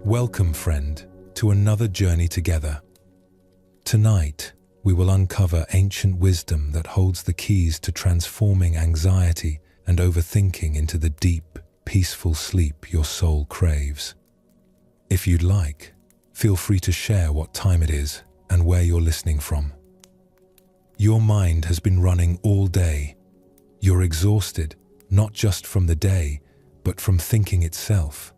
Welcome, friend, to another journey together. Tonight, we will uncover ancient wisdom that holds the keys to transforming anxiety and overthinking into the deep, peaceful sleep your soul craves. If you'd like, feel free to share what time it is and where you're listening from. Your mind has been running all day. You're exhausted, not just from the day, but from thinking itself.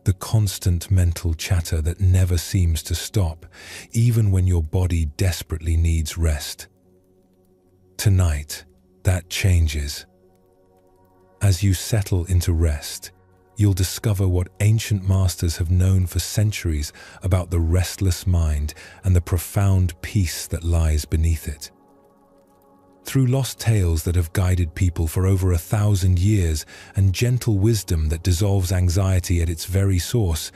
The constant mental chatter that never seems to stop, even when your body desperately needs rest. Tonight, that changes. As you settle into rest, you'll discover what ancient masters have known for centuries about the restless mind and the profound peace that lies beneath it. Through lost tales that have guided people for over 1,000 years and gentle wisdom that dissolves anxiety at its very source,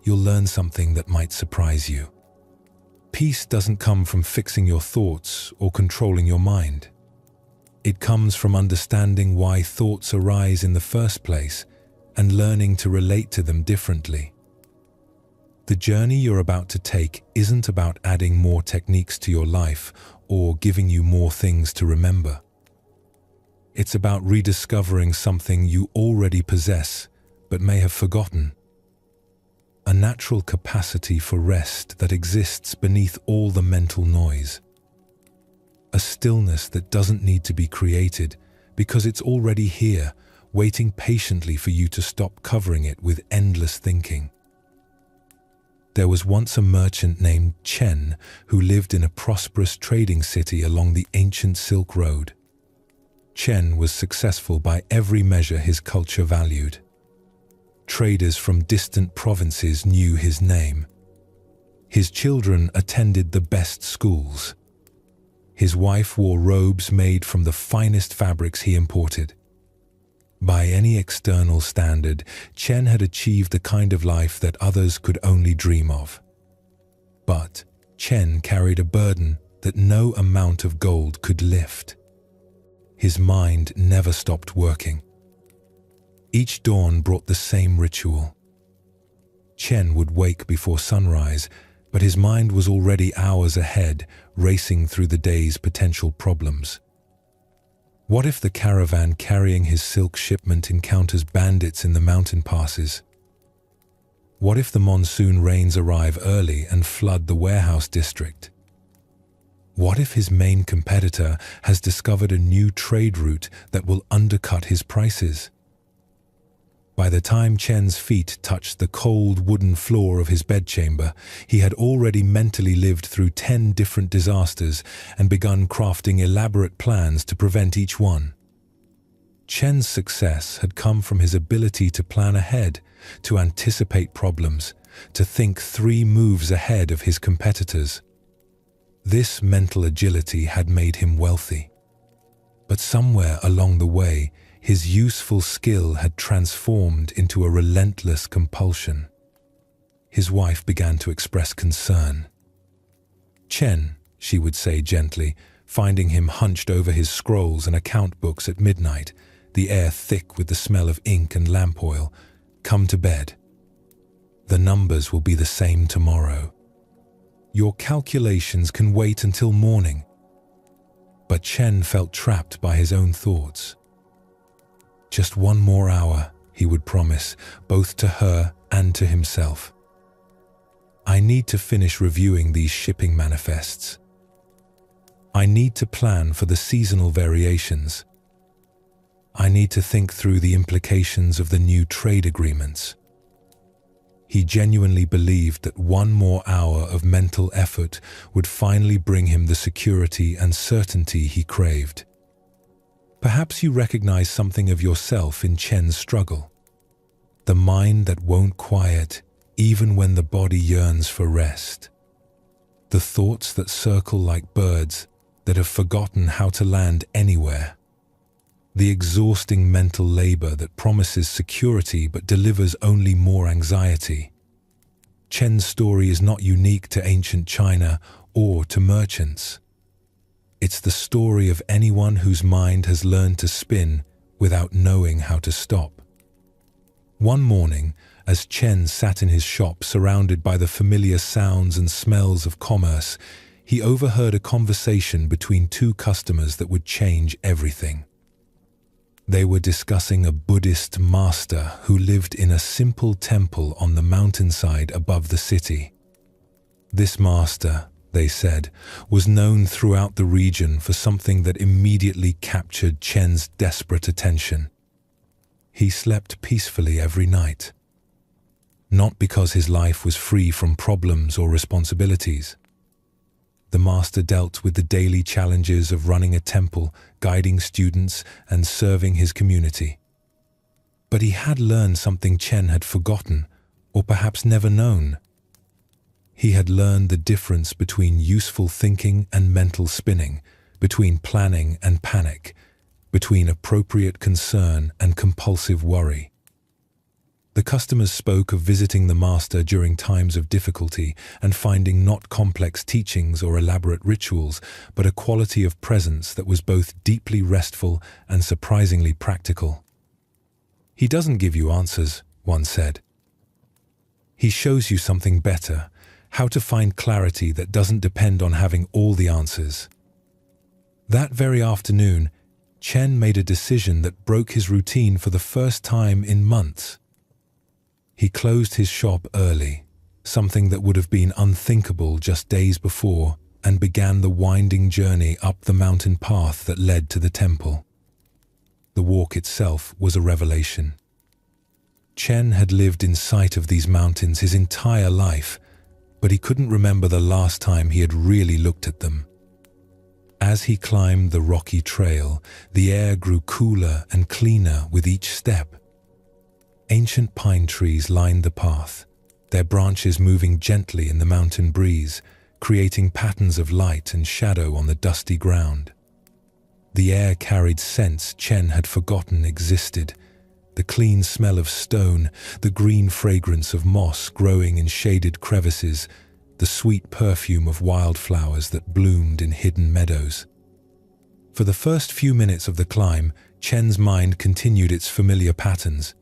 you'll learn something that might surprise you. Peace doesn't come from fixing your thoughts or controlling your mind. It comes from understanding why thoughts arise in the first place and learning to relate to them differently. The journey you're about to take isn't about adding more techniques to your life or giving you more things to remember. It's about rediscovering something you already possess but may have forgotten. A natural capacity for rest that exists beneath all the mental noise. A stillness that doesn't need to be created because it's already here, waiting patiently for you to stop covering it with endless thinking. There was once a merchant named Chen who lived in a prosperous trading city along the ancient Silk Road. Chen was successful by every measure his culture valued. Traders from distant provinces knew his name. His children attended the best schools. His wife wore robes made from the finest fabrics he imported. By any external standard, Chen had achieved the kind of life that others could only dream of. But Chen carried a burden that no amount of gold could lift. His mind never stopped working. Each dawn brought the same ritual. Chen would wake before sunrise, but his mind was already hours ahead, racing through the day's potential problems. What if the caravan carrying his silk shipment encounters bandits in the mountain passes? What if the monsoon rains arrive early and flood the warehouse district? What if his main competitor has discovered a new trade route that will undercut his prices? By the time Chen's feet touched the cold wooden floor of his bedchamber, he had already mentally lived through 10 different disasters and begun crafting elaborate plans to prevent each one. Chen's success had come from his ability to plan ahead, to anticipate problems, to think 3 moves ahead of his competitors. This mental agility had made him wealthy. But somewhere along the way, his useful skill had transformed into a relentless compulsion. His wife began to express concern. "Chen," she would say gently, finding him hunched over his scrolls and account books at midnight, the air thick with the smell of ink and lamp oil, "come to bed. The numbers will be the same tomorrow. Your calculations can wait until morning." But Chen felt trapped by his own thoughts. "Just 1 more hour," he would promise, both to her and to himself. "I need to finish reviewing these shipping manifests. I need to plan for the seasonal variations. I need to think through the implications of the new trade agreements." He genuinely believed that 1 more hour of mental effort would finally bring him the security and certainty he craved. Perhaps you recognize something of yourself in Chen's struggle. The mind that won't quiet even when the body yearns for rest. The thoughts that circle like birds that have forgotten how to land anywhere. The exhausting mental labor that promises security but delivers only more anxiety. Chen's story is not unique to ancient China or to merchants. It's the story of anyone whose mind has learned to spin without knowing how to stop. One morning, As Chen sat in his shop surrounded by the familiar sounds and smells of commerce, he overheard a conversation between two customers that would change everything. They were discussing a Buddhist master who lived in a simple temple on the mountainside above the city. This master, they said, was known throughout the region for something that immediately captured Chen's desperate attention. He slept peacefully every night. Not because his life was free from problems or responsibilities. The master dealt with the daily challenges of running a temple, guiding students, and serving his community. But he had learned something Chen had forgotten, or perhaps never known. He had learned the difference between useful thinking and mental spinning, between planning and panic, between appropriate concern and compulsive worry. The customers spoke of visiting the master during times of difficulty and finding not complex teachings or elaborate rituals, but a quality of presence that was both deeply restful and surprisingly practical. "He doesn't give you answers," one said. "He shows you something better, how to find clarity that doesn't depend on having all the answers." That very afternoon, Chen made a decision that broke his routine for the first time in months. He closed his shop early, something that would have been unthinkable just days before, and began the winding journey up the mountain path that led to the temple. The walk itself was a revelation. Chen had lived in sight of these mountains his entire life, but he couldn't remember the last time he had really looked at them. As he climbed the rocky trail, the air grew cooler and cleaner with each step. Ancient pine trees lined the path, their branches moving gently in the mountain breeze, creating patterns of light and shadow on the dusty ground. The air carried scents Chen had forgotten existed, the clean smell of stone, the green fragrance of moss growing in shaded crevices, the sweet perfume of wildflowers that bloomed in hidden meadows. For the first few minutes of the climb, Chen's mind continued its familiar patterns.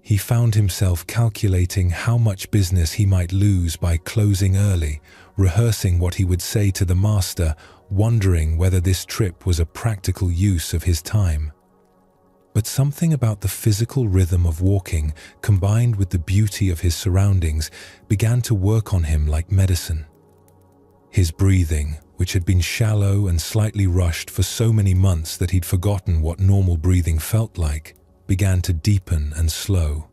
He found himself calculating how much business he might lose by closing early, rehearsing what he would say to the master, wondering whether this trip was a practical use of his time. But something about the physical rhythm of walking, combined with the beauty of his surroundings, began to work on him like medicine. His breathing, which had been shallow and slightly rushed for so many months that he'd forgotten what normal breathing felt like, began to deepen and slow.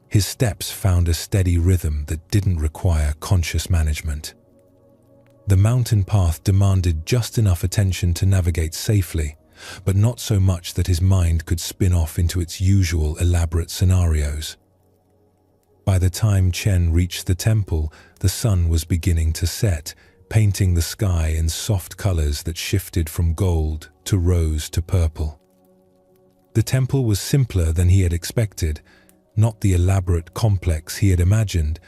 His steps found a steady rhythm that didn't require conscious management. The mountain path demanded just enough attention to navigate safely, but not so much that his mind could spin off into its usual elaborate scenarios. By the time Chen reached the temple, the sun was beginning to set, painting the sky in soft colors that shifted from gold to rose to purple. The temple was simpler than he had expected, not the elaborate complex he had imagined,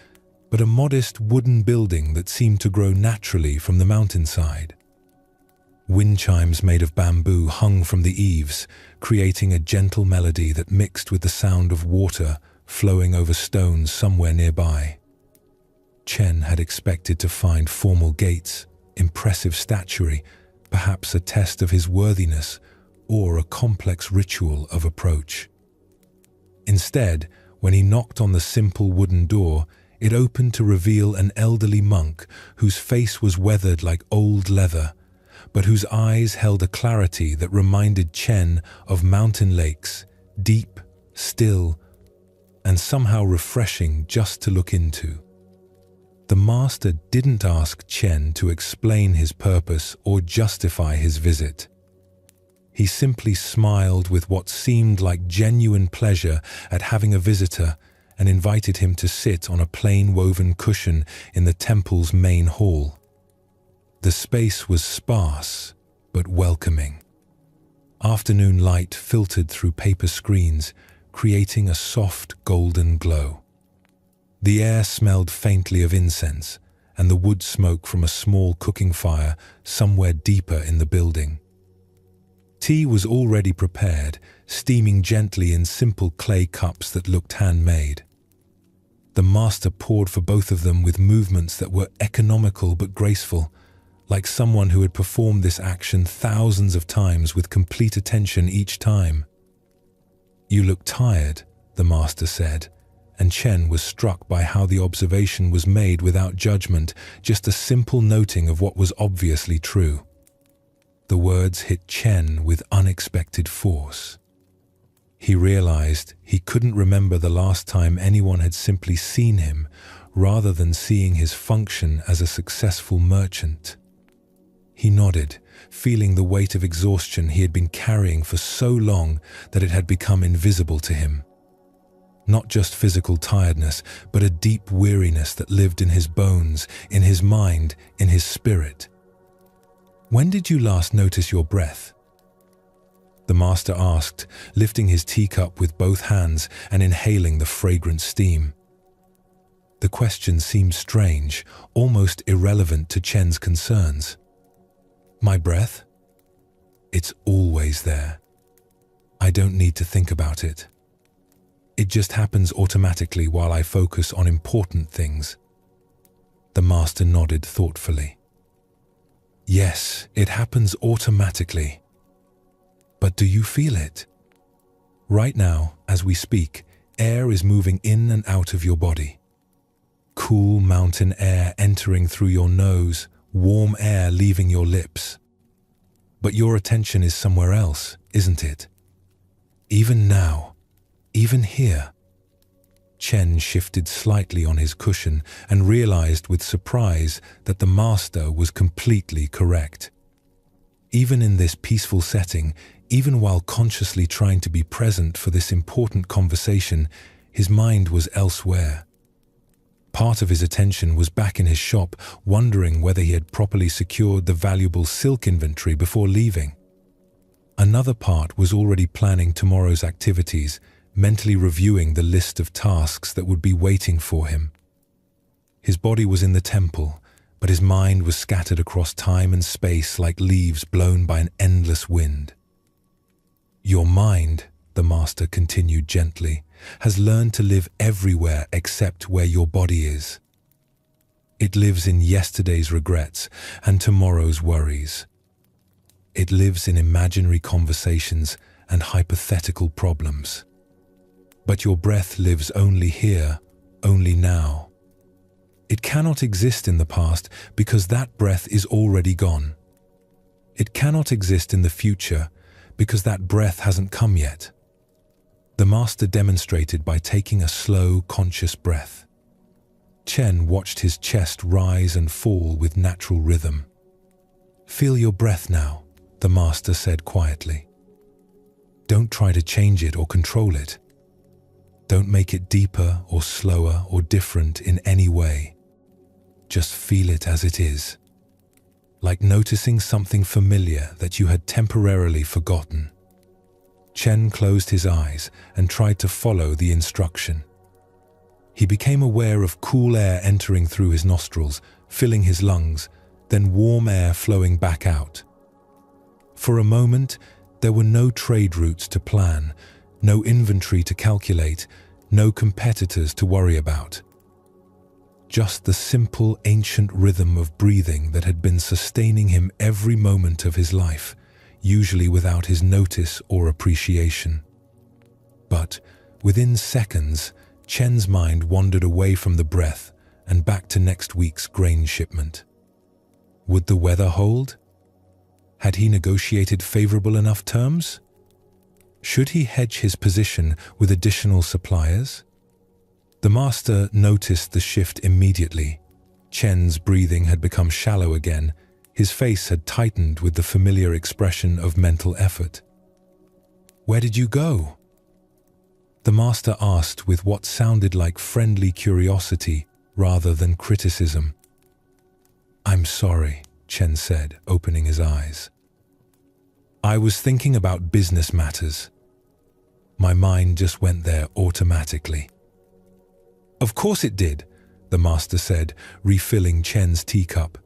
but a modest wooden building that seemed to grow naturally from the mountainside. Wind chimes made of bamboo hung from the eaves, creating a gentle melody that mixed with the sound of water flowing over stones somewhere nearby. Chen had expected to find formal gates, impressive statuary, perhaps a test of his worthiness, or a complex ritual of approach. Instead, when he knocked on the simple wooden door, it opened to reveal an elderly monk whose face was weathered like old leather, but whose eyes held a clarity that reminded Chen of mountain lakes, deep, still, and somehow refreshing just to look into. The master didn't ask Chen to explain his purpose or justify his visit. He simply smiled with what seemed like genuine pleasure at having a visitor and invited him to sit on a plain woven cushion in the temple's main hall. The space was sparse but welcoming. Afternoon light filtered through paper screens, creating a soft golden glow. The air smelled faintly of incense and the wood smoke from a small cooking fire somewhere deeper in the building. Tea was already prepared, steaming gently in simple clay cups that looked handmade. The master poured for both of them with movements that were economical but graceful, like someone who had performed this action thousands of times with complete attention each time. "You look tired," the master said, and Chen was struck by how the observation was made without judgment, just a simple noting of what was obviously true. The words hit Chen with unexpected force. He realized he couldn't remember the last time anyone had simply seen him, rather than seeing his function as a successful merchant. He nodded, feeling the weight of exhaustion he had been carrying for so long that it had become invisible to him. Not just physical tiredness, but a deep weariness that lived in his bones, in his mind, in his spirit. "When did you last notice your breath?" the master asked, lifting his teacup with both hands and inhaling the fragrant steam. The question seemed strange, almost irrelevant to Chen's concerns. "My breath? It's always there. I don't need to think about it. It just happens automatically while I focus on important things." The master nodded thoughtfully. "Yes, it happens automatically. But do you feel it? Right now, as we speak, air is moving in and out of your body. Cool mountain air entering through your nose, warm air leaving your lips. But your attention is somewhere else, isn't it? Even now, even here." Chen shifted slightly on his cushion and realized with surprise that the master was completely correct. Even in this peaceful setting, even while consciously trying to be present for this important conversation, his mind was elsewhere. Part of his attention was back in his shop, wondering whether he had properly secured the valuable silk inventory before leaving. Another part was already planning tomorrow's activities, mentally reviewing the list of tasks that would be waiting for him. His body was in the temple, but his mind was scattered across time and space like leaves blown by an endless wind. "Your mind," the master continued gently, "has learned to live everywhere except where your body is. It lives in yesterday's regrets and tomorrow's worries. It lives in imaginary conversations and hypothetical problems. But your breath lives only here, only now. It cannot exist in the past because that breath is already gone. It cannot exist in the future because that breath hasn't come yet." The master demonstrated by taking a slow, conscious breath. Chen watched his chest rise and fall with natural rhythm. "Feel your breath now," the master said quietly. "Don't try to change it or control it. Don't make it deeper or slower or different in any way. Just feel it as it is, like noticing something familiar that you had temporarily forgotten." Chen closed his eyes and tried to follow the instruction. He became aware of cool air entering through his nostrils, filling his lungs, then warm air flowing back out. For a moment, there were no trade routes to plan, no inventory to calculate, no competitors to worry about. Just the simple, ancient rhythm of breathing that had been sustaining him every moment of his life, usually without his notice or appreciation. But within seconds, Chen's mind wandered away from the breath and back to next week's grain shipment. Would the weather hold? Had he negotiated favorable enough terms? Should he hedge his position with additional suppliers? The master noticed the shift immediately. Chen's breathing had become shallow again. His face had tightened with the familiar expression of mental effort. "Where did you go?" the master asked with what sounded like friendly curiosity rather than criticism. "I'm sorry," Chen said, opening his eyes. "I was thinking about business matters. My mind just went there automatically." "Of course it did," the master said, refilling Chen's teacup.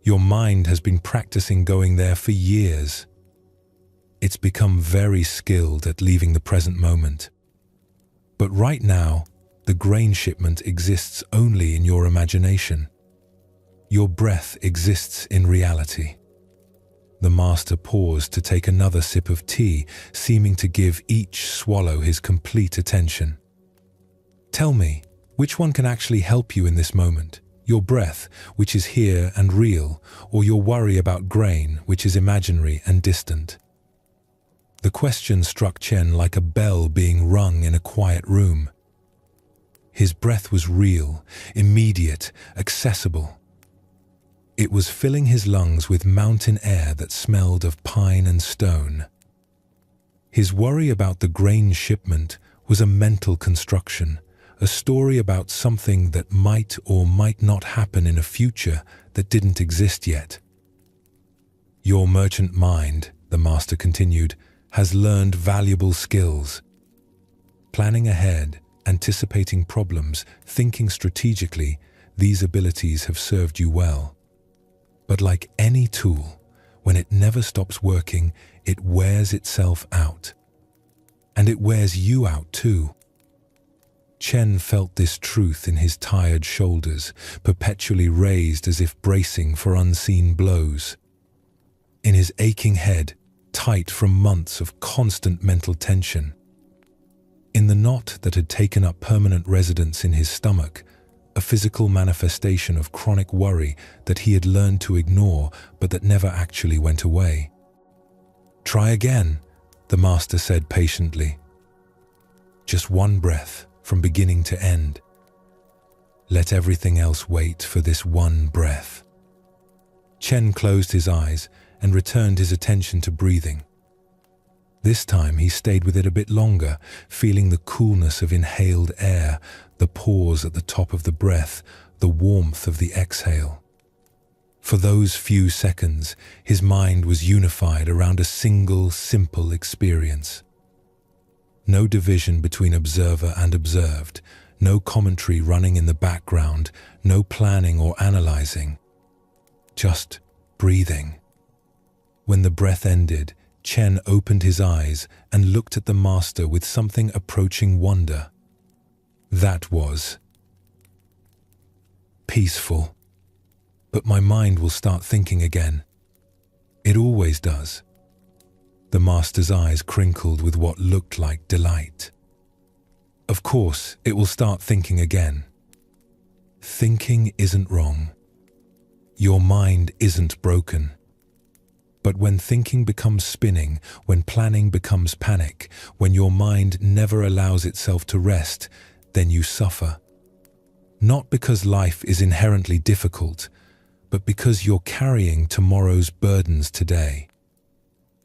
"Your mind has been practicing going there for years. It's become very skilled at leaving the present moment. But right now, The grain shipment exists only in your imagination. Your breath exists in reality. The master paused to take another sip of tea, seeming to give each swallow his complete attention. Tell me, which one can actually help you in this moment? Your breath, which is here and real, or your worry about grain, which is imaginary and distant? The question struck Chen like a bell being rung in a quiet room. His breath was real, immediate, accessible. It was filling his lungs with mountain air that smelled of pine and stone. His worry about the grain shipment was a mental construction, a story about something that might or might not happen in a future that didn't exist yet. Your merchant mind, the master continued, has learned valuable skills. Planning ahead, anticipating problems, thinking strategically, these abilities have served you well. But like any tool, when it never stops working, it wears itself out. And it wears you out too. Chen felt this truth in his tired shoulders, perpetually raised as if bracing for unseen blows. In his aching head, tight from months of constant mental tension. In the knot that had taken up permanent residence in his stomach, a physical manifestation of chronic worry that he had learned to ignore but that never actually went away. Try again, the master said patiently. Just one breath from beginning to end. Let everything else wait for this one breath. Chen closed his eyes and returned his attention to breathing. This time he stayed with it a bit longer, feeling the coolness of inhaled air, the pause at the top of the breath, the warmth of the exhale. For those few seconds, his mind was unified around a single, simple experience. No division between observer and observed, no commentary running in the background, no planning or analyzing. Just breathing. When the breath ended, Chen opened his eyes and looked at the master with something approaching wonder. That was peaceful. But my mind will start thinking again. It always does. The master's eyes crinkled with what looked like delight. Of course, it will start thinking again. Thinking isn't wrong. Your mind isn't broken. But when thinking becomes spinning, when planning becomes panic, when your mind never allows itself to rest, then you suffer. Not because life is inherently difficult, but because you're carrying tomorrow's burdens today.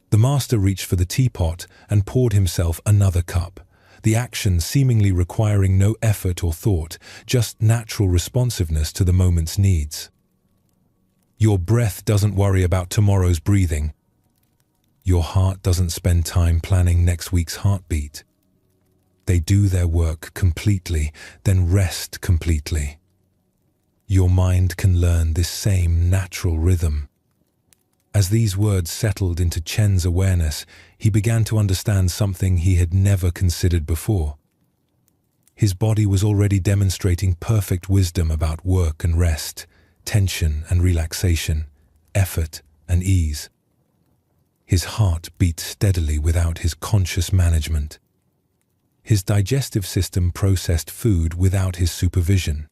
The master reached for the teapot and poured himself another cup, the action seemingly requiring no effort or thought, just natural responsiveness to the moment's needs. Your breath doesn't worry about tomorrow's breathing. Your heart doesn't spend time planning next week's heartbeat. They do their work completely, then rest completely. Your mind can learn this same natural rhythm. As these words settled into Chen's awareness, he began to understand something he had never considered before. His body was already demonstrating perfect wisdom about work and rest, tension and relaxation, effort and ease. His heart beat steadily without his conscious management. His digestive system processed food without his supervision.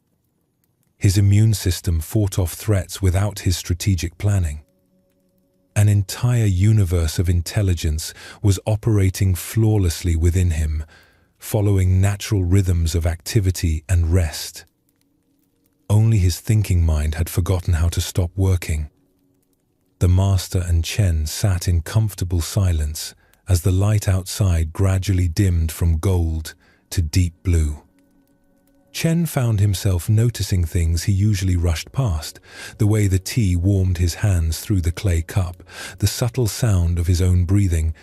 His immune system fought off threats without his strategic planning. An entire universe of intelligence was operating flawlessly within him, following natural rhythms of activity and rest. Only his thinking mind had forgotten how to stop working. The master and Chen sat in comfortable silence as the light outside gradually dimmed from gold to deep blue. Chen found himself noticing things he usually rushed past, the way the tea warmed his hands through the clay cup, the subtle sound of his own breathing,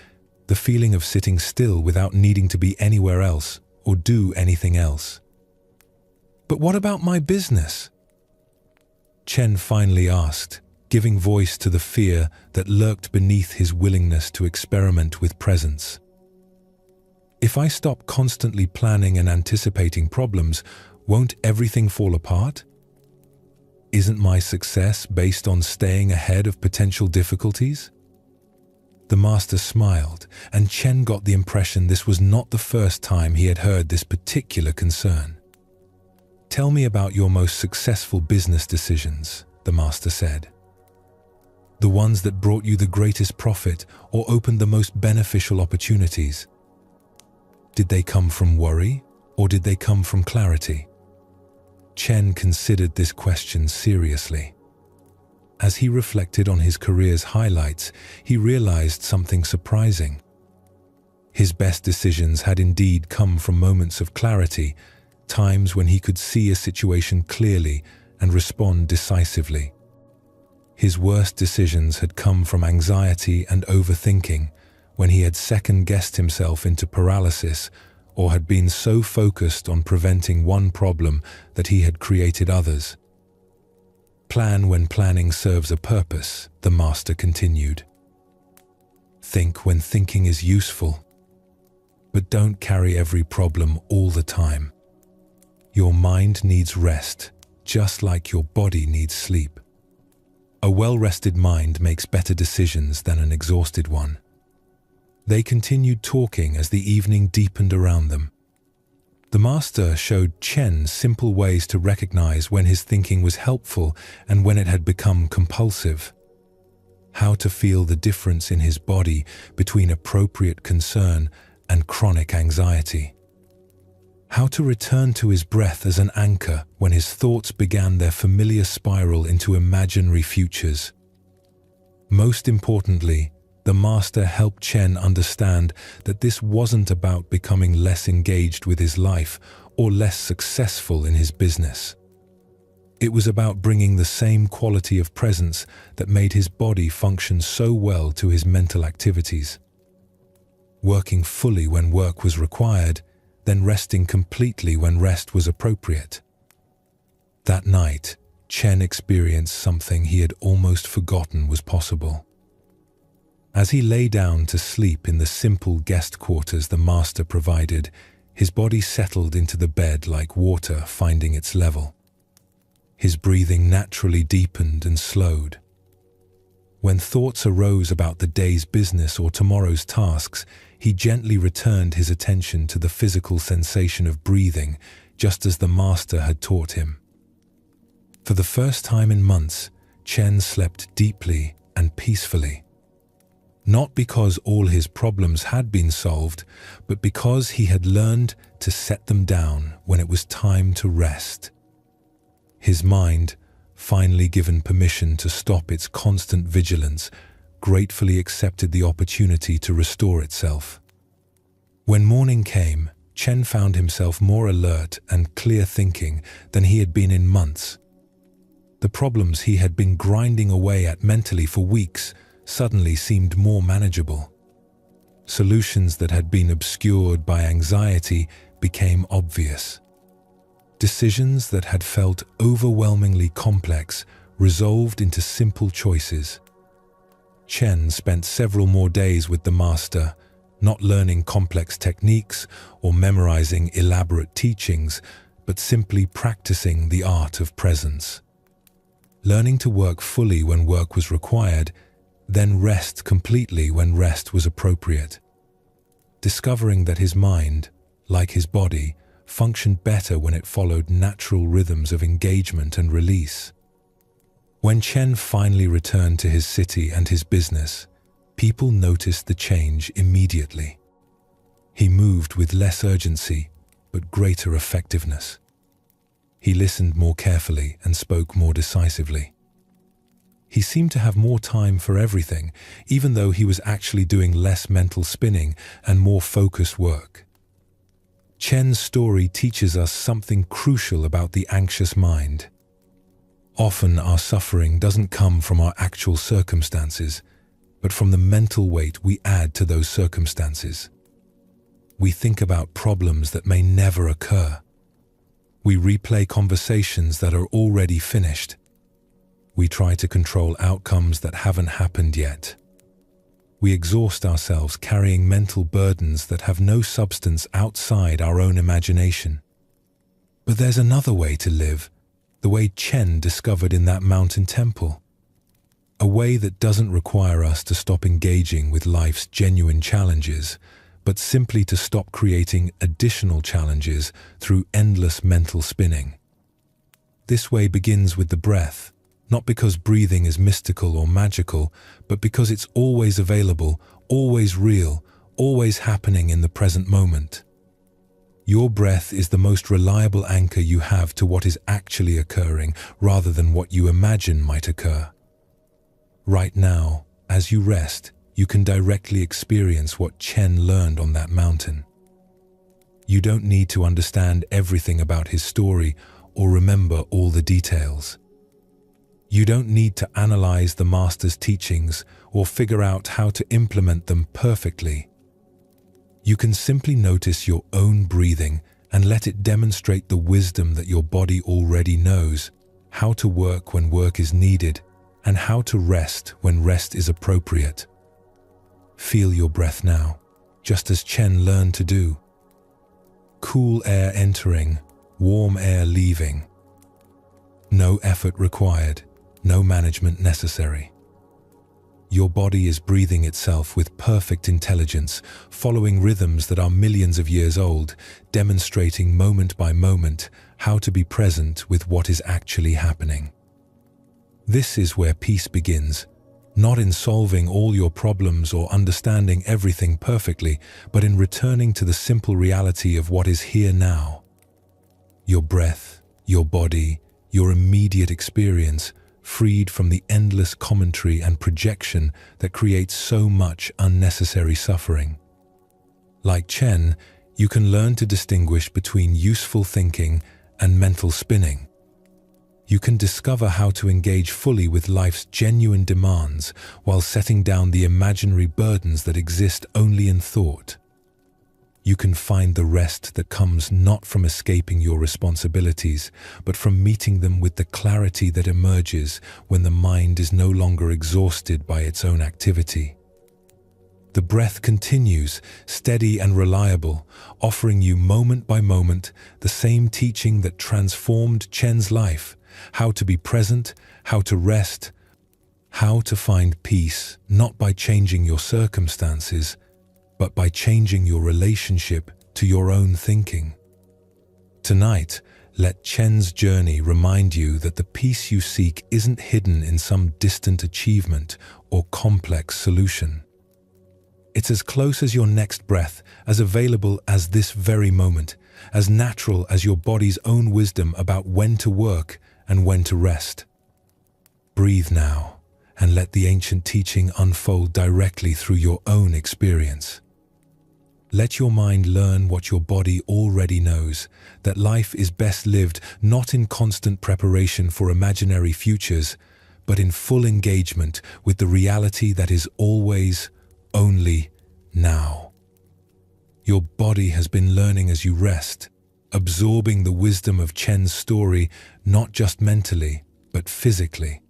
the feeling of sitting still without needing to be anywhere else or do anything else. But what about my business? Chen finally asked, giving voice to the fear that lurked beneath his willingness to experiment with presence. If I stop constantly planning and anticipating problems, won't everything fall apart? Isn't my success based on staying ahead of potential difficulties? The master smiled, and Chen got the impression this was not the first time he had heard this particular concern. "Tell me about your most successful business decisions," the master said. "The ones that brought you the greatest profit or opened the most beneficial opportunities. Did they come from worry, or did they come from clarity?" Chen considered this question seriously. As he reflected on his career's highlights, he realized something surprising. His best decisions had indeed come from moments of clarity, times when he could see a situation clearly and respond decisively. His worst decisions had come from anxiety and overthinking, when he had second-guessed himself into paralysis or had been so focused on preventing one problem that he had created others. "Plan when planning serves a purpose," the master continued. "Think when thinking is useful. But don't carry every problem all the time. Your mind needs rest, just like your body needs sleep. A well-rested mind makes better decisions than an exhausted one." They continued talking as the evening deepened around them. The master showed Chen simple ways to recognize when his thinking was helpful and when it had become compulsive. How to feel the difference in his body between appropriate concern and chronic anxiety. How to return to his breath as an anchor when his thoughts began their familiar spiral into imaginary futures. Most importantly, the master helped Chen understand that this wasn't about becoming less engaged with his life or less successful in his business. It was about bringing the same quality of presence that made his body function so well to his mental activities. Working fully when work was required, then resting completely when rest was appropriate. That night, Chen experienced something he had almost forgotten was possible. As he lay down to sleep in the simple guest quarters the master provided, his body settled into the bed like water finding its level. His breathing naturally deepened and slowed. When thoughts arose about the day's business or tomorrow's tasks, he gently returned his attention to the physical sensation of breathing, just as the master had taught him. For the first time in months, Chen slept deeply and peacefully. Not because all his problems had been solved, but because he had learned to set them down when it was time to rest. His mind, finally given permission to stop its constant vigilance, gratefully accepted the opportunity to restore itself. When morning came, Chen found himself more alert and clear-thinking than he had been in months. The problems he had been grinding away at mentally for weeks suddenly seemed more manageable. Solutions that had been obscured by anxiety became obvious. Decisions that had felt overwhelmingly complex resolved into simple choices. Chen spent several more days with the master, not learning complex techniques or memorizing elaborate teachings, but simply practicing the art of presence. Learning to work fully when work was required, then rest completely when rest was appropriate. Discovering that his mind, like his body, functioned better when it followed natural rhythms of engagement and release. When Chen finally returned to his city and his business, people noticed the change immediately. He moved with less urgency, but greater effectiveness. He listened more carefully and spoke more decisively. He seemed to have more time for everything, even though he was actually doing less mental spinning and more focused work. Chen's story teaches us something crucial about the anxious mind. Often our suffering doesn't come from our actual circumstances, but from the mental weight we add to those circumstances. We think about problems that may never occur. We replay conversations that are already finished. We try to control outcomes that haven't happened yet. We exhaust ourselves carrying mental burdens that have no substance outside our own imagination. But there's another way to live, the way Chen discovered in that mountain temple. A way that doesn't require us to stop engaging with life's genuine challenges, but simply to stop creating additional challenges through endless mental spinning. This way begins with the breath, not because breathing is mystical or magical, but because it's always available, always real, always happening in the present moment. Your breath is the most reliable anchor you have to what is actually occurring, rather than what you imagine might occur. Right now, as you rest, you can directly experience what Chen learned on that mountain. You don't need to understand everything about his story or remember all the details. You don't need to analyze the master's teachings or figure out how to implement them perfectly. You can simply notice your own breathing and let it demonstrate the wisdom that your body already knows, how to work when work is needed, and how to rest when rest is appropriate. Feel your breath now, just as Chen learned to do. Cool air entering, warm air leaving. No effort required, no management necessary. Your body is breathing itself with perfect intelligence, following rhythms that are millions of years old, demonstrating moment by moment how to be present with what is actually happening. This is where peace begins, not in solving all your problems or understanding everything perfectly, but in returning to the simple reality of what is here now. Your breath, your body, your immediate experience, freed from the endless commentary and projection that creates so much unnecessary suffering. Like Chen, you can learn to distinguish between useful thinking and mental spinning. You can discover how to engage fully with life's genuine demands while setting down the imaginary burdens that exist only in thought. You can find the rest that comes not from escaping your responsibilities, but from meeting them with the clarity that emerges when the mind is no longer exhausted by its own activity. The breath continues, steady and reliable, offering you moment by moment the same teaching that transformed Chen's life: how to be present, how to rest, how to find peace, not by changing your circumstances, but by changing your relationship to your own thinking. Tonight, let Chen's journey remind you that the peace you seek isn't hidden in some distant achievement or complex solution. It's as close as your next breath, as available as this very moment, as natural as your body's own wisdom about when to work and when to rest. Breathe now, and let the ancient teaching unfold directly through your own experience. Let your mind learn what your body already knows, that life is best lived not in constant preparation for imaginary futures, but in full engagement with the reality that is always, only, now. Your body has been learning as you rest, absorbing the wisdom of Chen's story, not just mentally, but physically.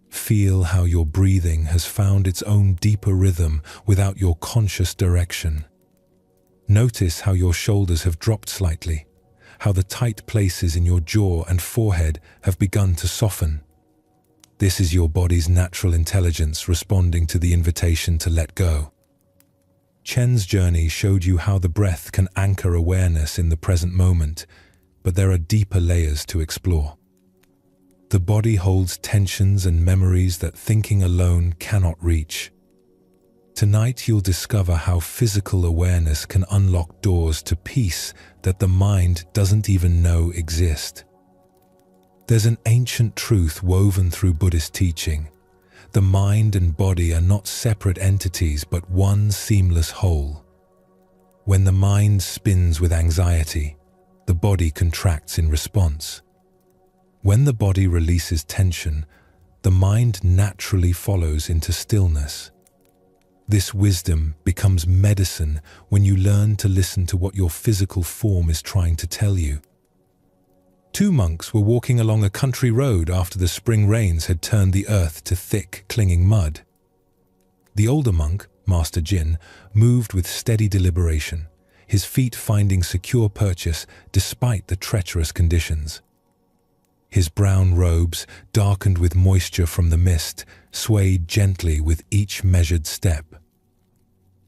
Feel how your breathing has found its own deeper rhythm without your conscious direction. Notice how your shoulders have dropped slightly, how the tight places in your jaw and forehead have begun to soften. This is your body's natural intelligence responding to the invitation to let go. Chen's journey showed you how the breath can anchor awareness in the present moment, but there are deeper layers to explore. The body holds tensions and memories that thinking alone cannot reach. Tonight you'll discover how physical awareness can unlock doors to peace that the mind doesn't even know exist. There's an ancient truth woven through Buddhist teaching. The mind and body are not separate entities but one seamless whole. When the mind spins with anxiety, the body contracts in response. When the body releases tension, the mind naturally follows into stillness. This wisdom becomes medicine when you learn to listen to what your physical form is trying to tell you. Two monks were walking along a country road after the spring rains had turned the earth to thick, clinging mud. The older monk, Master Jin, moved with steady deliberation, his feet finding secure purchase despite the treacherous conditions. His brown robes, darkened with moisture from the mist, swayed gently with each measured step.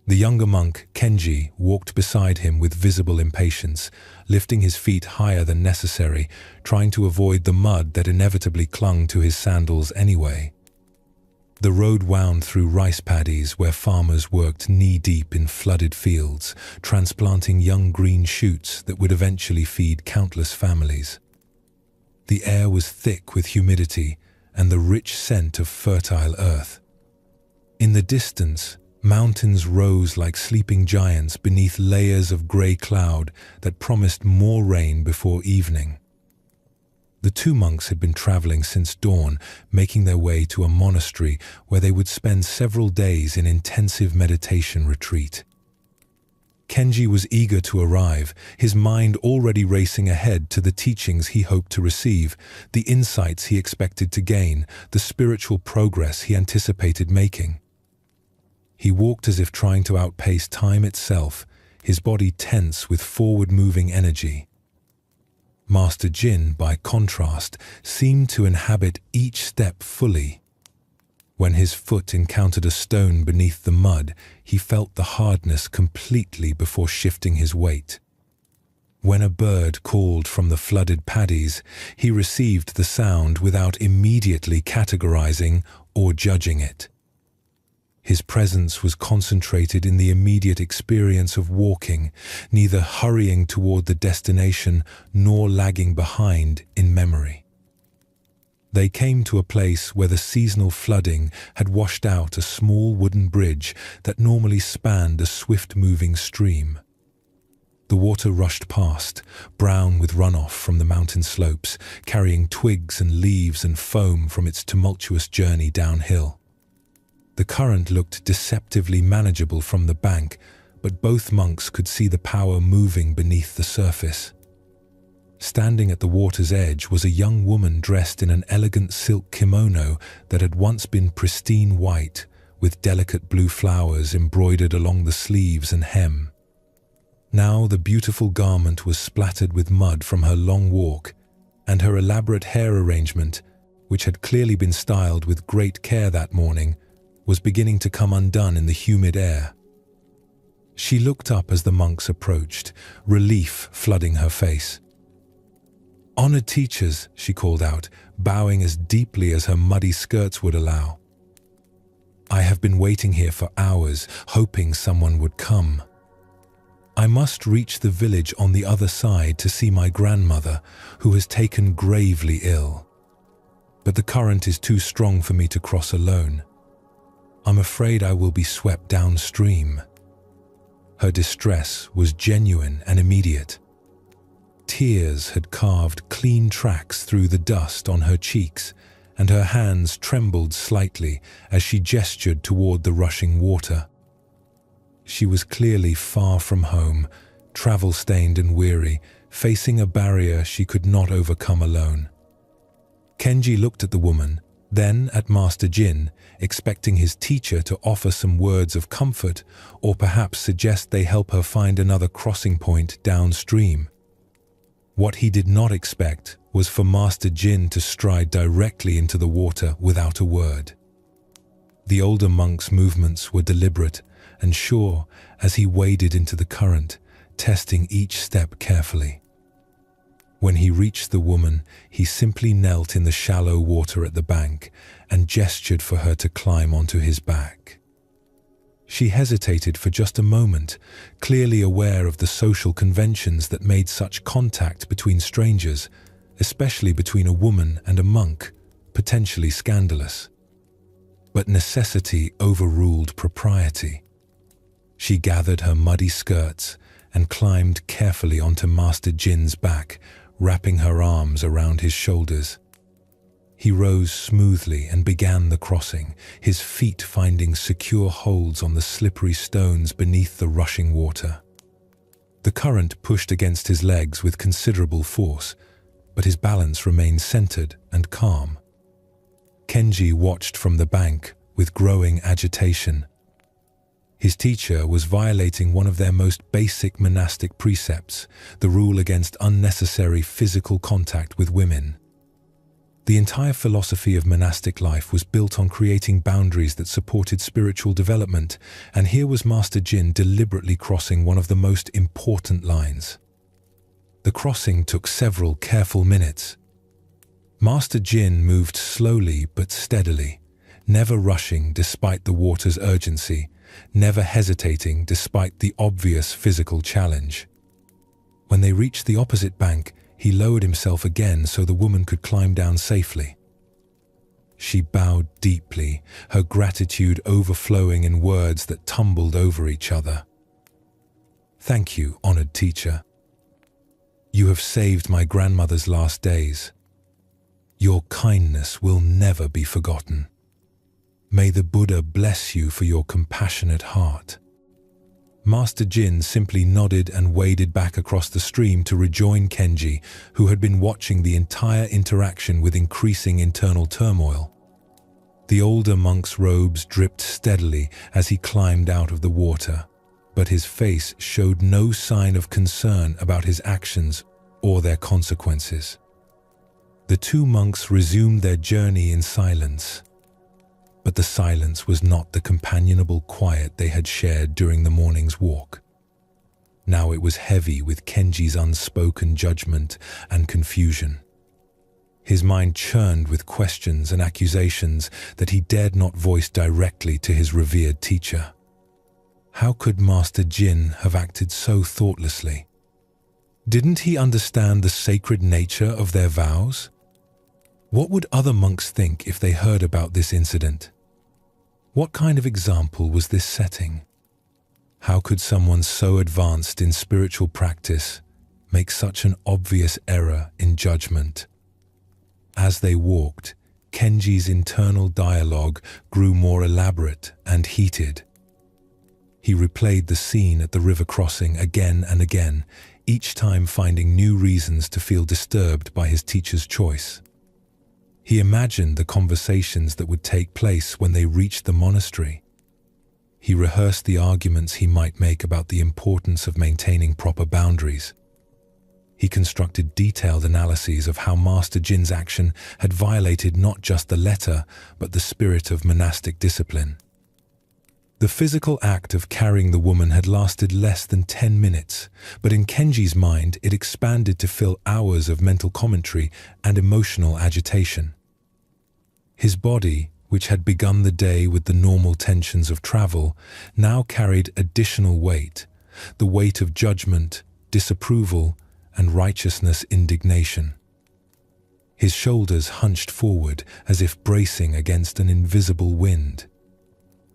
The younger monk, Kenji, walked beside him with visible impatience, lifting his feet higher than necessary, trying to avoid the mud that inevitably clung to his sandals anyway. The road wound through rice paddies where farmers worked knee-deep in flooded fields, transplanting young green shoots that would eventually feed countless families. The air was thick with humidity and the rich scent of fertile earth. In the distance, mountains rose like sleeping giants beneath layers of grey cloud that promised more rain before evening. The two monks had been traveling since dawn, making their way to a monastery where they would spend several days in intensive meditation retreat. Kenji was eager to arrive, his mind already racing ahead to the teachings he hoped to receive, the insights he expected to gain, the spiritual progress he anticipated making. He walked as if trying to outpace time itself, his body tense with forward-moving energy. Master Jin, by contrast, seemed to inhabit each step fully. When his foot encountered a stone beneath the mud, he felt the hardness completely before shifting his weight. When a bird called from the flooded paddies, he received the sound without immediately categorizing or judging it. His presence was concentrated in the immediate experience of walking, neither hurrying toward the destination nor lagging behind in memory. They came to a place where the seasonal flooding had washed out a small wooden bridge that normally spanned a swift-moving stream. The water rushed past, brown with runoff from the mountain slopes, carrying twigs and leaves and foam from its tumultuous journey downhill. The current looked deceptively manageable from the bank, but both monks could see the power moving beneath the surface. Standing at the water's edge was a young woman dressed in an elegant silk kimono that had once been pristine white, with delicate blue flowers embroidered along the sleeves and hem. Now the beautiful garment was splattered with mud from her long walk, and her elaborate hair arrangement, which had clearly been styled with great care that morning, was beginning to come undone in the humid air. She looked up as the monks approached, relief flooding her face. "Honored teachers," she called out, bowing as deeply as her muddy skirts would allow. "I have been waiting here for hours, hoping someone would come. I must reach the village on the other side to see my grandmother, who has taken gravely ill. But the current is too strong for me to cross alone. I'm afraid I will be swept downstream." Her distress was genuine and immediate. Tears had carved clean tracks through the dust on her cheeks, and her hands trembled slightly as she gestured toward the rushing water. She was clearly far from home, travel-stained and weary, facing a barrier she could not overcome alone. Kenji looked at the woman, then at Master Jin, expecting his teacher to offer some words of comfort or perhaps suggest they help her find another crossing point downstream. What he did not expect was for Master Jin to stride directly into the water without a word. The older monk's movements were deliberate and sure as he waded into the current, testing each step carefully. When he reached the woman, he simply knelt in the shallow water at the bank and gestured for her to climb onto his back. She hesitated for just a moment, clearly aware of the social conventions that made such contact between strangers, especially between a woman and a monk, potentially scandalous. But necessity overruled propriety. She gathered her muddy skirts and climbed carefully onto Master Jin's back, wrapping her arms around his shoulders. He rose smoothly and began the crossing, his feet finding secure holds on the slippery stones beneath the rushing water. The current pushed against his legs with considerable force, but his balance remained centered and calm. Kenji watched from the bank with growing agitation, His teacher was violating one of their most basic monastic precepts, the rule against unnecessary physical contact with women. The entire philosophy of monastic life was built on creating boundaries that supported spiritual development, and here was Master Jin deliberately crossing one of the most important lines. The crossing took several careful minutes. Master Jin moved slowly but steadily, never rushing despite the water's urgency, never hesitating despite the obvious physical challenge. When they reached the opposite bank, he lowered himself again so the woman could climb down safely. She bowed deeply, her gratitude overflowing in words that tumbled over each other. "Thank you, honored teacher. You have saved my grandmother's last days. Your kindness will never be forgotten. May the Buddha bless you for your compassionate heart." Master Jin simply nodded and waded back across the stream to rejoin Kenji, who had been watching the entire interaction with increasing internal turmoil. The older monk's robes dripped steadily as he climbed out of the water, but his face showed no sign of concern about his actions or their consequences. The two monks resumed their journey in silence. But the silence was not the companionable quiet they had shared during the morning's walk. Now it was heavy with Kenji's unspoken judgment and confusion. His mind churned with questions and accusations that he dared not voice directly to his revered teacher. How could Master Jin have acted so thoughtlessly? Didn't he understand the sacred nature of their vows? What would other monks think if they heard about this incident? What kind of example was this setting? How could someone so advanced in spiritual practice make such an obvious error in judgment? As they walked, Kenji's internal dialogue grew more elaborate and heated. He replayed the scene at the river crossing again and again, each time finding new reasons to feel disturbed by his teacher's choice. He imagined the conversations that would take place when they reached the monastery. He rehearsed the arguments he might make about the importance of maintaining proper boundaries. He constructed detailed analyses of how Master Jin's action had violated not just the letter, but the spirit of monastic discipline. The physical act of carrying the woman had lasted less than 10 minutes, but in Kenji's mind it expanded to fill hours of mental commentary and emotional agitation. His body, which had begun the day with the normal tensions of travel, now carried additional weight, the weight of judgment, disapproval, and righteousness indignation. His shoulders hunched forward as if bracing against an invisible wind.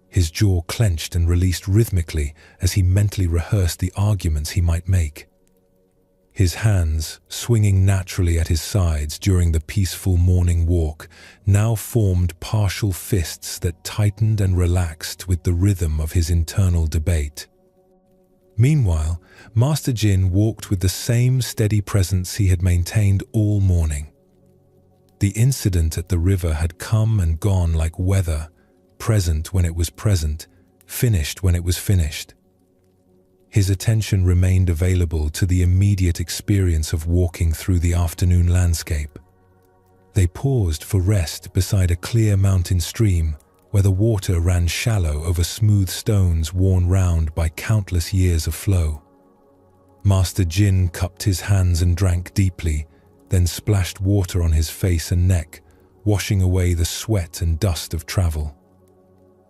His jaw clenched and released rhythmically as he mentally rehearsed the arguments he might make. His hands, swinging naturally at his sides during the peaceful morning walk, now formed partial fists that tightened and relaxed with the rhythm of his internal debate. Meanwhile, Master Jin walked with the same steady presence he had maintained all morning. The incident at the river had come and gone like weather, present when it was present, finished when it was finished. His attention remained available to the immediate experience of walking through the afternoon landscape. They paused for rest beside a clear mountain stream where the water ran shallow over smooth stones worn round by countless years of flow. Master Jin cupped his hands and drank deeply, then splashed water on his face and neck, washing away the sweat and dust of travel.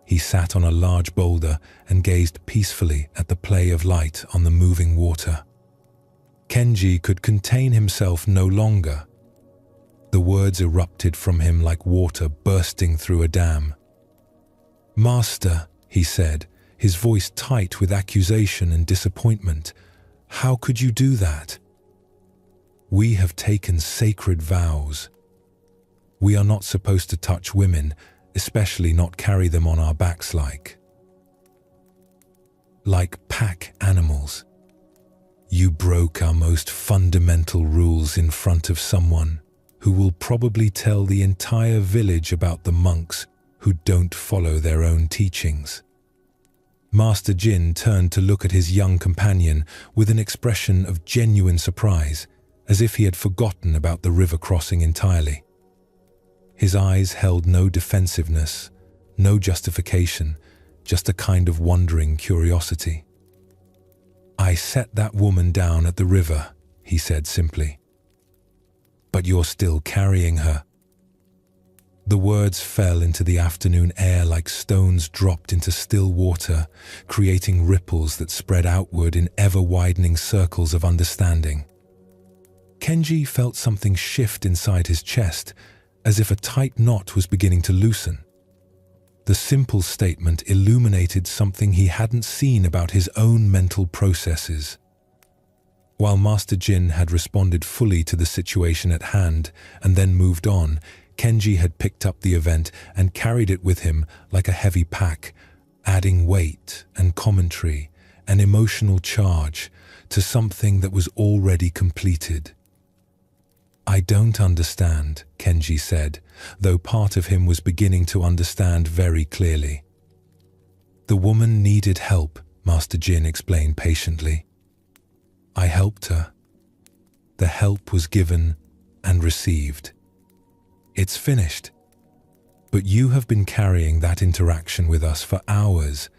He sat on a large boulder and gazed peacefully at the play of light on the moving water. Kenji could contain himself no longer. The words erupted from him like water bursting through a dam. "Master," he said, his voice tight with accusation and disappointment, "how could you do that? We have taken sacred vows. We are not supposed to touch women, especially not carry them on our backs like pack animals. You broke our most fundamental rules in front of someone who will probably tell the entire village about the monks who don't follow their own teachings." Master Jin turned to look at his young companion with an expression of genuine surprise, as if he had forgotten about the river crossing entirely. His eyes held no defensiveness, no justification, just a kind of wondering curiosity. "I set that woman down at the river," he said simply. "But you're still carrying her." The words fell into the afternoon air like stones dropped into still water, creating ripples that spread outward in ever-widening circles of understanding. Kenji felt something shift inside his chest, as if a tight knot was beginning to loosen. The simple statement illuminated something he hadn't seen about his own mental processes. While Master Jin had responded fully to the situation at hand and then moved on, Kenji had picked up the event and carried it with him like a heavy pack, adding weight and commentary, an emotional charge to something that was already completed. "I don't understand," Kenji said, though part of him was beginning to understand very clearly. "The woman needed help," Master Jin explained patiently. "I helped her. The help was given and received. It's finished. But you have been carrying that interaction with us for hours,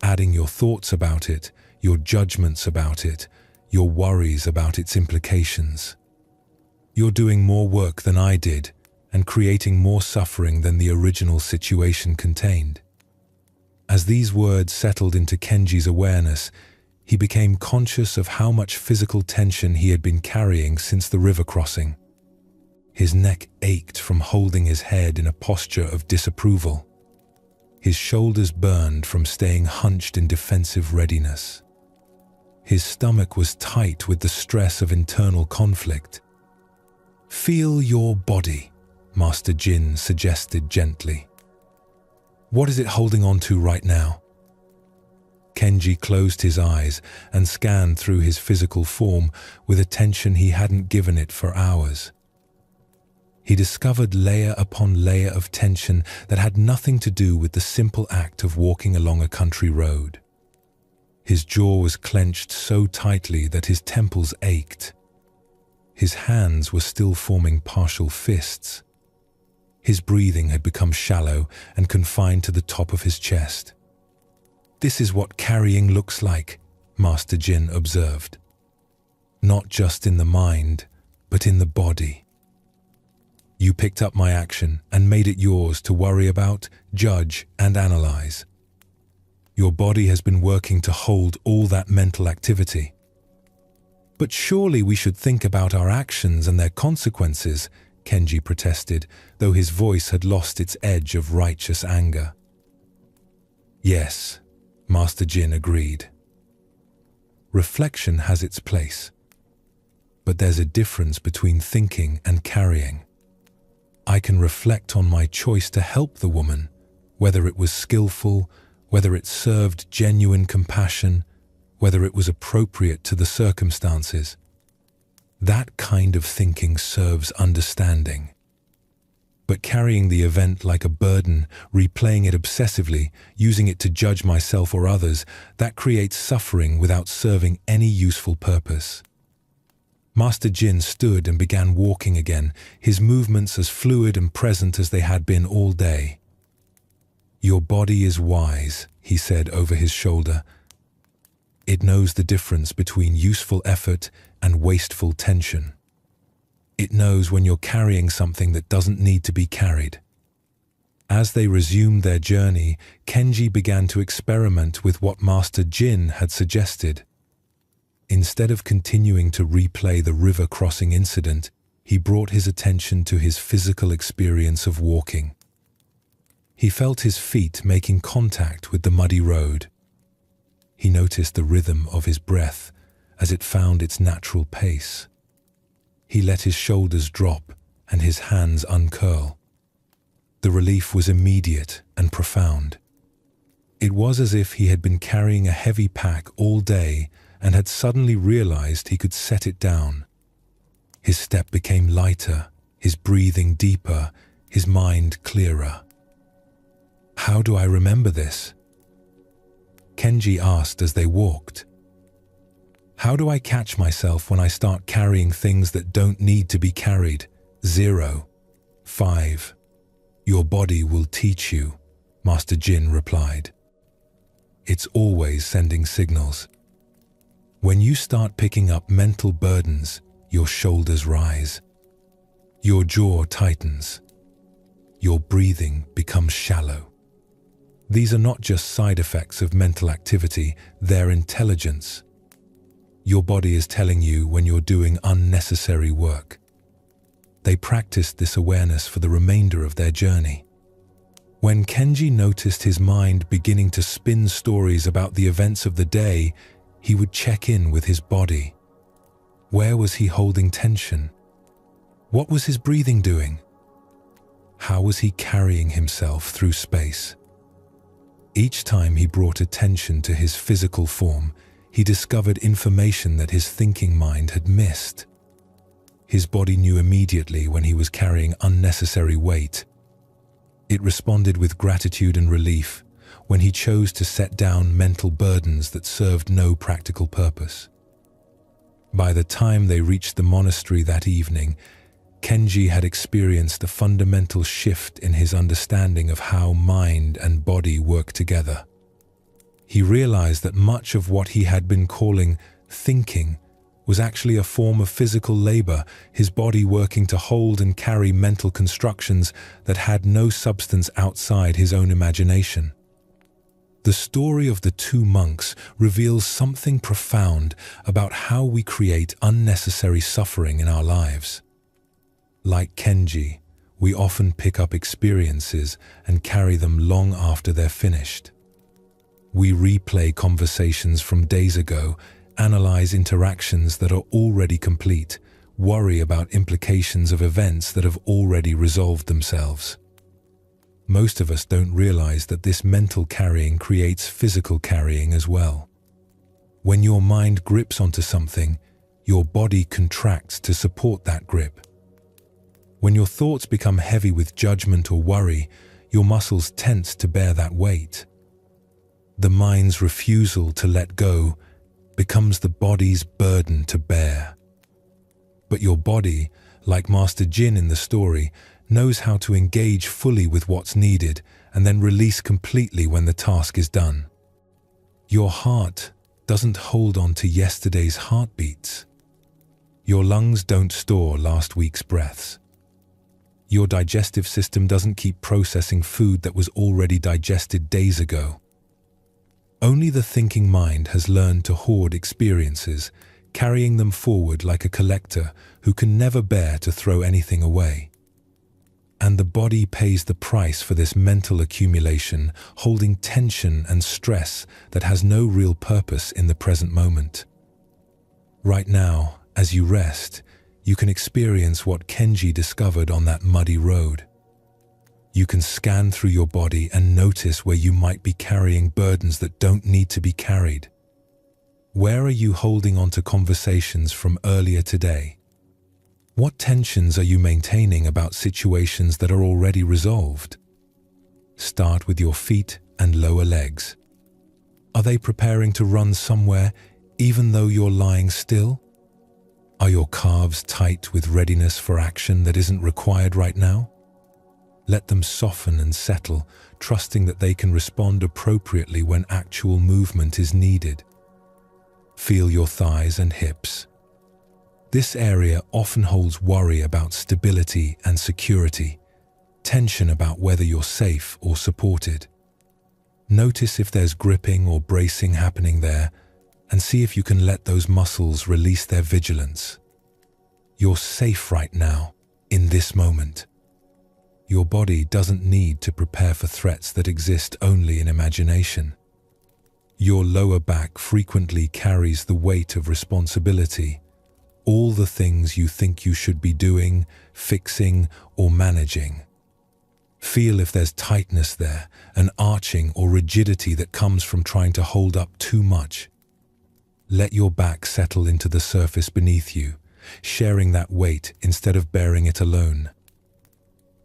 adding your thoughts about it, your judgments about it, your worries about its implications. You're doing more work than I did and creating more suffering than the original situation contained." As these words settled into Kenji's awareness, he became conscious of how much physical tension he had been carrying since the river crossing. His neck ached from holding his head in a posture of disapproval. His shoulders burned from staying hunched in defensive readiness. His stomach was tight with the stress of internal conflict. "Feel your body," Master Jin suggested gently. "What is it holding on to right now?" Kenji closed his eyes and scanned through his physical form with attention he hadn't given it for hours. He discovered layer upon layer of tension that had nothing to do with the simple act of walking along a country road. His jaw was clenched so tightly that his temples ached. His hands were still forming partial fists. His breathing had become shallow and confined to the top of his chest. "This is what carrying looks like," Master Jin observed. "Not just in the mind, but in the body. You picked up my action and made it yours to worry about, judge, and analyze. Your body has been working to hold all that mental activity. But surely we should think about our actions and their consequences," Kenji protested, though his voice had lost its edge of righteous anger. "Yes," Master Jin agreed. "Reflection has its place. But there's a difference between thinking and carrying. I can reflect on my choice to help the woman, whether it was skillful, whether it served genuine compassion, whether it was appropriate to the circumstances. That kind of thinking serves understanding. But carrying the event like a burden, replaying it obsessively, using it to judge myself or others, that creates suffering without serving any useful purpose." Master Jin stood and began walking again, his movements as fluid and present as they had been all day. "Your body is wise," he said over his shoulder. "It knows the difference between useful effort and wasteful tension. It knows when you're carrying something that doesn't need to be carried." As they resumed their journey, Kenji began to experiment with what Master Jin had suggested. Instead of continuing to replay the river crossing incident, he brought his attention to his physical experience of walking. He felt his feet making contact with the muddy road. He noticed the rhythm of his breath as it found its natural pace. He let his shoulders drop and his hands uncurl. The relief was immediate and profound. It was as if he had been carrying a heavy pack all day and had suddenly realized he could set it down. His step became lighter, his breathing deeper, his mind clearer. "How do I remember this?" Kenji Kenji asked as they walked. How do I catch myself when I start carrying things that don't need to be carried? 0. 5. Your body will teach you, Master Jin replied. It's always sending signals. When you start picking up mental burdens, your shoulders rise. Your jaw tightens. Your breathing becomes shallow. These are not just side effects of mental activity, they're intelligence. Your body is telling you when you're doing unnecessary work. They practiced this awareness for the remainder of their journey. When Kenji noticed his mind beginning to spin stories about the events of the day, he would check in with his body. Where was he holding tension? What was his breathing doing? How was he carrying himself through space? Each time he brought attention to his physical form, he discovered information that his thinking mind had missed. His body knew immediately when he was carrying unnecessary weight. It responded with gratitude and relief when he chose to set down mental burdens that served no practical purpose. By the time they reached the monastery that evening, Kenji had experienced a fundamental shift in his understanding of how mind and body work together. He realized that much of what he had been calling thinking was actually a form of physical labor, his body working to hold and carry mental constructions that had no substance outside his own imagination. The story of the two monks reveals something profound about how we create unnecessary suffering in our lives. Like Kenji, we often pick up experiences and carry them long after they're finished. We replay conversations from days ago, analyze interactions that are already complete, worry about implications of events that have already resolved themselves. Most of us don't realize that this mental carrying creates physical carrying as well. When your mind grips onto something, your body contracts to support that grip. When your thoughts become heavy with judgment or worry, your muscles tense to bear that weight. The mind's refusal to let go becomes the body's burden to bear. But your body, like Master Jin in the story, knows how to engage fully with what's needed and then release completely when the task is done. Your heart doesn't hold on to yesterday's heartbeats. Your lungs don't store last week's breaths. Your digestive system doesn't keep processing food that was already digested days ago. Only the thinking mind has learned to hoard experiences, carrying them forward like a collector who can never bear to throw anything away. And the body pays the price for this mental accumulation, holding tension and stress that has no real purpose in the present moment. Right now, as you rest, you can experience what Kenji discovered on that muddy road. You can scan through your body and notice where you might be carrying burdens that don't need to be carried. Where are you holding on to conversations from earlier today? What tensions are you maintaining about situations that are already resolved? Start with your feet and lower legs. Are they preparing to run somewhere even though you're lying still? Are your calves tight with readiness for action that isn't required right now? Let them soften and settle, trusting that they can respond appropriately when actual movement is needed. Feel your thighs and hips. This area often holds worry about stability and security, tension about whether you're safe or supported. Notice if there's gripping or bracing happening there, and see if you can let those muscles release their vigilance. You're safe right now, in this moment. Your body doesn't need to prepare for threats that exist only in imagination. Your lower back frequently carries the weight of responsibility, all the things you think you should be doing, fixing, or managing. Feel if there's tightness there, an arching or rigidity that comes from trying to hold up too much. Let your back settle into the surface beneath you, sharing that weight instead of bearing it alone.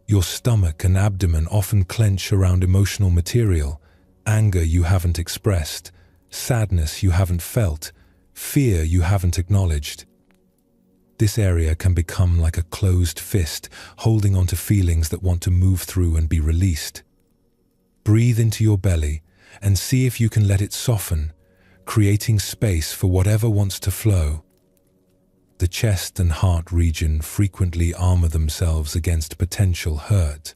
Your stomach and abdomen often clench around emotional material, anger you haven't expressed, sadness you haven't felt, fear you haven't acknowledged. This area can become like a closed fist, holding onto feelings that want to move through and be released. Breathe into your belly and see if you can let it soften, creating space for whatever wants to flow. The chest and heart region frequently armor themselves against potential hurt.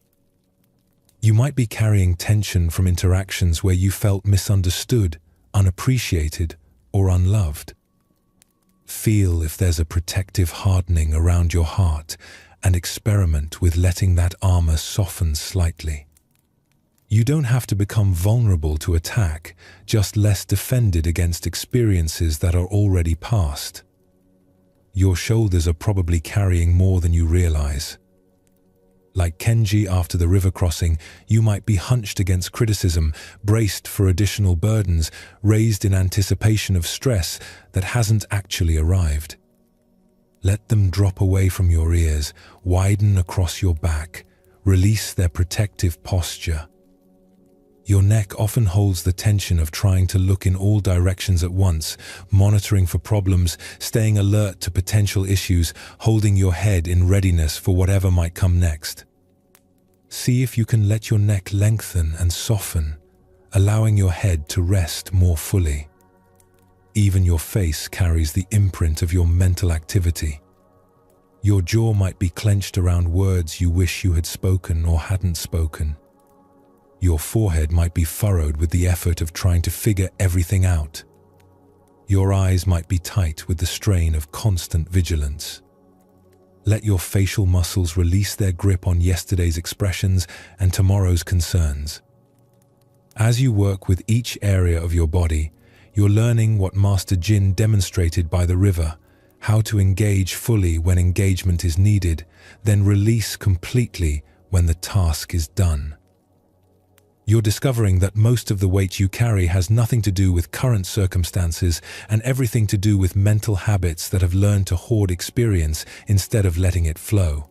You might be carrying tension from interactions where you felt misunderstood, unappreciated, or unloved. Feel if there's a protective hardening around your heart and experiment with letting that armor soften slightly. You don't have to become vulnerable to attack, just less defended against experiences that are already past. Your shoulders are probably carrying more than you realize. Like Kenji after the river crossing, you might be hunched against criticism, braced for additional burdens, raised in anticipation of stress that hasn't actually arrived. Let them drop away from your ears, widen across your back, release their protective posture. Your neck often holds the tension of trying to look in all directions at once, monitoring for problems, staying alert to potential issues, holding your head in readiness for whatever might come next. See if you can let your neck lengthen and soften, allowing your head to rest more fully. Even your face carries the imprint of your mental activity. Your jaw might be clenched around words you wish you had spoken or hadn't spoken. Your forehead might be furrowed with the effort of trying to figure everything out. Your eyes might be tight with the strain of constant vigilance. Let your facial muscles release their grip on yesterday's expressions and tomorrow's concerns. As you work with each area of your body, you're learning what Master Jin demonstrated by the river, how to engage fully when engagement is needed, then release completely when the task is done. You're discovering that most of the weight you carry has nothing to do with current circumstances and everything to do with mental habits that have learned to hoard experience instead of letting it flow.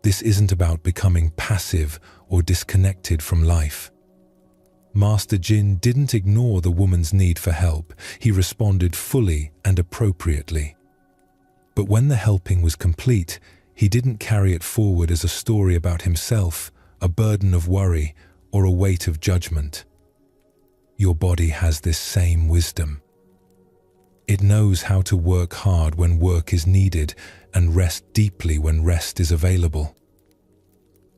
This isn't about becoming passive or disconnected from life. Master Jin didn't ignore the woman's need for help. He responded fully and appropriately. But when the helping was complete, he didn't carry it forward as a story about himself, a burden of worry, or a weight of judgment. Your body has this same wisdom. It knows how to work hard when work is needed and rest deeply when rest is available.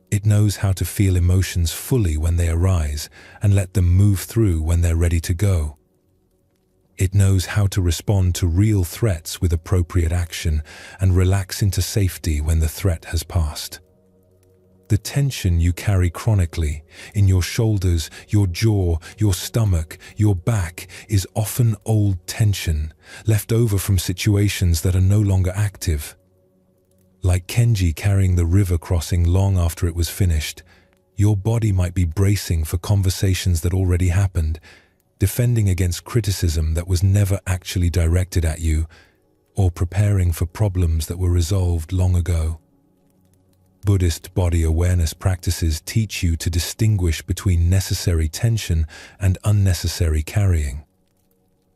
It knows how to feel emotions fully when they arise and let them move through when they're ready to go. It knows how to respond to real threats with appropriate action and relax into safety when the threat has passed. The tension you carry chronically in your shoulders, your jaw, your stomach, your back is often old tension left over from situations that are no longer active. Like Kenji carrying the river crossing long after it was finished, your body might be bracing for conversations that already happened, defending against criticism that was never actually directed at you, or preparing for problems that were resolved long ago. Buddhist body awareness practices teach you to distinguish between necessary tension and unnecessary carrying.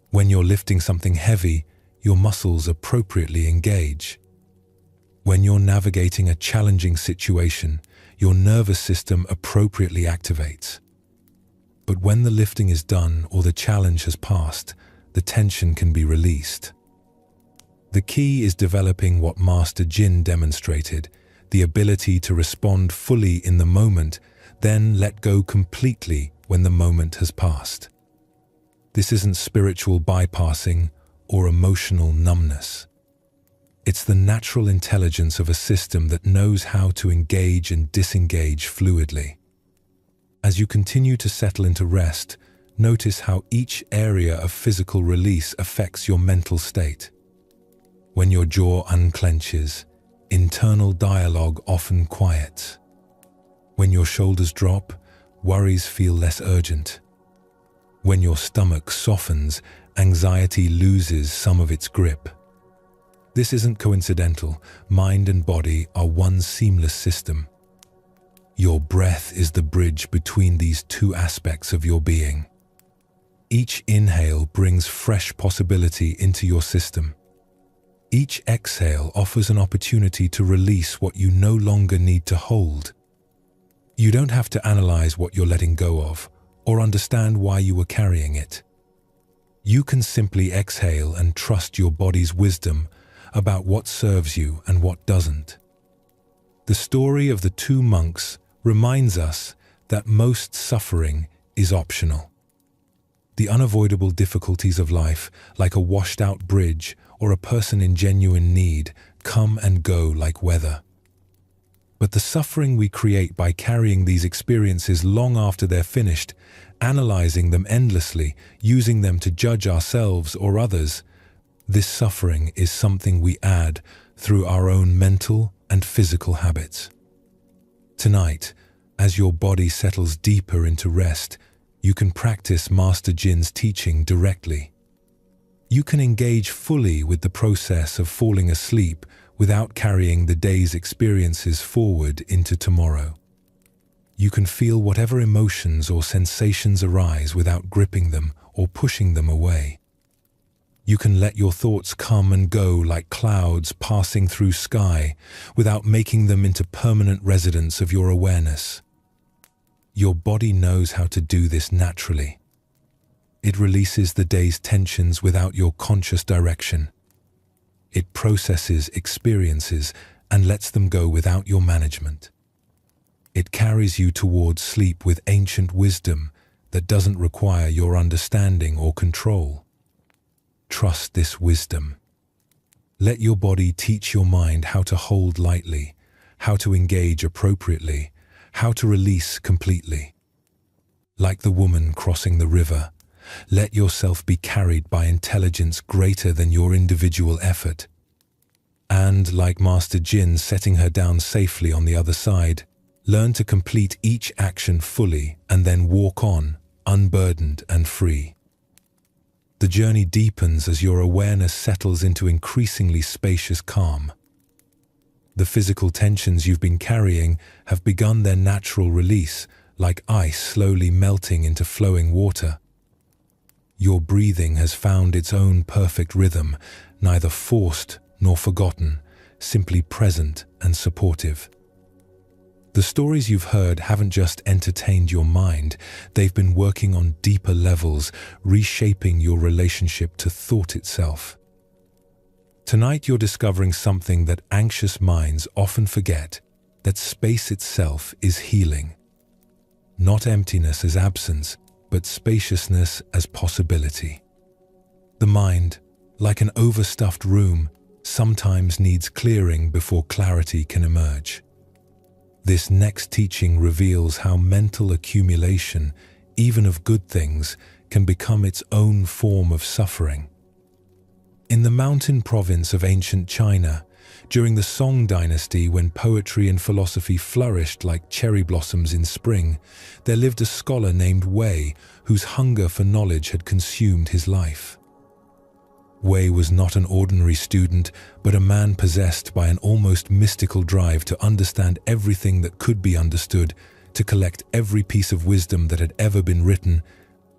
When you're lifting something heavy, your muscles appropriately engage. When you're navigating a challenging situation, your nervous system appropriately activates. But when the lifting is done or the challenge has passed, the tension can be released. The key is developing what Master Jin demonstrated, the ability to respond fully in the moment, then let go completely when the moment has passed. This isn't spiritual bypassing or emotional numbness. It's the natural intelligence of a system that knows how to engage and disengage fluidly. As you continue to settle into rest, notice how each area of physical release affects your mental state. When your jaw unclenches, internal dialogue often quiets. When your shoulders drop, worries feel less urgent. When your stomach softens, anxiety loses some of its grip. This isn't coincidental. Mind and body are one seamless system. Your breath is the bridge between these two aspects of your being. Each inhale brings fresh possibility into your system. Each exhale offers an opportunity to release what you no longer need to hold. You don't have to analyze what you're letting go of or understand why you were carrying it. You can simply exhale and trust your body's wisdom about what serves you and what doesn't. The story of the two monks reminds us that most suffering is optional. The unavoidable difficulties of life, like a washed-out bridge or a person in genuine need, come and go like weather. But the suffering we create by carrying these experiences long after they're finished, analyzing them endlessly, using them to judge ourselves or others, this suffering is something we add through our own mental and physical habits. Tonight, as your body settles deeper into rest, you can practice Master Jin's teaching directly. You can engage fully with the process of falling asleep without carrying the day's experiences forward into tomorrow. You can feel whatever emotions or sensations arise without gripping them or pushing them away. You can let your thoughts come and go like clouds passing through sky without making them into permanent residents of your awareness. Your body knows how to do this naturally. It releases the day's tensions without your conscious direction. It processes experiences and lets them go without your management. It carries you towards sleep with ancient wisdom that doesn't require your understanding or control. Trust this wisdom. Let your body teach your mind how to hold lightly, how to engage appropriately, how to release completely. Like the woman crossing the river, let yourself be carried by intelligence greater than your individual effort. And like Master Jin setting her down safely on the other side, learn to complete each action fully and then walk on, unburdened and free. The journey deepens as your awareness settles into increasingly spacious calm. The physical tensions you've been carrying have begun their natural release, like ice slowly melting into flowing water. Your breathing has found its own perfect rhythm, neither forced nor forgotten, simply present and supportive. The stories you've heard haven't just entertained your mind, they've been working on deeper levels, reshaping your relationship to thought itself. Tonight you're discovering something that anxious minds often forget, that space itself is healing. Not emptiness as absence, but spaciousness as possibility. The mind, like an overstuffed room, sometimes needs clearing before clarity can emerge. This next teaching reveals how mental accumulation, even of good things, can become its own form of suffering. In the mountain province of ancient China, during the Song dynasty, when poetry and philosophy flourished like cherry blossoms in spring, there lived a scholar named Wei whose hunger for knowledge had consumed his life. Wei was not an ordinary student, but a man possessed by an almost mystical drive to understand everything that could be understood, to collect every piece of wisdom that had ever been written,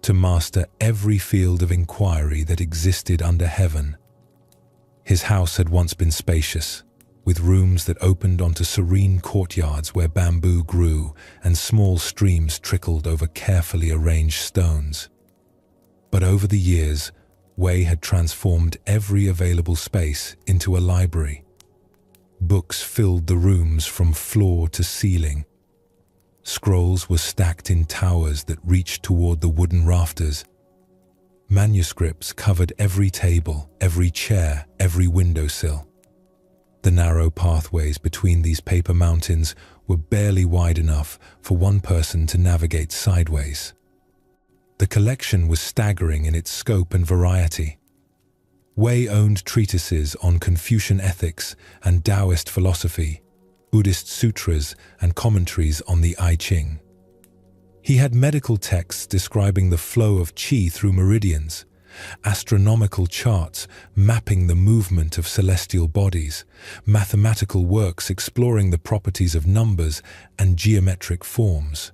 to master every field of inquiry that existed under heaven. His house had once been spacious, with rooms that opened onto serene courtyards where bamboo grew and small streams trickled over carefully arranged stones. But over the years, Wei had transformed every available space into a library. Books filled the rooms from floor to ceiling. Scrolls were stacked in towers that reached toward the wooden rafters. Manuscripts covered every table, every chair, every windowsill. The narrow pathways between these paper mountains were barely wide enough for one person to navigate sideways. The collection was staggering in its scope and variety. Wei owned treatises on Confucian ethics and Taoist philosophy, Buddhist sutras and commentaries on the I Ching. He had medical texts describing the flow of qi through meridians, astronomical charts mapping the movement of celestial bodies, mathematical works exploring the properties of numbers and geometric forms.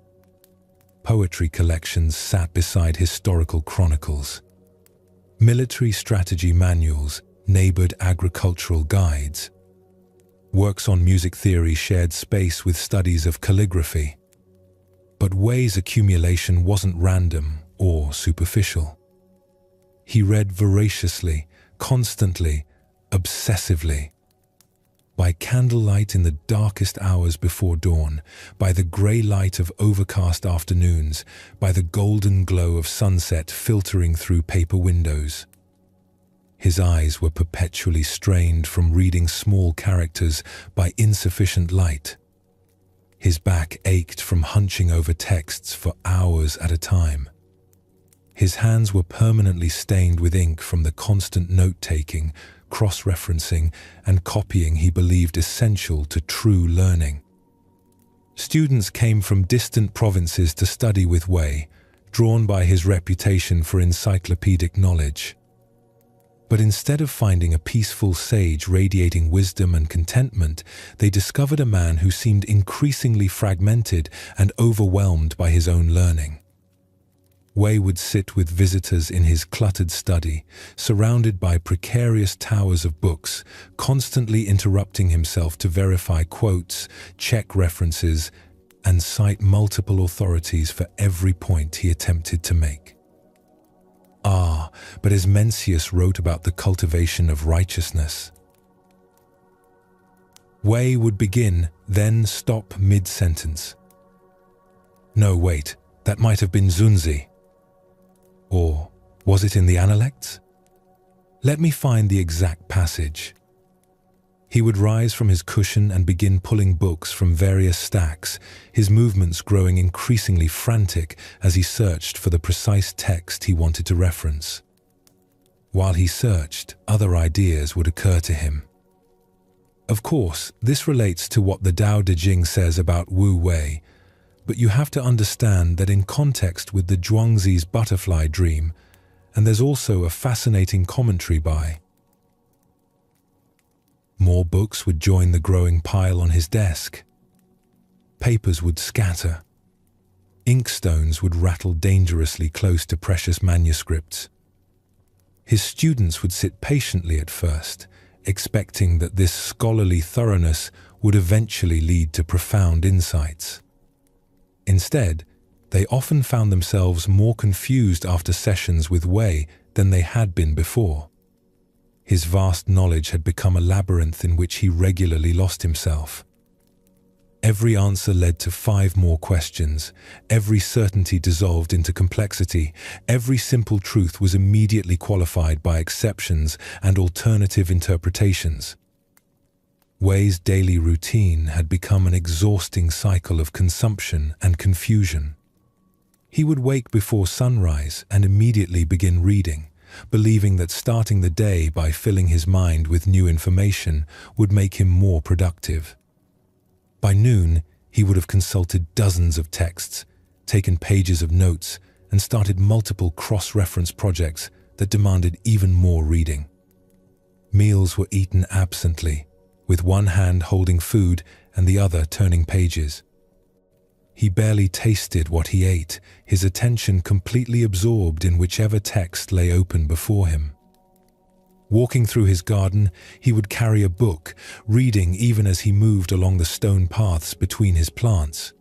Poetry collections sat beside historical chronicles. Military strategy manuals neighbored agricultural guides. Works on music theory shared space with studies of calligraphy. But Wei's accumulation wasn't random or superficial. He read voraciously, constantly, obsessively. By candlelight in the darkest hours before dawn, by the grey light of overcast afternoons, by the golden glow of sunset filtering through paper windows. His eyes were perpetually strained from reading small characters by insufficient light. His back ached from hunching over texts for hours at a time. His hands were permanently stained with ink from the constant note-taking, cross-referencing, and copying he believed essential to true learning. Students came from distant provinces to study with Wei, drawn by his reputation for encyclopedic knowledge. But instead of finding a peaceful sage radiating wisdom and contentment, they discovered a man who seemed increasingly fragmented and overwhelmed by his own learning. Wei would sit with visitors in his cluttered study, surrounded by precarious towers of books, constantly interrupting himself to verify quotes, check references, and cite multiple authorities for every point he attempted to make. But as Mencius wrote about the cultivation of righteousness, Wei would begin, then stop mid-sentence. No, wait, that might have been Zunzi. Or was it in the Analects? Let me find the exact passage. He would rise from his cushion and begin pulling books from various stacks, his movements growing increasingly frantic as he searched for the precise text he wanted to reference. While he searched, other ideas would occur to him. Of course, this relates to what the Tao Te Ching says about Wu Wei, but you have to understand that in context with the Zhuangzi's butterfly dream, and there's also a fascinating commentary by. More books would join the growing pile on his desk. Papers would scatter. Inkstones would rattle dangerously close to precious manuscripts. His students would sit patiently at first, expecting that this scholarly thoroughness would eventually lead to profound insights. Instead, they often found themselves more confused after sessions with Wei than they had been before. His vast knowledge had become a labyrinth in which he regularly lost himself. Every answer led to 5 more questions. Every certainty dissolved into complexity. Every simple truth was immediately qualified by exceptions and alternative interpretations. Wei's daily routine had become an exhausting cycle of consumption and confusion. He would wake before sunrise and immediately begin reading, believing that starting the day by filling his mind with new information would make him more productive. By noon, he would have consulted dozens of texts, taken pages of notes, and started multiple cross-reference projects that demanded even more reading. Meals were eaten absently, with one hand holding food and the other turning pages. He barely tasted what he ate, his attention completely absorbed in whichever text lay open before him. Walking through his garden, he would carry a book, reading even as he moved along the stone paths between his plants.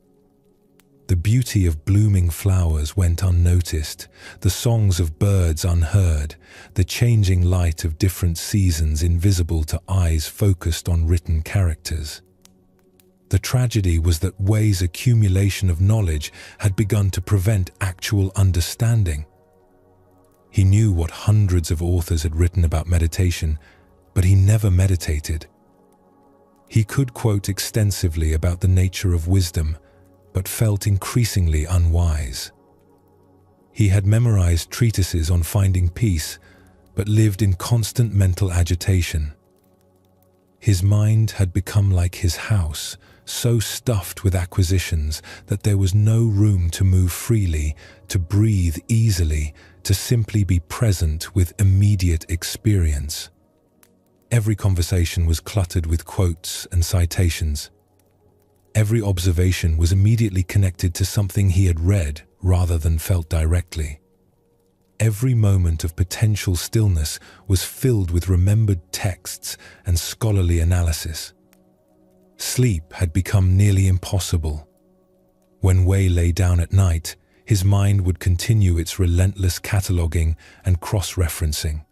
The beauty of blooming flowers went unnoticed, the songs of birds unheard, the changing light of different seasons invisible to eyes focused on written characters. The tragedy was that Wei's accumulation of knowledge had begun to prevent actual understanding. He knew what hundreds of authors had written about meditation, but he never meditated. He could quote extensively about the nature of wisdom, but felt increasingly unwise. He had memorized treatises on finding peace, but lived in constant mental agitation. His mind had become like his house, so stuffed with acquisitions that there was no room to move freely, to breathe easily, to simply be present with immediate experience. Every conversation was cluttered with quotes and citations. Every observation was immediately connected to something he had read, rather than felt directly. Every moment of potential stillness was filled with remembered texts and scholarly analysis. Sleep had become nearly impossible. When Wei lay down at night, his mind would continue its relentless cataloguing and cross-referencing.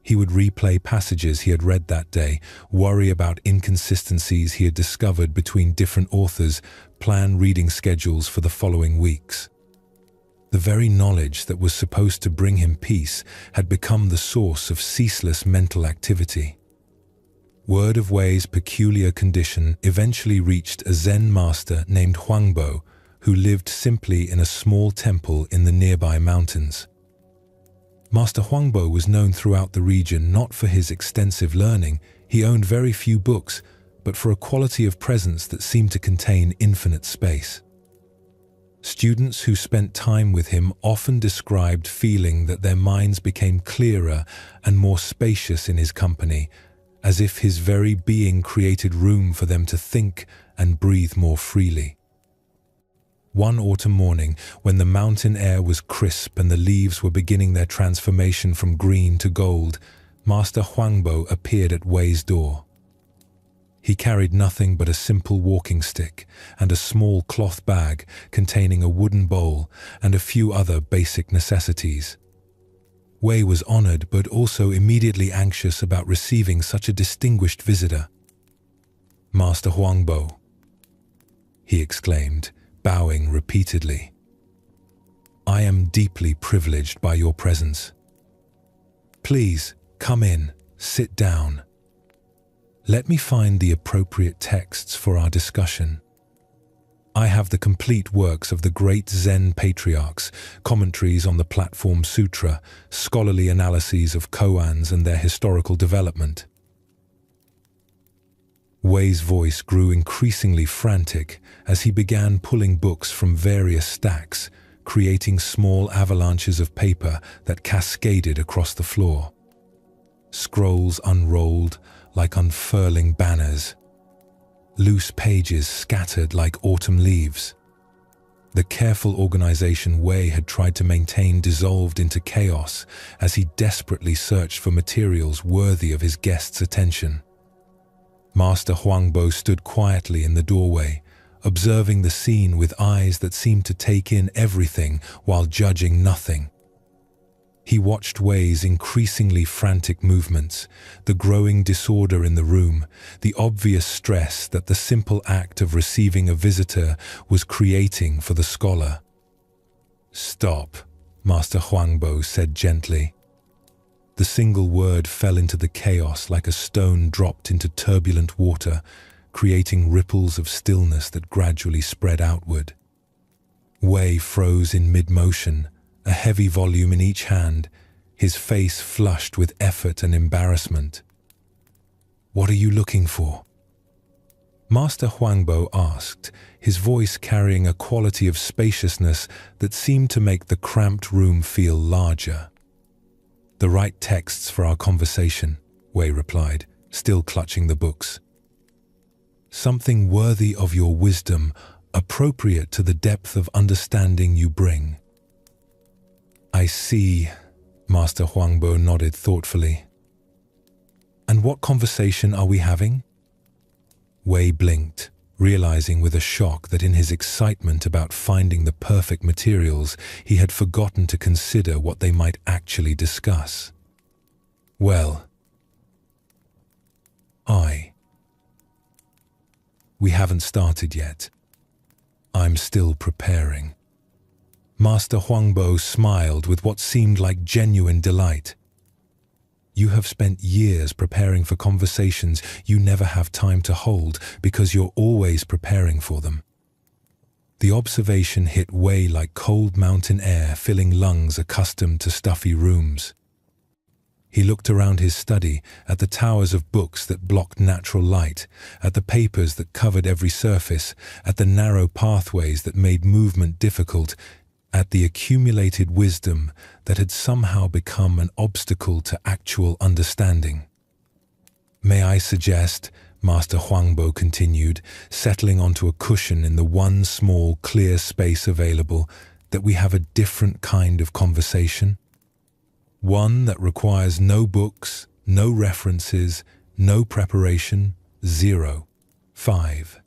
He would replay passages he had read that day, worry about inconsistencies he had discovered between different authors, plan reading schedules for the following weeks. The very knowledge that was supposed to bring him peace had become the source of ceaseless mental activity. Word of Wei's peculiar condition eventually reached a Zen master named Huangbo, who lived simply in a small temple in the nearby mountains. Master Huangbo was known throughout the region not for his extensive learning. He owned very few books, but for a quality of presence that seemed to contain infinite space. Students who spent time with him often described feeling that their minds became clearer and more spacious in his company, as if his very being created room for them to think and breathe more freely. One autumn morning, when the mountain air was crisp and the leaves were beginning their transformation from green to gold, Master Huangbo appeared at Wei's door. He carried nothing but a simple walking stick and a small cloth bag containing a wooden bowl and a few other basic necessities. Wei was honored but also immediately anxious about receiving such a distinguished visitor. "Master Huangbo," he exclaimed, bowing repeatedly. "I am deeply privileged by your presence. Please, come in, sit down. Let me find the appropriate texts for our discussion. I have the complete works of the great Zen patriarchs, commentaries on the Platform Sutra, scholarly analyses of koans and their historical development." Wei's voice grew increasingly frantic as he began pulling books from various stacks, creating small avalanches of paper that cascaded across the floor. Scrolls unrolled like unfurling banners. Loose pages scattered like autumn leaves. The careful organization Wei had tried to maintain dissolved into chaos as he desperately searched for materials worthy of his guests' attention. Master Huangbo stood quietly in the doorway, observing the scene with eyes that seemed to take in everything while judging nothing. He watched Wei's increasingly frantic movements, the growing disorder in the room, the obvious stress that the simple act of receiving a visitor was creating for the scholar. "Stop," Master Huangbo said gently. The single word fell into the chaos like a stone dropped into turbulent water, creating ripples of stillness that gradually spread outward. Wei froze in mid-motion, a heavy volume in each hand, his face flushed with effort and embarrassment. "What are you looking for?" Master Huangbo asked, his voice carrying a quality of spaciousness that seemed to make the cramped room feel larger. "The right texts for our conversation," Wei replied, still clutching the books. "Something worthy of your wisdom, appropriate to the depth of understanding you bring." "I see," Master Huangbo nodded thoughtfully. "And what conversation are we having?" Wei blinked, realizing with a shock that in his excitement about finding the perfect materials, he had forgotten to consider what they might actually discuss. "Well, we haven't started yet. I'm still preparing." Master Huangbo smiled with what seemed like genuine delight. "You have spent years preparing for conversations you never have time to hold because you're always preparing for them." The observation hit Wei like cold mountain air filling lungs accustomed to stuffy rooms. He looked around his study at the towers of books that blocked natural light, at the papers that covered every surface, at the narrow pathways that made movement difficult, at the accumulated wisdom that had somehow become an obstacle to actual understanding. "May I suggest," Master Huangbo continued, settling onto a cushion in the one small, clear space available, that we have a different kind of conversation? One that requires no books, no references, no preparation, 0. 5.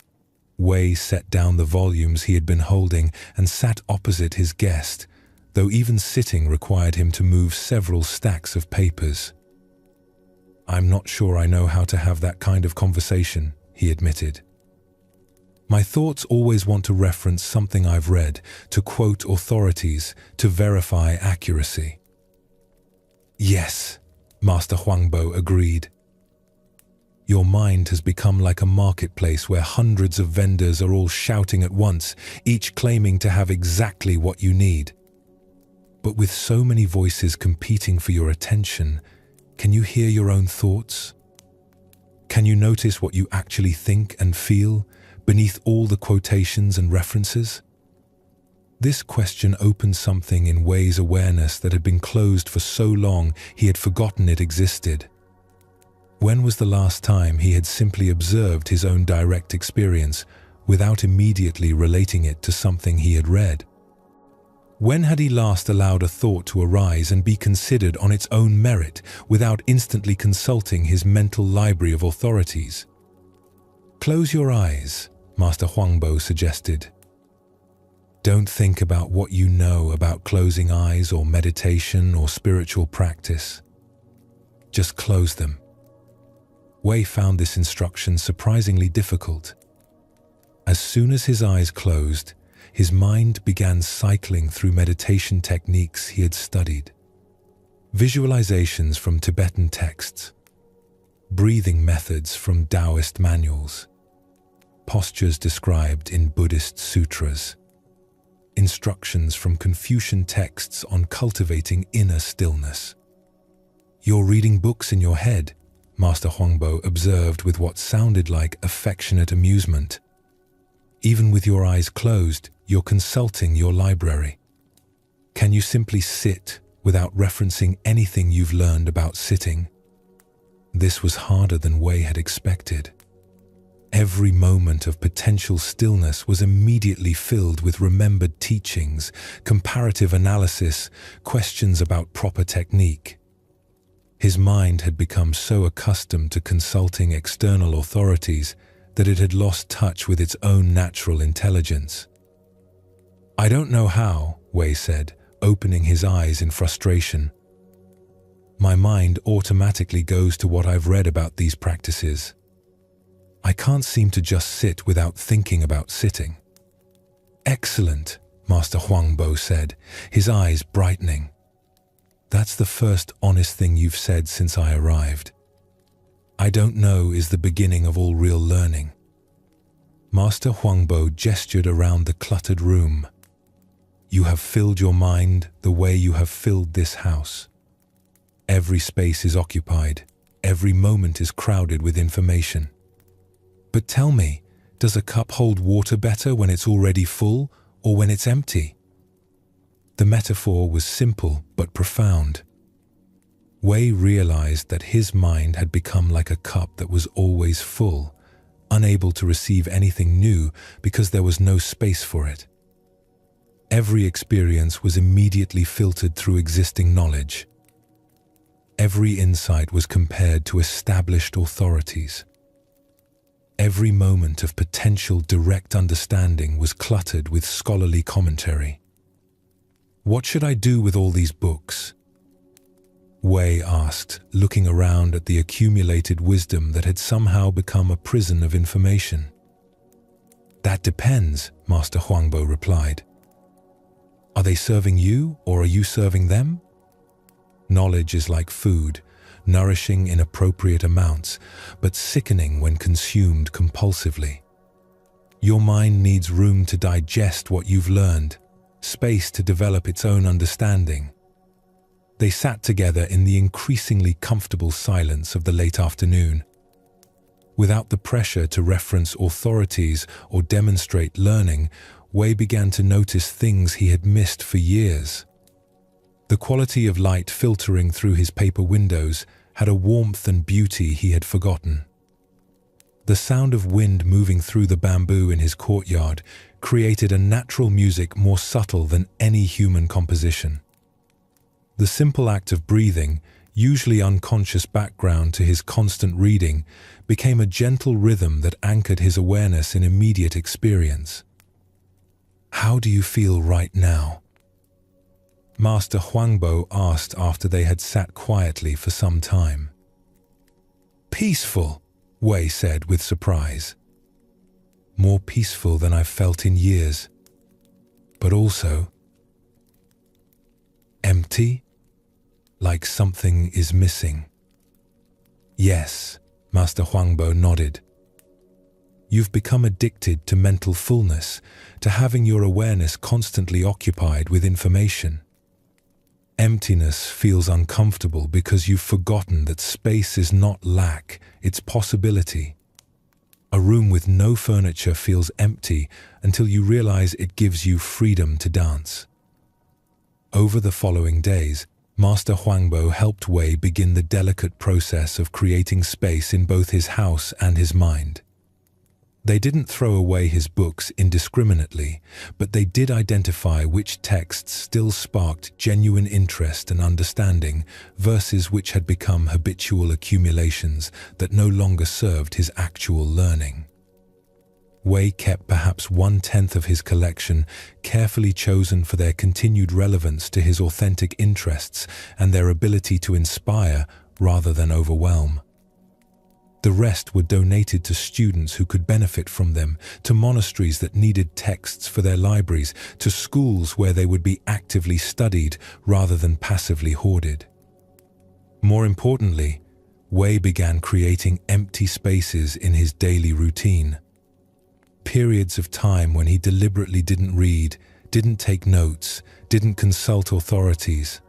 Wei set down the volumes he had been holding and sat opposite his guest, though even sitting required him to move several stacks of papers. "I'm not sure I know how to have that kind of conversation," he admitted. "My thoughts always want to reference something I've read, to quote authorities, to verify accuracy." "Yes," Master Huangbo agreed. "Your mind has become like a marketplace where hundreds of vendors are all shouting at once, each claiming to have exactly what you need. But with so many voices competing for your attention, can you hear your own thoughts? Can you notice what you actually think and feel beneath all the quotations and references?" This question opened something in Wei's awareness that had been closed for so long he had forgotten it existed. When was the last time he had simply observed his own direct experience without immediately relating it to something he had read? When had he last allowed a thought to arise and be considered on its own merit without instantly consulting his mental library of authorities? "Close your eyes," Master Huangbo suggested. "Don't think about what you know about closing eyes or meditation or spiritual practice. Just close them." Wei found this instruction surprisingly difficult. As soon as his eyes closed, his mind began cycling through meditation techniques he had studied. Visualizations from Tibetan texts, breathing methods from Taoist manuals, postures described in Buddhist sutras, instructions from Confucian texts on cultivating inner stillness. "You're reading books in your head," Master Huangbo observed with what sounded like affectionate amusement. "Even with your eyes closed, you're consulting your library. Can you simply sit without referencing anything you've learned about sitting?" This was harder than Wei had expected. Every moment of potential stillness was immediately filled with remembered teachings, comparative analysis, questions about proper technique. His mind had become so accustomed to consulting external authorities that it had lost touch with its own natural intelligence. "I don't know how," Wei said, opening his eyes in frustration. "My mind automatically goes to what I've read about these practices. I can't seem to just sit without thinking about sitting." "Excellent," Master Huangbo said, his eyes brightening. "That's the first honest thing you've said since I arrived. I don't know is the beginning of all real learning." Master Huangbo gestured around the cluttered room. "You have filled your mind the way you have filled this house. Every space is occupied, every moment is crowded with information. But tell me, does a cup hold water better when it's already full or when it's empty?" The metaphor was simple but profound. Wei realized that his mind had become like a cup that was always full, unable to receive anything new because there was no space for it. Every experience was immediately filtered through existing knowledge. Every insight was compared to established authorities. Every moment of potential direct understanding was cluttered with scholarly commentary. "What should I do with all these books?" Wei asked, looking around at the accumulated wisdom that had somehow become a prison of information. "That depends," Master Huangbo replied. "Are they serving you or are you serving them? Knowledge is like food, nourishing in appropriate amounts, but sickening when consumed compulsively. Your mind needs room to digest what you've learned, space to develop its own understanding." They sat together in the increasingly comfortable silence of the late afternoon. Without the pressure to reference authorities or demonstrate learning, Wei began to notice things he had missed for years. The quality of light filtering through his paper windows had a warmth and beauty he had forgotten. The sound of wind moving through the bamboo in his courtyard created a natural music more subtle than any human composition. The simple act of breathing, usually unconscious background to his constant reading, became a gentle rhythm that anchored his awareness in immediate experience. "How do you feel right now?" Master Huangbo asked after they had sat quietly for some time. "Peaceful," Wei said with surprise. "More peaceful than I've felt in years. But also empty, like something is missing." "Yes," Master Huangbo nodded. "You've become addicted to mental fullness, to having your awareness constantly occupied with information. Emptiness feels uncomfortable because you've forgotten that space is not lack, it's possibility. A room with no furniture feels empty until you realize it gives you freedom to dance." Over the following days, Master Huangbo helped Wei begin the delicate process of creating space in both his house and his mind. They didn't throw away his books indiscriminately, but they did identify which texts still sparked genuine interest and understanding versus which had become habitual accumulations that no longer served his actual learning. Wei kept perhaps 1/10 of his collection, carefully chosen for their continued relevance to his authentic interests and their ability to inspire rather than overwhelm. The rest were donated to students who could benefit from them, to monasteries that needed texts for their libraries, to schools where they would be actively studied rather than passively hoarded. More importantly, Wei began creating empty spaces in his daily routine. Periods of time when he deliberately didn't read, didn't take notes, didn't consult authorities.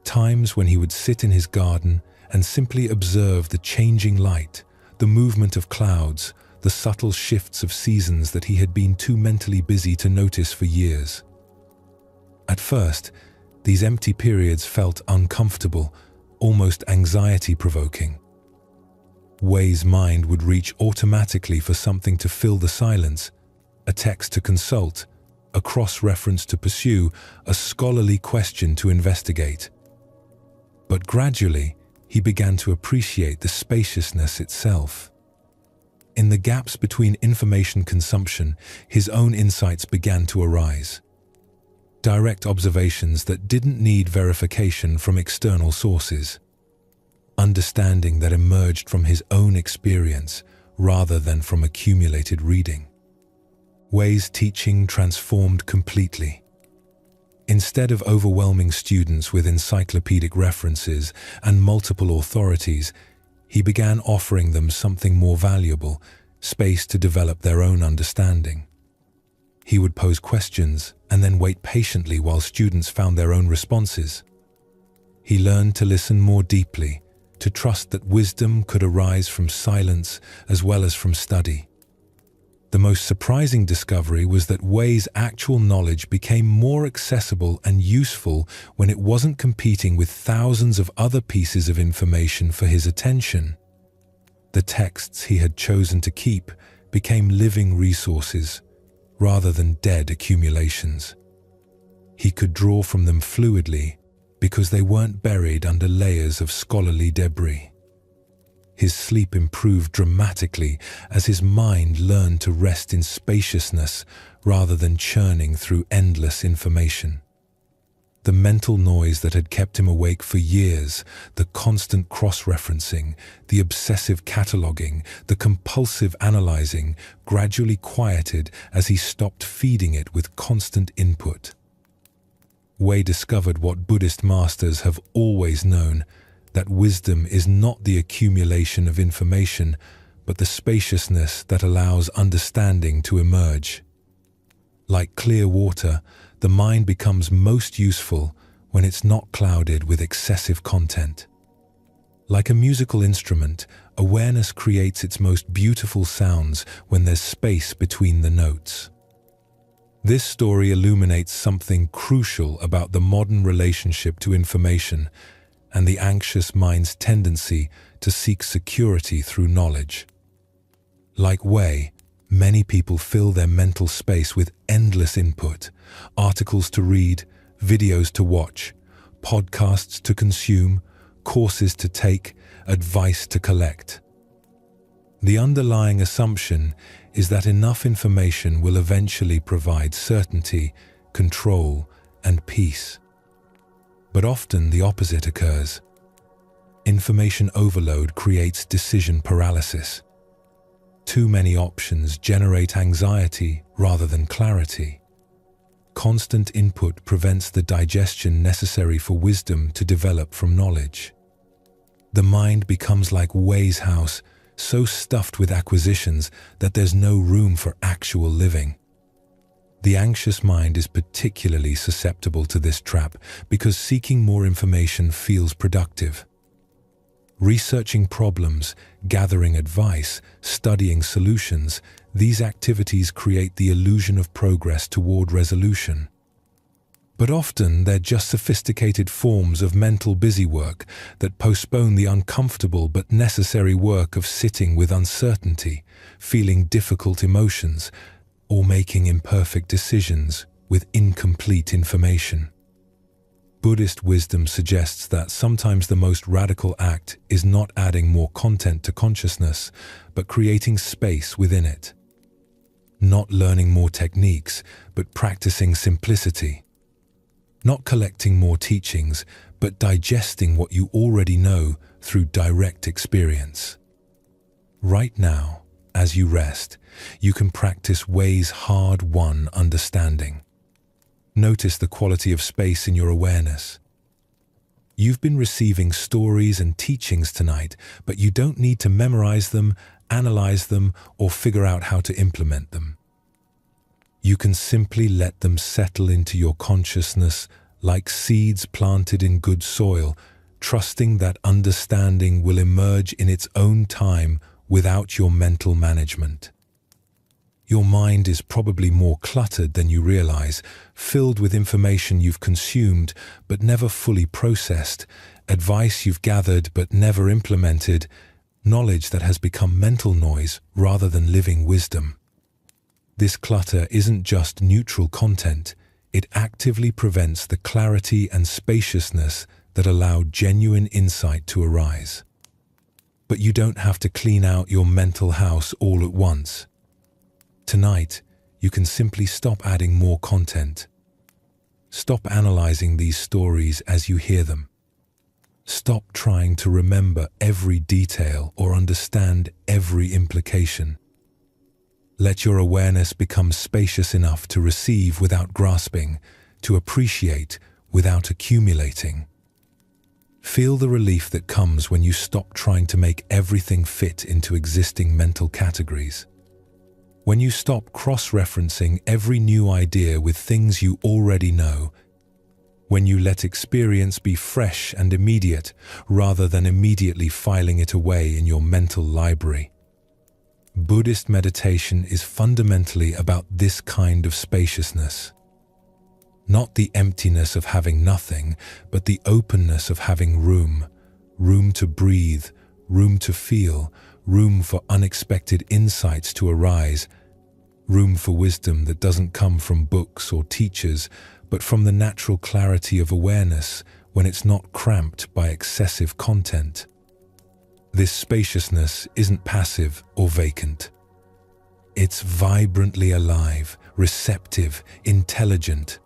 Times when he would sit in his garden and simply observe the changing light, the movement of clouds, the subtle shifts of seasons that he had been too mentally busy to notice for years. At first, these empty periods felt uncomfortable, almost anxiety-provoking. Wei's mind would reach automatically for something to fill the silence, a text to consult, a cross-reference to pursue, a scholarly question to investigate. But gradually, he began to appreciate the spaciousness itself. In the gaps between information consumption, his own insights began to arise. Direct observations that didn't need verification from external sources. Understanding that emerged from his own experience rather than from accumulated reading. Wei's teaching transformed completely. Instead of overwhelming students with encyclopedic references and multiple authorities, he began offering them something more valuable, space to develop their own understanding. He would pose questions and then wait patiently while students found their own responses. He learned to listen more deeply, to trust that wisdom could arise from silence as well as from study. The most surprising discovery was that Wei's actual knowledge became more accessible and useful when it wasn't competing with thousands of other pieces of information for his attention. The texts he had chosen to keep became living resources, rather than dead accumulations. He could draw from them fluidly because they weren't buried under layers of scholarly debris. His sleep improved dramatically as his mind learned to rest in spaciousness rather than churning through endless information. The mental noise that had kept him awake for years, the constant cross-referencing, the obsessive cataloging, the compulsive analyzing, gradually quieted as he stopped feeding it with constant input. Wei discovered what Buddhist masters have always known, that wisdom is not the accumulation of information, but the spaciousness that allows understanding to emerge. Like clear water, the mind becomes most useful when it's not clouded with excessive content. Like a musical instrument, awareness creates its most beautiful sounds when there's space between the notes. This story illuminates something crucial about the modern relationship to information and the anxious mind's tendency to seek security through knowledge. Like Wei, many people fill their mental space with endless input, articles to read, videos to watch, podcasts to consume, courses to take, advice to collect. The underlying assumption is that enough information will eventually provide certainty, control, and peace. But often the opposite occurs. Information overload creates decision paralysis. Too many options generate anxiety rather than clarity. Constant input prevents the digestion necessary for wisdom to develop from knowledge. The mind becomes like Wei's house, so stuffed with acquisitions that there's no room for actual living. The anxious mind is particularly susceptible to this trap because seeking more information feels productive. Researching problems, gathering advice, studying solutions, these activities create the illusion of progress toward resolution. But often they're just sophisticated forms of mental busywork that postpone the uncomfortable but necessary work of sitting with uncertainty, feeling difficult emotions, or making imperfect decisions with incomplete information. Buddhist wisdom suggests that sometimes the most radical act is not adding more content to consciousness, but creating space within it. Not learning more techniques, but practicing simplicity. Not collecting more teachings, but digesting what you already know through direct experience. Right now, as you rest, you can practice Wei's hard-won understanding. Notice the quality of space in your awareness. You've been receiving stories and teachings tonight, but you don't need to memorize them, analyze them, or figure out how to implement them. You can simply let them settle into your consciousness like seeds planted in good soil, trusting that understanding will emerge in its own time without your mental management. Your mind is probably more cluttered than you realize, filled with information you've consumed but never fully processed, advice you've gathered but never implemented, knowledge that has become mental noise rather than living wisdom. This clutter isn't just neutral content, it actively prevents the clarity and spaciousness that allow genuine insight to arise. But you don't have to clean out your mental house all at once. Tonight, you can simply stop adding more content. Stop analyzing these stories as you hear them. Stop trying to remember every detail or understand every implication. Let your awareness become spacious enough to receive without grasping, to appreciate without accumulating. Feel the relief that comes when you stop trying to make everything fit into existing mental categories. When you stop cross-referencing every new idea with things you already know, when you let experience be fresh and immediate rather than immediately filing it away in your mental library. Buddhist meditation is fundamentally about this kind of spaciousness. Not the emptiness of having nothing, but the openness of having room. Room to breathe, room to feel, room for unexpected insights to arise, room for wisdom that doesn't come from books or teachers, but from the natural clarity of awareness when it's not cramped by excessive content. This spaciousness isn't passive or vacant. It's vibrantly alive, receptive, intelligent.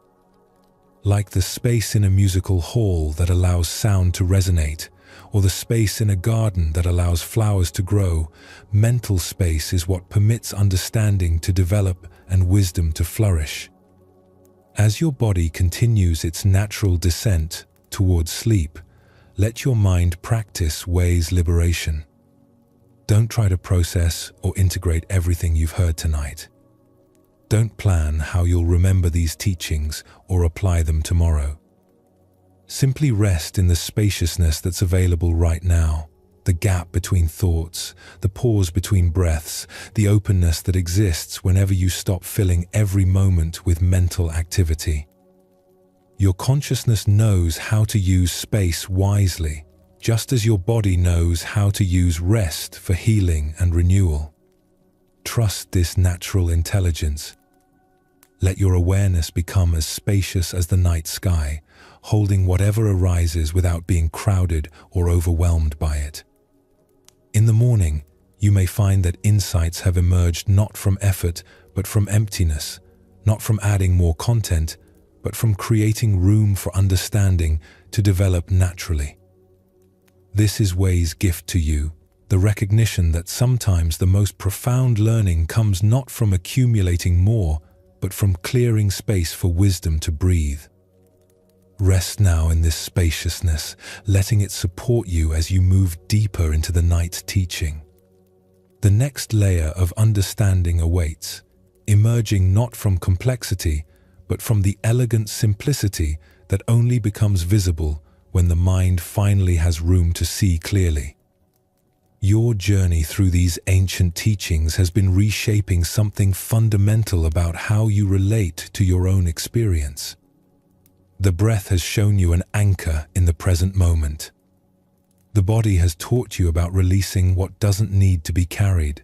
Like the space in a musical hall that allows sound to resonate, or the space in a garden that allows flowers to grow, mental space is what permits understanding to develop and wisdom to flourish. As your body continues its natural descent towards sleep, let your mind practice Wei's liberation. Don't try to process or integrate everything you've heard tonight. Don't plan how you'll remember these teachings or apply them tomorrow. Simply rest in the spaciousness that's available right now, the gap between thoughts, the pause between breaths, the openness that exists whenever you stop filling every moment with mental activity. Your consciousness knows how to use space wisely, just as your body knows how to use rest for healing and renewal. Trust this natural intelligence. Let your awareness become as spacious as the night sky, holding whatever arises without being crowded or overwhelmed by it. In the morning, you may find that insights have emerged not from effort, but from emptiness, not from adding more content, but from creating room for understanding to develop naturally. This is Wei's gift to you, the recognition that sometimes the most profound learning comes not from accumulating more, but from clearing space for wisdom to breathe. Rest now in this spaciousness, letting it support you as you move deeper into the night's teaching. The next layer of understanding awaits, emerging not from complexity, but from the elegant simplicity that only becomes visible when the mind finally has room to see clearly. Your journey through these ancient teachings has been reshaping something fundamental about how you relate to your own experience. The breath has shown you an anchor in the present moment. The body has taught you about releasing what doesn't need to be carried.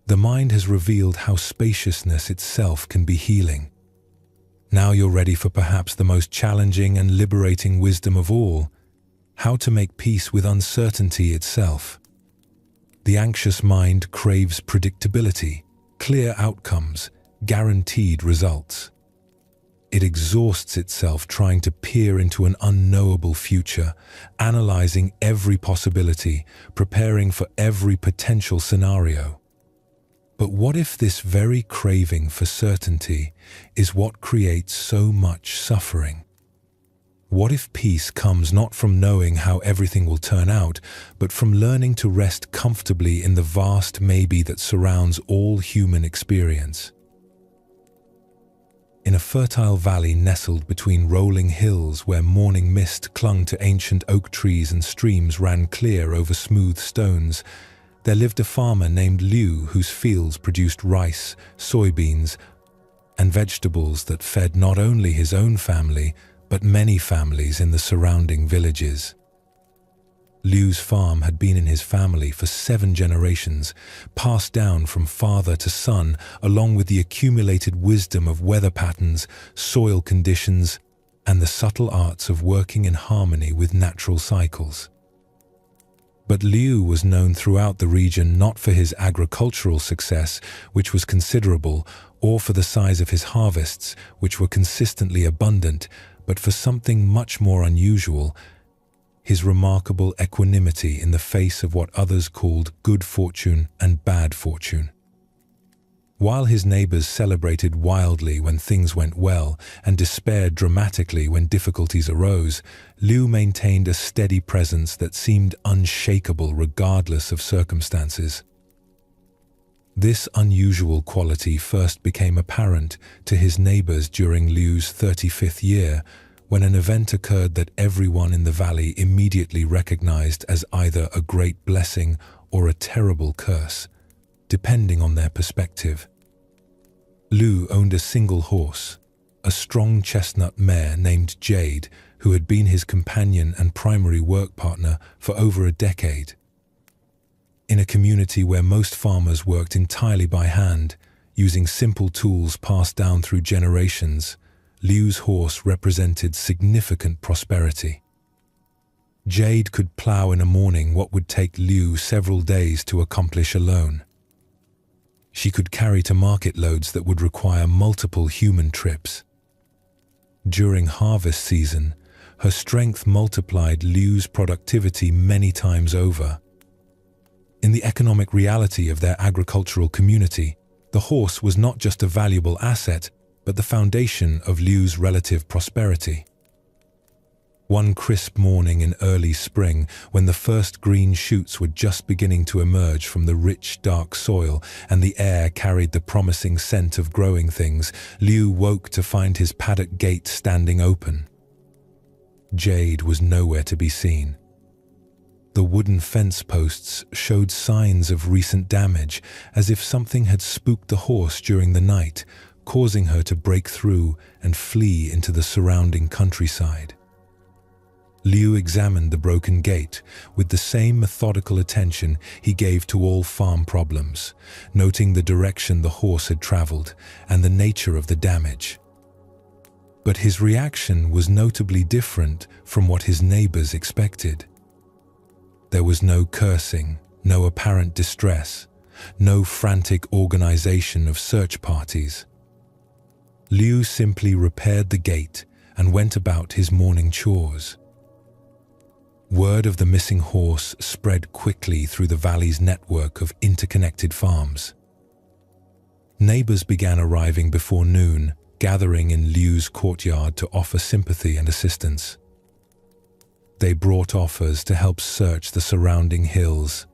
The mind has revealed how spaciousness itself can be healing. Now you're ready for perhaps the most challenging and liberating wisdom of all, how to make peace with uncertainty itself. The anxious mind craves predictability, clear outcomes, guaranteed results. It exhausts itself trying to peer into an unknowable future, analyzing every possibility, preparing for every potential scenario. But what if this very craving for certainty is what creates so much suffering? What if peace comes not from knowing how everything will turn out, but from learning to rest comfortably in the vast maybe that surrounds all human experience? In a fertile valley nestled between rolling hills where morning mist clung to ancient oak trees and streams ran clear over smooth stones, there lived a farmer named Liu whose fields produced rice, soybeans, and vegetables that fed not only his own family, but many families in the surrounding villages. Liu's farm had been in his family for 7 generations, passed down from father to son, along with the accumulated wisdom of weather patterns, soil conditions, and the subtle arts of working in harmony with natural cycles. But Liu was known throughout the region not for his agricultural success, which was considerable, or for the size of his harvests, which were consistently abundant, but for something much more unusual: his remarkable equanimity in the face of what others called good fortune and bad fortune. While his neighbors celebrated wildly when things went well and despaired dramatically when difficulties arose, Liu maintained a steady presence that seemed unshakable regardless of circumstances. This unusual quality first became apparent to his neighbors during Liu's 35th year, when an event occurred that everyone in the valley immediately recognized as either a great blessing or a terrible curse, depending on their perspective. Liu owned a single horse, a strong chestnut mare named Jade, who had been his companion and primary work partner for over a decade. In a community where most farmers worked entirely by hand, using simple tools passed down through generations, Liu's horse represented significant prosperity. Jade could plow in a morning what would take Liu several days to accomplish alone. She could carry to market loads that would require multiple human trips. During harvest season, her strength multiplied Liu's productivity many times over. In the economic reality of their agricultural community, the horse was not just a valuable asset, but the foundation of Liu's relative prosperity. One crisp morning in early spring, when the first green shoots were just beginning to emerge from the rich, dark soil and the air carried the promising scent of growing things, Liu woke to find his paddock gate standing open. Jade was nowhere to be seen. The wooden fence posts showed signs of recent damage, as if something had spooked the horse during the night, causing her to break through and flee into the surrounding countryside. Liu examined the broken gate with the same methodical attention he gave to all farm problems, noting the direction the horse had traveled and the nature of the damage. But his reaction was notably different from what his neighbors expected. There was no cursing, no apparent distress, no frantic organization of search parties. Liu simply repaired the gate and went about his morning chores. Word of the missing horse spread quickly through the valley's network of interconnected farms. Neighbors began arriving before noon, gathering in Liu's courtyard to offer sympathy and assistance. They brought offers to help search the surrounding hills,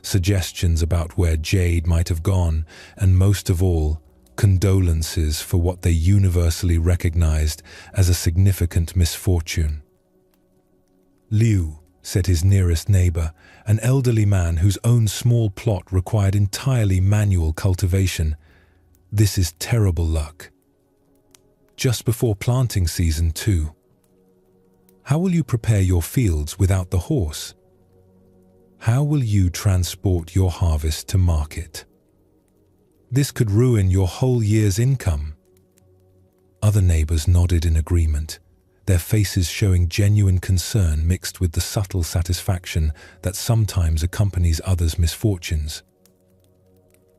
suggestions about where Jade might have gone, and most of all, condolences for what they universally recognized as a significant misfortune. "Liu," said his nearest neighbor, an elderly man whose own small plot required entirely manual cultivation, "this is terrible luck. Just before planting season too. How will you prepare your fields without the horse? How will you transport your harvest to market? This could ruin your whole year's income." Other neighbors nodded in agreement, their faces showing genuine concern mixed with the subtle satisfaction that sometimes accompanies others' misfortunes.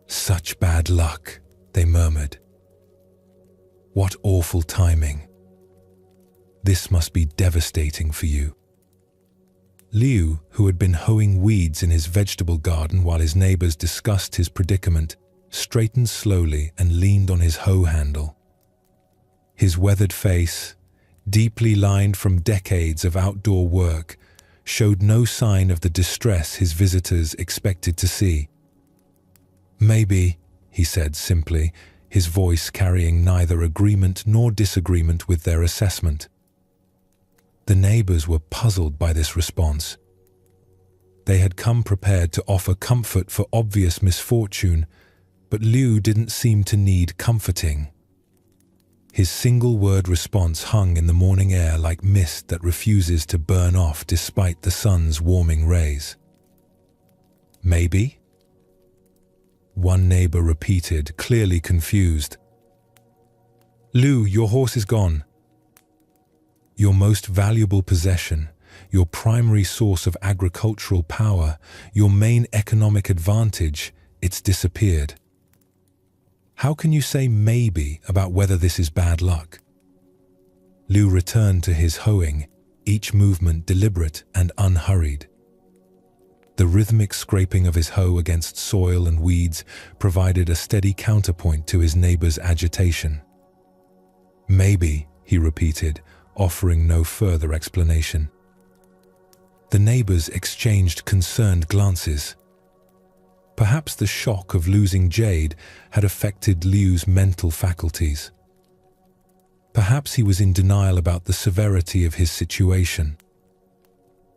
"Such bad luck," they murmured. "What awful timing. This must be devastating for you." Liu, who had been hoeing weeds in his vegetable garden while his neighbors discussed his predicament, straightened slowly and leaned on his hoe handle. His weathered face, deeply lined from decades of outdoor work, showed no sign of the distress his visitors expected to see. "Maybe," he said simply, his voice carrying neither agreement nor disagreement with their assessment. The neighbors were puzzled by this response. They had come prepared to offer comfort for obvious misfortune, but Liu didn't seem to need comforting. His single-word response hung in the morning air like mist that refuses to burn off despite the sun's warming rays. "Maybe?" One neighbor repeated, clearly confused. "Liu, your horse is gone. Your most valuable possession, your primary source of agricultural power, your main economic advantage, it's disappeared. How can you say maybe about whether this is bad luck?" Liu returned to his hoeing, each movement deliberate and unhurried. The rhythmic scraping of his hoe against soil and weeds provided a steady counterpoint to his neighbor's agitation. "Maybe," he repeated, offering no further explanation. The neighbors exchanged concerned glances. Perhaps the shock of losing Jade had affected Liu's mental faculties. Perhaps he was in denial about the severity of his situation.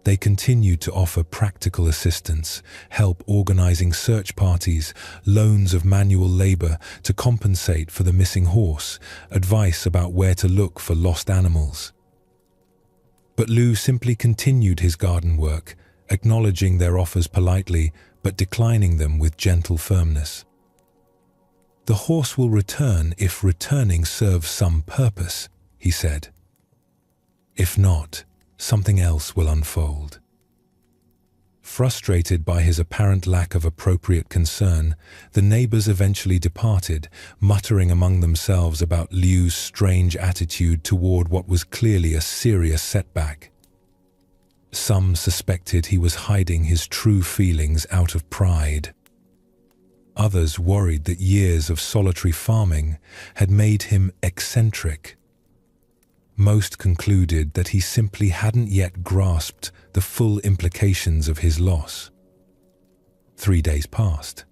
They continued to offer practical assistance, help organizing search parties, loans of manual labor to compensate for the missing horse, advice about where to look for lost animals. But Liu simply continued his garden work, acknowledging their offers politely but declining them with gentle firmness. "The horse will return if returning serves some purpose," he said. "If not, something else will unfold." Frustrated by his apparent lack of appropriate concern, the neighbors eventually departed, muttering among themselves about Liu's strange attitude toward what was clearly a serious setback. Some suspected he was hiding his true feelings out of pride. Others worried that years of solitary farming had made him eccentric. Most concluded that he simply hadn't yet grasped the full implications of his loss. 3 days passed.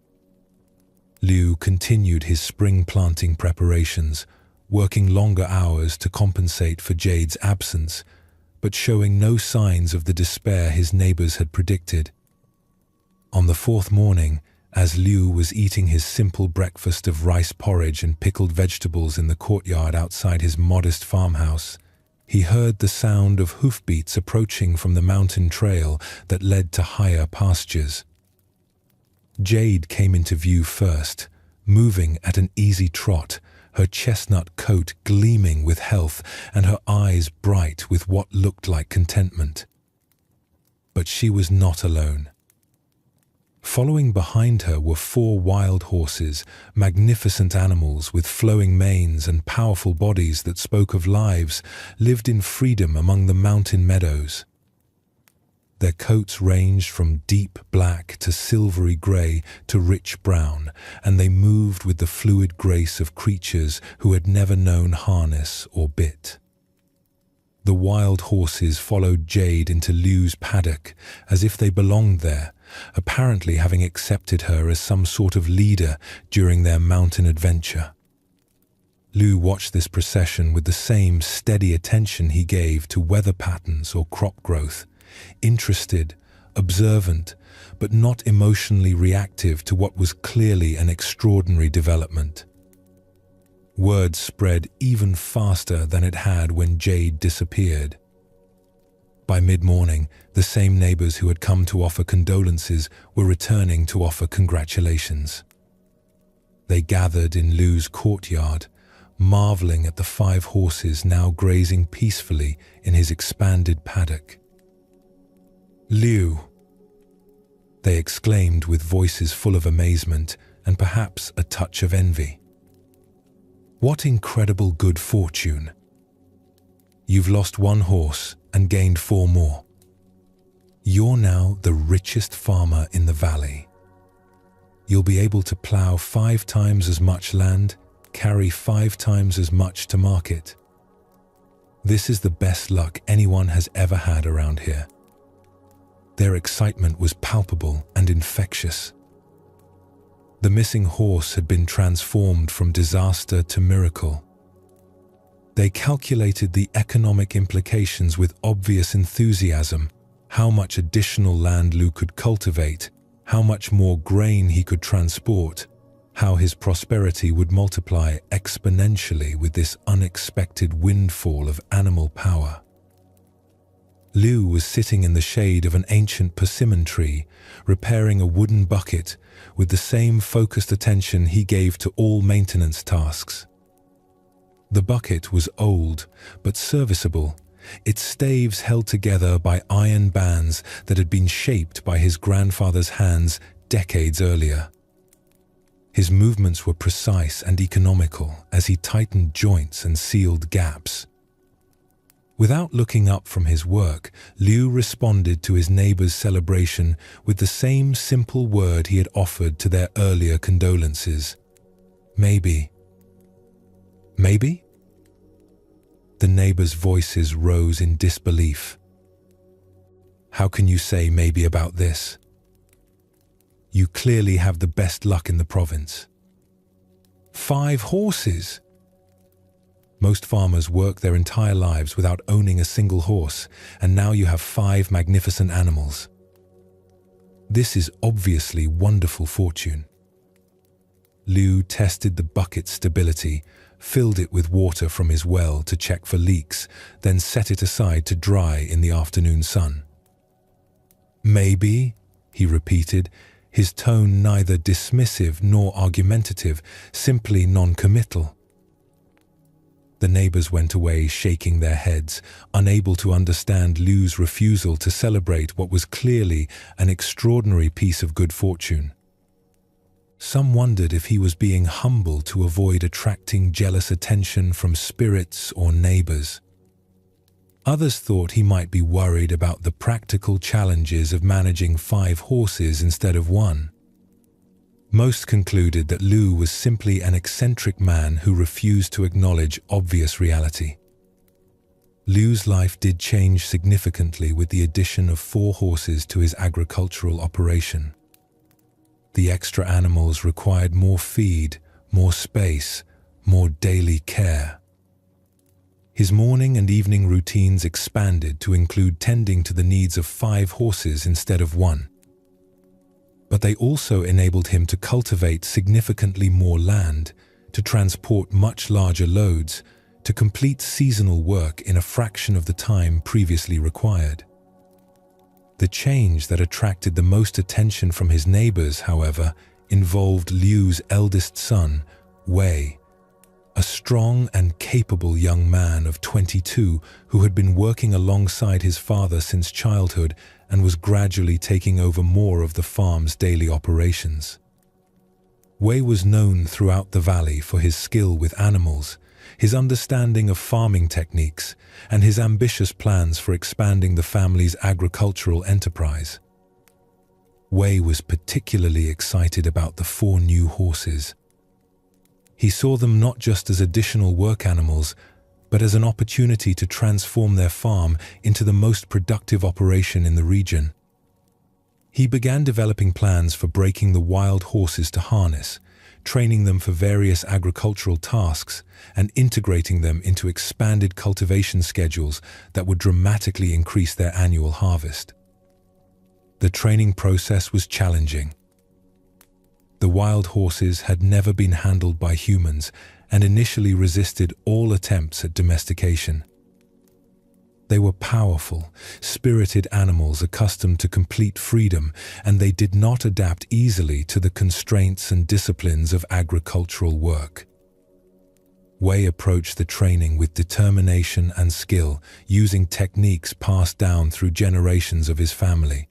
Liu continued his spring planting preparations, working longer hours to compensate for Jade's absence, but showing no signs of the despair his neighbors had predicted. On the 4th morning, as Liu was eating his simple breakfast of rice porridge and pickled vegetables in the courtyard outside his modest farmhouse, He heard the sound of hoofbeats approaching from the mountain trail that led to higher pastures. Jade came into view first, moving at an easy trot, her chestnut coat gleaming with health and her eyes bright with what looked like contentment. But she was not alone. Following behind her were 4 wild horses, magnificent animals with flowing manes and powerful bodies that spoke of lives lived in freedom among the mountain meadows. Their coats ranged from deep black to silvery grey to rich brown, and they moved with the fluid grace of creatures who had never known harness or bit. The wild horses followed Jade into Liu's paddock as if they belonged there, apparently having accepted her as some sort of leader during their mountain adventure. Liu watched this procession with the same steady attention he gave to weather patterns or crop growth, interested, observant, but not emotionally reactive to what was clearly an extraordinary development. Word spread even faster than it had when Jade disappeared. By mid-morning, the same neighbors who had come to offer condolences were returning to offer congratulations. They gathered in Liu's courtyard, marveling at the 5 horses now grazing peacefully in his expanded paddock. "Liu!" they exclaimed with voices full of amazement and perhaps a touch of envy. "What incredible good fortune! You've lost 1 horse and gained 4 more. You're now the richest farmer in the valley. You'll be able to plow 5 times as much land, carry 5 times as much to market. This is the best luck anyone has ever had around here." Their excitement was palpable and infectious. The missing horse had been transformed from disaster to miracle. They calculated the economic implications with obvious enthusiasm, how much additional land Liu could cultivate, how much more grain he could transport, how his prosperity would multiply exponentially with this unexpected windfall of animal power. Liu was sitting in the shade of an ancient persimmon tree, repairing a wooden bucket with the same focused attention he gave to all maintenance tasks. The bucket was old, but serviceable, its staves held together by iron bands that had been shaped by his grandfather's hands decades earlier. His movements were precise and economical as he tightened joints and sealed gaps. Without looking up from his work, Liu responded to his neighbor's celebration with the same simple word he had offered to their earlier condolences. "Maybe." "Maybe?" The neighbors' voices rose in disbelief. "How can you say maybe about this? You clearly have the best luck in the province. 5 horses! Most farmers work their entire lives without owning a single horse, and now you have 5 magnificent animals. This is obviously wonderful fortune." Liu tested the bucket's stability, filled it with water from his well to check for leaks, then set it aside to dry in the afternoon sun. "Maybe," he repeated, his tone neither dismissive nor argumentative, simply non-committal. The neighbors went away shaking their heads, unable to understand Liu's refusal to celebrate what was clearly an extraordinary piece of good fortune. Some wondered if he was being humble to avoid attracting jealous attention from spirits or neighbors. Others thought he might be worried about the practical challenges of managing 5 horses instead of 1. Most concluded that Liu was simply an eccentric man who refused to acknowledge obvious reality. Liu's life did change significantly with the addition of 4 horses to his agricultural operation. The extra animals required more feed, more space, more daily care. His morning and evening routines expanded to include tending to the needs of 5 horses instead of 1. But they also enabled him to cultivate significantly more land, to transport much larger loads, to complete seasonal work in a fraction of the time previously required. The change that attracted the most attention from his neighbors, however, involved Liu's eldest son, Wei, a strong and capable young man of 22 who had been working alongside his father since childhood and was gradually taking over more of the farm's daily operations. Wei was known throughout the valley for his skill with animals, his understanding of farming techniques, and his ambitious plans for expanding the family's agricultural enterprise. Wei was particularly excited about the 4 new horses. He saw them not just as additional work animals, but as an opportunity to transform their farm into the most productive operation in the region. He began developing plans for breaking the wild horses to harness, training them for various agricultural tasks, and integrating them into expanded cultivation schedules that would dramatically increase their annual harvest. The training process was challenging. The wild horses had never been handled by humans and initially resisted all attempts at domestication. They were powerful, spirited animals accustomed to complete freedom, and they did not adapt easily to the constraints and disciplines of agricultural work. Wei approached the training with determination and skill, using techniques passed down through generations of his family.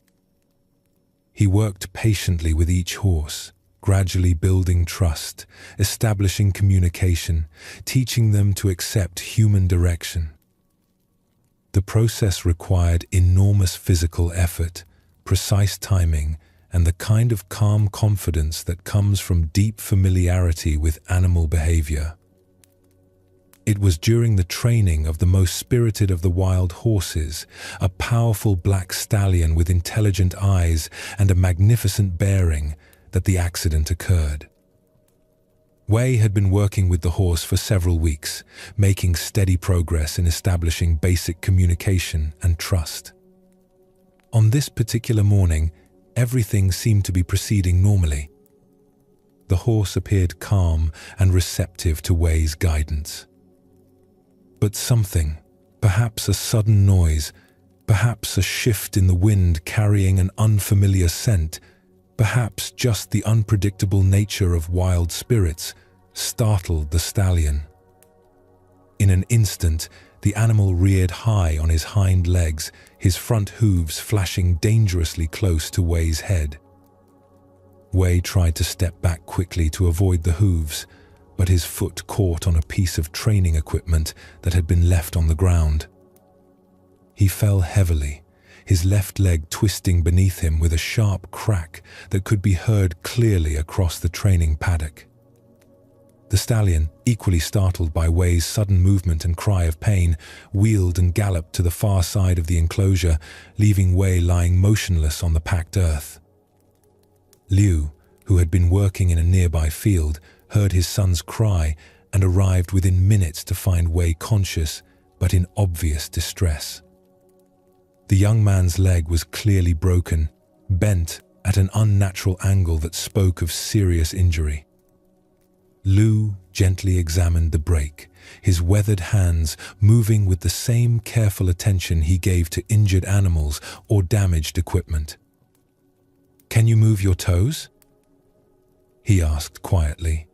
He worked patiently with each horse, gradually building trust, establishing communication, teaching them to accept human direction. The process required enormous physical effort, precise timing, and the kind of calm confidence that comes from deep familiarity with animal behavior. It was during the training of the most spirited of the wild horses, a powerful black stallion with intelligent eyes and a magnificent bearing, that the accident occurred. Wei had been working with the horse for several weeks, making steady progress in establishing basic communication and trust. On this particular morning, everything seemed to be proceeding normally. The horse appeared calm and receptive to Wei's guidance. But something, perhaps a sudden noise, perhaps a shift in the wind carrying an unfamiliar scent, perhaps just the unpredictable nature of wild spirits, startled the stallion. In an instant, the animal reared high on his hind legs, his front hooves flashing dangerously close to Wei's head. Wei tried to step back quickly to avoid the hooves, but his foot caught on a piece of training equipment that had been left on the ground. He fell heavily, his left leg twisting beneath him with a sharp crack that could be heard clearly across the training paddock. The stallion, equally startled by Wei's sudden movement and cry of pain, wheeled and galloped to the far side of the enclosure, leaving Wei lying motionless on the packed earth. Liu, who had been working in a nearby field, heard his son's cry and arrived within minutes to find Wei conscious, but in obvious distress. The young man's leg was clearly broken, bent at an unnatural angle that spoke of serious injury. Liu gently examined the break, his weathered hands moving with the same careful attention he gave to injured animals or damaged equipment. "Can you move your toes?" he asked quietly.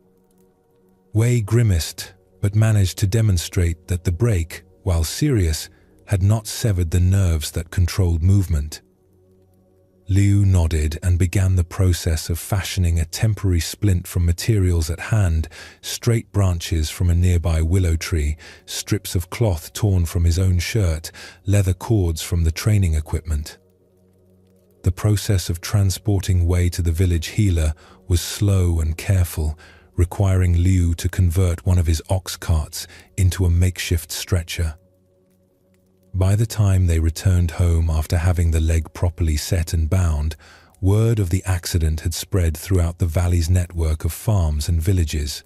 Wei grimaced, but managed to demonstrate that the break, while serious, had not severed the nerves that controlled movement. Liu nodded and began the process of fashioning a temporary splint from materials at hand, straight branches from a nearby willow tree, strips of cloth torn from his own shirt, leather cords from the training equipment. The process of transporting Wei to the village healer was slow and careful, requiring Liu to convert one of his ox carts into a makeshift stretcher. By the time they returned home after having the leg properly set and bound, word of the accident had spread throughout the valley's network of farms and villages.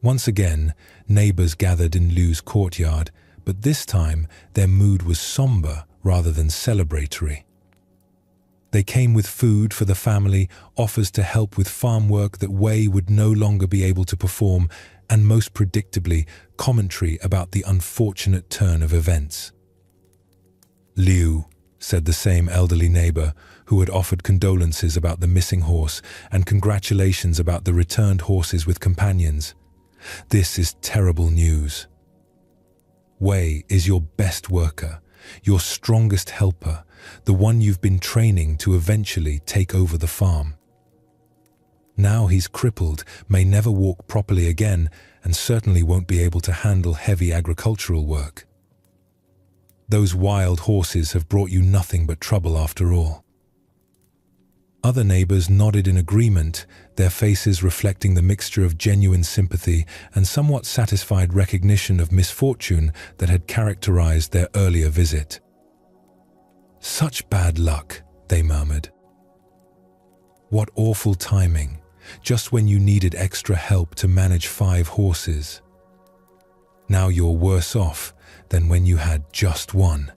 Once again, neighbors gathered in Liu's courtyard, but this time their mood was somber rather than celebratory. They came with food for the family, offers to help with farm work that Wei would no longer be able to perform, and most predictably, commentary about the unfortunate turn of events. "Liu," said the same elderly neighbor, who had offered condolences about the missing horse and congratulations about the returned horses with companions. "This is terrible news. Wei is your best worker, your strongest helper, the one you've been training to eventually take over the farm. Now he's crippled, may never walk properly again, and certainly won't be able to handle heavy agricultural work. Those wild horses have brought you nothing but trouble after all." Other neighbors nodded in agreement, their faces reflecting the mixture of genuine sympathy and somewhat satisfied recognition of misfortune that had characterized their earlier visit. "Such bad luck," they murmured. "What awful timing, just when you needed extra help to manage 5 horses. Now you're worse off than when you had just one."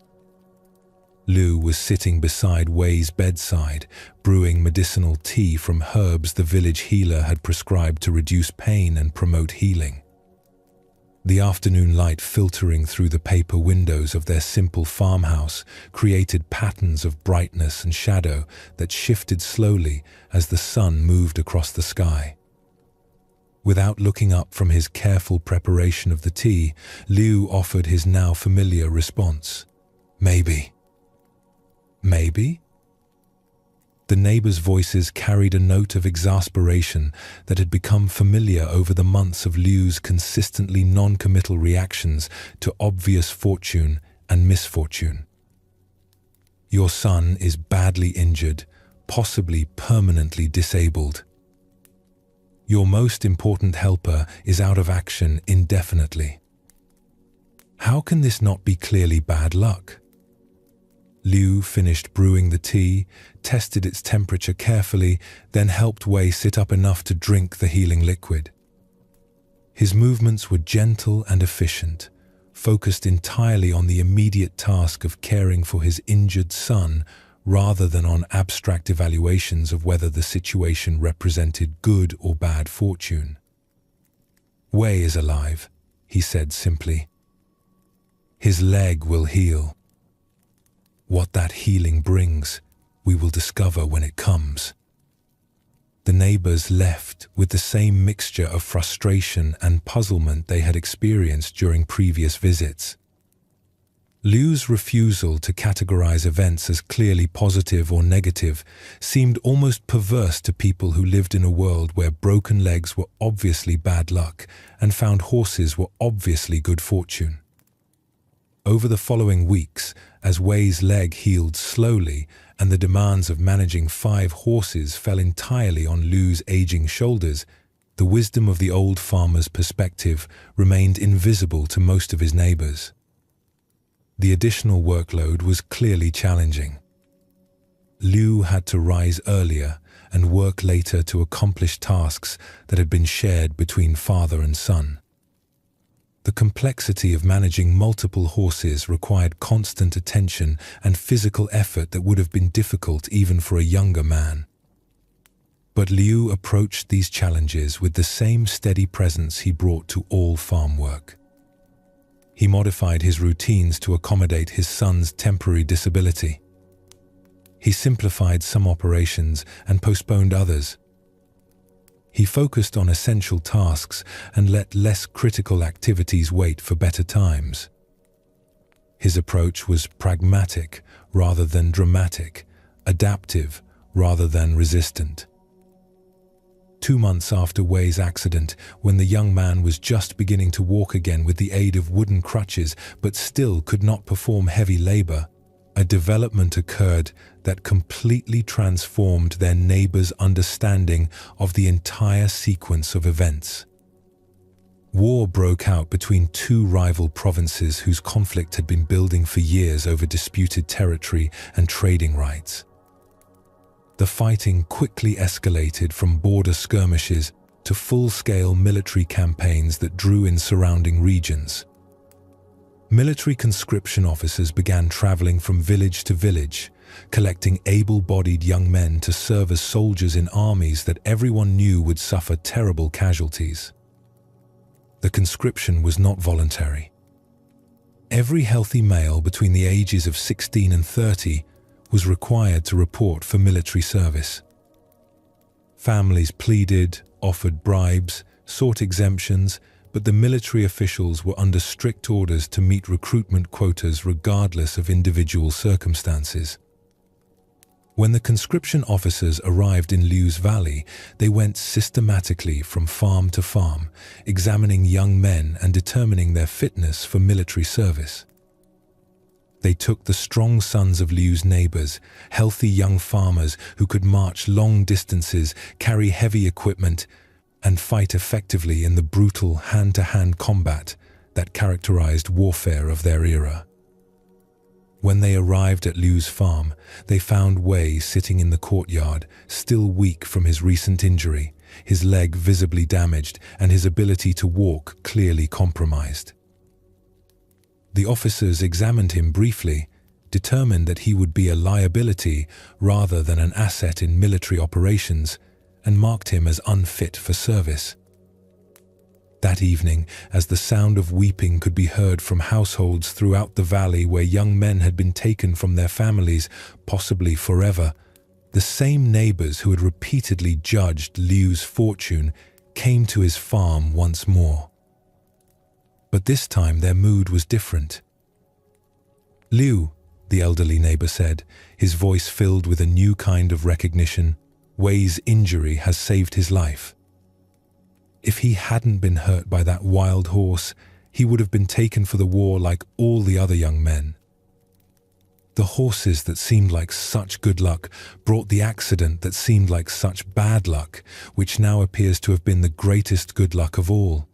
Liu was sitting beside Wei's bedside, brewing medicinal tea from herbs the village healer had prescribed to reduce pain and promote healing. The afternoon light filtering through the paper windows of their simple farmhouse created patterns of brightness and shadow that shifted slowly as the sun moved across the sky. Without looking up from his careful preparation of the tea, Liu offered his now familiar response. "Maybe." "Maybe?" The neighbors' voices carried a note of exasperation that had become familiar over the months of Liu's consistently non-committal reactions to obvious fortune and misfortune. "Your son is badly injured, possibly permanently disabled. Your most important helper is out of action indefinitely. How can this not be clearly bad luck?" Liu finished brewing the tea, tested its temperature carefully, then helped Wei sit up enough to drink the healing liquid. His movements were gentle and efficient, focused entirely on the immediate task of caring for his injured son rather than on abstract evaluations of whether the situation represented good or bad fortune. "Wei is alive," he said simply. "His leg will heal. What that healing brings, we will discover when it comes." The neighbors left with the same mixture of frustration and puzzlement they had experienced during previous visits. Liu's refusal to categorize events as clearly positive or negative seemed almost perverse to people who lived in a world where broken legs were obviously bad luck and found horses were obviously good fortune. Over the following weeks, as Wei's leg healed slowly and the demands of managing 5 horses fell entirely on Liu's aging shoulders, the wisdom of the old farmer's perspective remained invisible to most of his neighbors. The additional workload was clearly challenging. Liu had to rise earlier and work later to accomplish tasks that had been shared between father and son. The complexity of managing multiple horses required constant attention and physical effort that would have been difficult even for a younger man. But Liu approached these challenges with the same steady presence he brought to all farm work. He modified his routines to accommodate his son's temporary disability. He simplified some operations and postponed others. He focused on essential tasks and let less critical activities wait for better times. His approach was pragmatic rather than dramatic, adaptive rather than resistant. 2 months after Wei's accident, when the young man was just beginning to walk again with the aid of wooden crutches but still could not perform heavy labor, a development occurred that completely transformed their neighbors' understanding of the entire sequence of events. War broke out between 2 rival provinces whose conflict had been building for years over disputed territory and trading rights. The fighting quickly escalated from border skirmishes to full-scale military campaigns that drew in surrounding regions. Military conscription officers began traveling from village to village, collecting able-bodied young men to serve as soldiers in armies that everyone knew would suffer terrible casualties. The conscription was not voluntary. Every healthy male between the ages of 16 and 30 was required to report for military service. Families pleaded, offered bribes, sought exemptions, but the military officials were under strict orders to meet recruitment quotas regardless of individual circumstances. When the conscription officers arrived in Liu's Valley, they went systematically from farm to farm, examining young men and determining their fitness for military service. They took the strong sons of Liu's neighbors, healthy young farmers who could march long distances, carry heavy equipment, and fight effectively in the brutal hand-to-hand combat that characterized warfare of their era. When they arrived at Liu's farm, they found Wei sitting in the courtyard, still weak from his recent injury, his leg visibly damaged and his ability to walk clearly compromised. The officers examined him briefly, determined that he would be a liability rather than an asset in military operations, and marked him as unfit for service. That evening, as the sound of weeping could be heard from households throughout the valley where young men had been taken from their families, possibly forever, the same neighbors who had repeatedly judged Liu's fortune came to his farm once more. But this time their mood was different. "Liu," the elderly neighbor said, his voice filled with a new kind of recognition, "Wei's injury has saved his life. If he hadn't been hurt by that wild horse, he would have been taken for the war like all the other young men. The horses that seemed like such good luck brought the accident that seemed like such bad luck, which now appears to have been the greatest good luck of all."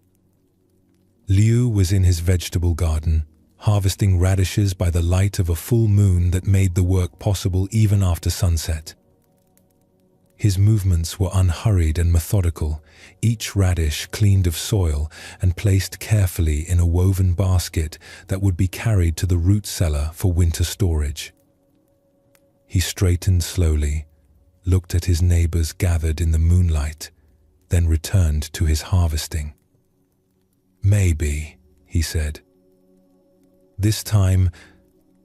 Liu was in his vegetable garden, harvesting radishes by the light of a full moon that made the work possible even after sunset. His movements were unhurried and methodical, each radish cleaned of soil and placed carefully in a woven basket that would be carried to the root cellar for winter storage. He straightened slowly, looked at his neighbors gathered in the moonlight, then returned to his harvesting. "Maybe," he said. This time,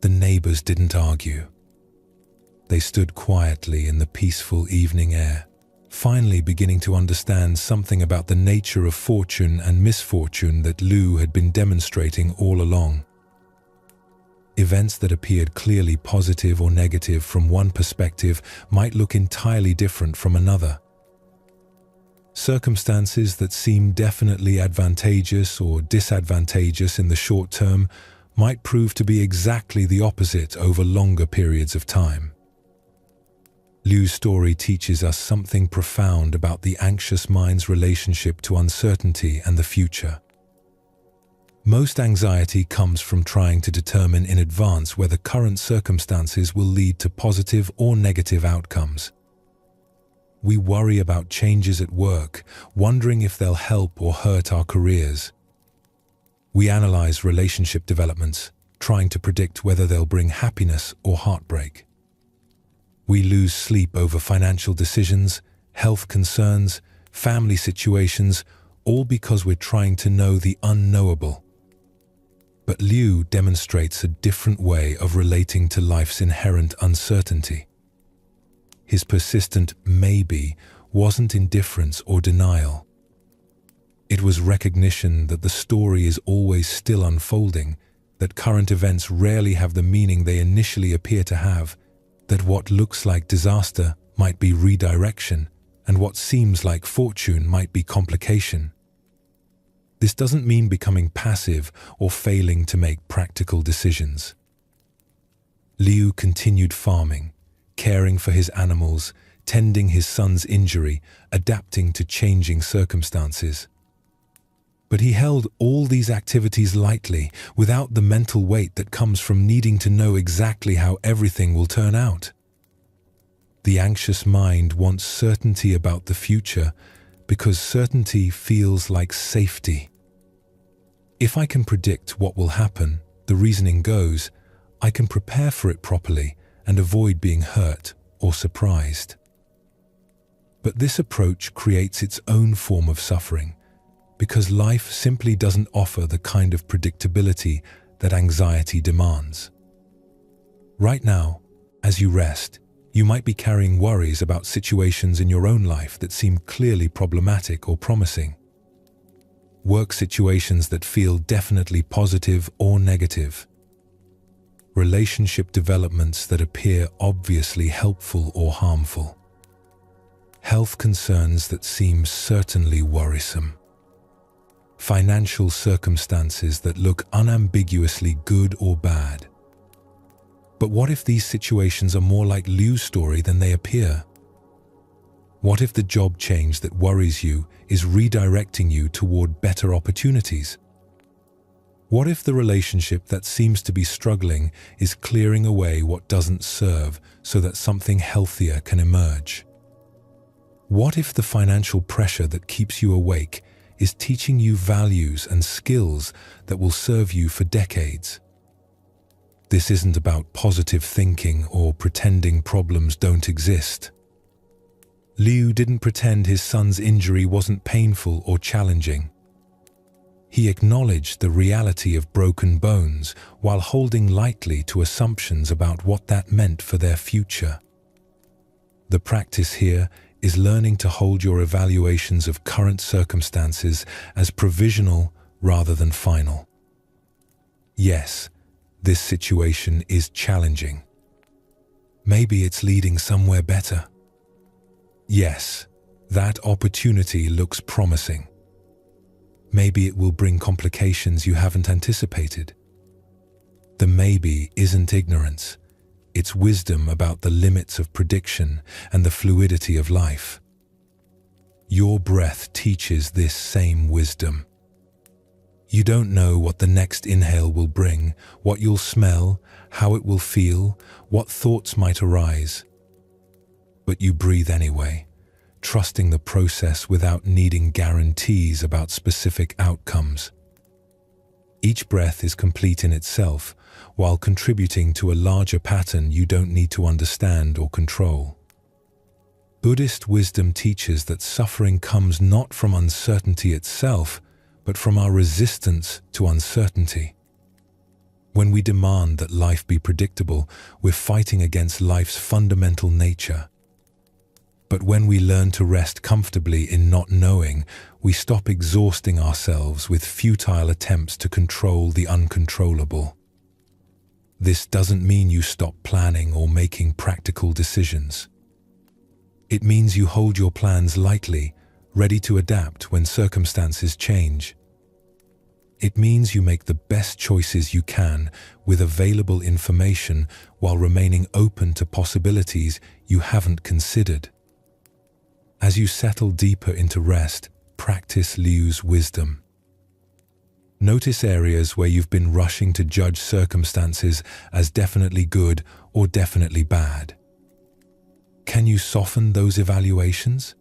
the neighbors didn't argue. They stood quietly in the peaceful evening air, finally beginning to understand something about the nature of fortune and misfortune that Liu had been demonstrating all along. Events that appeared clearly positive or negative from one perspective might look entirely different from another. Circumstances that seemed definitely advantageous or disadvantageous in the short term might prove to be exactly the opposite over longer periods of time. Liu's story teaches us something profound about the anxious mind's relationship to uncertainty and the future. Most anxiety comes from trying to determine in advance whether current circumstances will lead to positive or negative outcomes. We worry about changes at work, wondering if they'll help or hurt our careers. We analyze relationship developments, trying to predict whether they'll bring happiness or heartbreak. We lose sleep over financial decisions, health concerns, family situations, all because we're trying to know the unknowable. But Liu demonstrates a different way of relating to life's inherent uncertainty. His persistent maybe wasn't indifference or denial. It was recognition that the story is always still unfolding, that current events rarely have the meaning they initially appear to have, that what looks like disaster might be redirection, and what seems like fortune might be complication. This doesn't mean becoming passive or failing to make practical decisions. Liu continued farming, caring for his animals, tending his son's injury, adapting to changing circumstances. But he held all these activities lightly, without the mental weight that comes from needing to know exactly how everything will turn out. The anxious mind wants certainty about the future because certainty feels like safety. If I can predict what will happen, the reasoning goes, I can prepare for it properly and avoid being hurt or surprised. But this approach creates its own form of suffering, because life simply doesn't offer the kind of predictability that anxiety demands. Right now, as you rest, you might be carrying worries about situations in your own life that seem clearly problematic or promising. Work situations that feel definitely positive or negative. Relationship developments that appear obviously helpful or harmful. Health concerns that seem certainly worrisome. Financial circumstances that look unambiguously good or bad. But what if these situations are more like Liu's story than they appear? What if the job change that worries you is redirecting you toward better opportunities? What if the relationship that seems to be struggling is clearing away what doesn't serve so that something healthier can emerge? What if the financial pressure that keeps you awake is teaching you values and skills that will serve you for decades? This isn't about positive thinking or pretending problems don't exist. Liu didn't pretend his son's injury wasn't painful or challenging. He acknowledged the reality of broken bones while holding lightly to assumptions about what that meant for their future. The practice here is learning to hold your evaluations of current circumstances as provisional rather than final. Yes, this situation is challenging. Maybe it's leading somewhere better. Yes, that opportunity looks promising. Maybe it will bring complications you haven't anticipated. The maybe isn't ignorance. It's wisdom about the limits of prediction and the fluidity of life. Your breath teaches this same wisdom. You don't know what the next inhale will bring, what you'll smell, how it will feel, what thoughts might arise. But you breathe anyway, trusting the process without needing guarantees about specific outcomes. Each breath is complete in itself, while contributing to a larger pattern you don't need to understand or control. Buddhist wisdom teaches that suffering comes not from uncertainty itself, but from our resistance to uncertainty. When we demand that life be predictable, we're fighting against life's fundamental nature. But when we learn to rest comfortably in not knowing, we stop exhausting ourselves with futile attempts to control the uncontrollable. This doesn't mean you stop planning or making practical decisions. It means you hold your plans lightly, ready to adapt when circumstances change. It means you make the best choices you can with available information while remaining open to possibilities you haven't considered. As you settle deeper into rest, practice Liu's wisdom. Notice areas where you've been rushing to judge circumstances as definitely good or definitely bad. Can you soften those evaluations?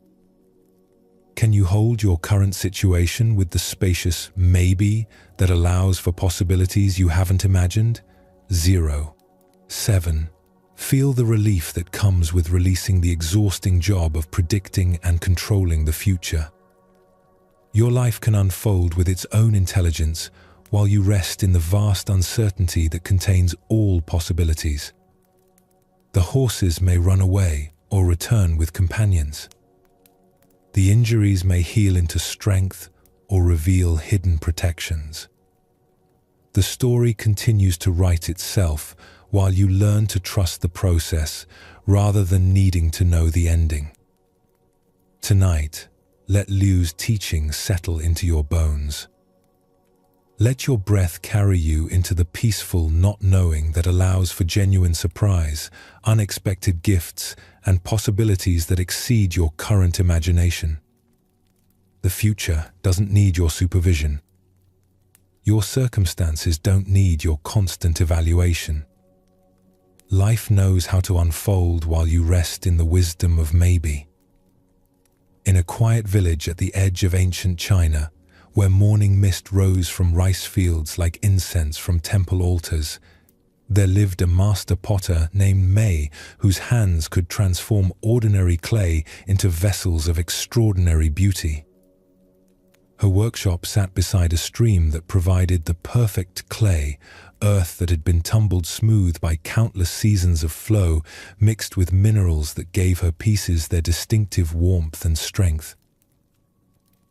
Can you hold your current situation with the spacious maybe that allows for possibilities you haven't imagined? 0. 7. Feel the relief that comes with releasing the exhausting job of predicting and controlling the future. Your life can unfold with its own intelligence while you rest in the vast uncertainty that contains all possibilities. The horses may run away or return with companions. The injuries may heal into strength or reveal hidden protections. The story continues to write itself while you learn to trust the process rather than needing to know the ending. Tonight, let Liu's teaching settle into your bones. Let your breath carry you into the peaceful not knowing that allows for genuine surprise, unexpected gifts, and possibilities that exceed your current imagination. The future doesn't need your supervision. Your circumstances don't need your constant evaluation. Life knows how to unfold while you rest in the wisdom of maybe. In a quiet village at the edge of ancient China, where morning mist rose from rice fields like incense from temple altars, There lived a master potter named May, whose hands could transform ordinary clay into vessels of extraordinary beauty. Her workshop sat beside a stream that provided the perfect clay, earth that had been tumbled smooth by countless seasons of flow, mixed with minerals that gave her pieces their distinctive warmth and strength.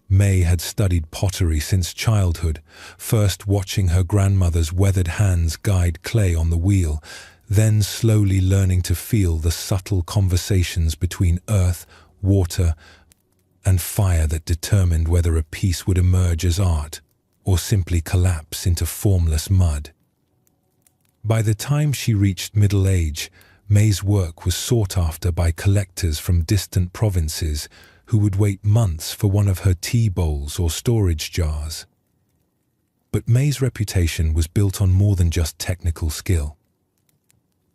May had studied pottery since childhood, first watching her grandmother's weathered hands guide clay on the wheel, then slowly learning to feel the subtle conversations between earth, water, and fire that determined whether a piece would emerge as art or simply collapse into formless mud. By the time she reached middle age, May's work was sought after by collectors from distant provinces who would wait months for one of her tea bowls or storage jars. But May's reputation was built on more than just technical skill.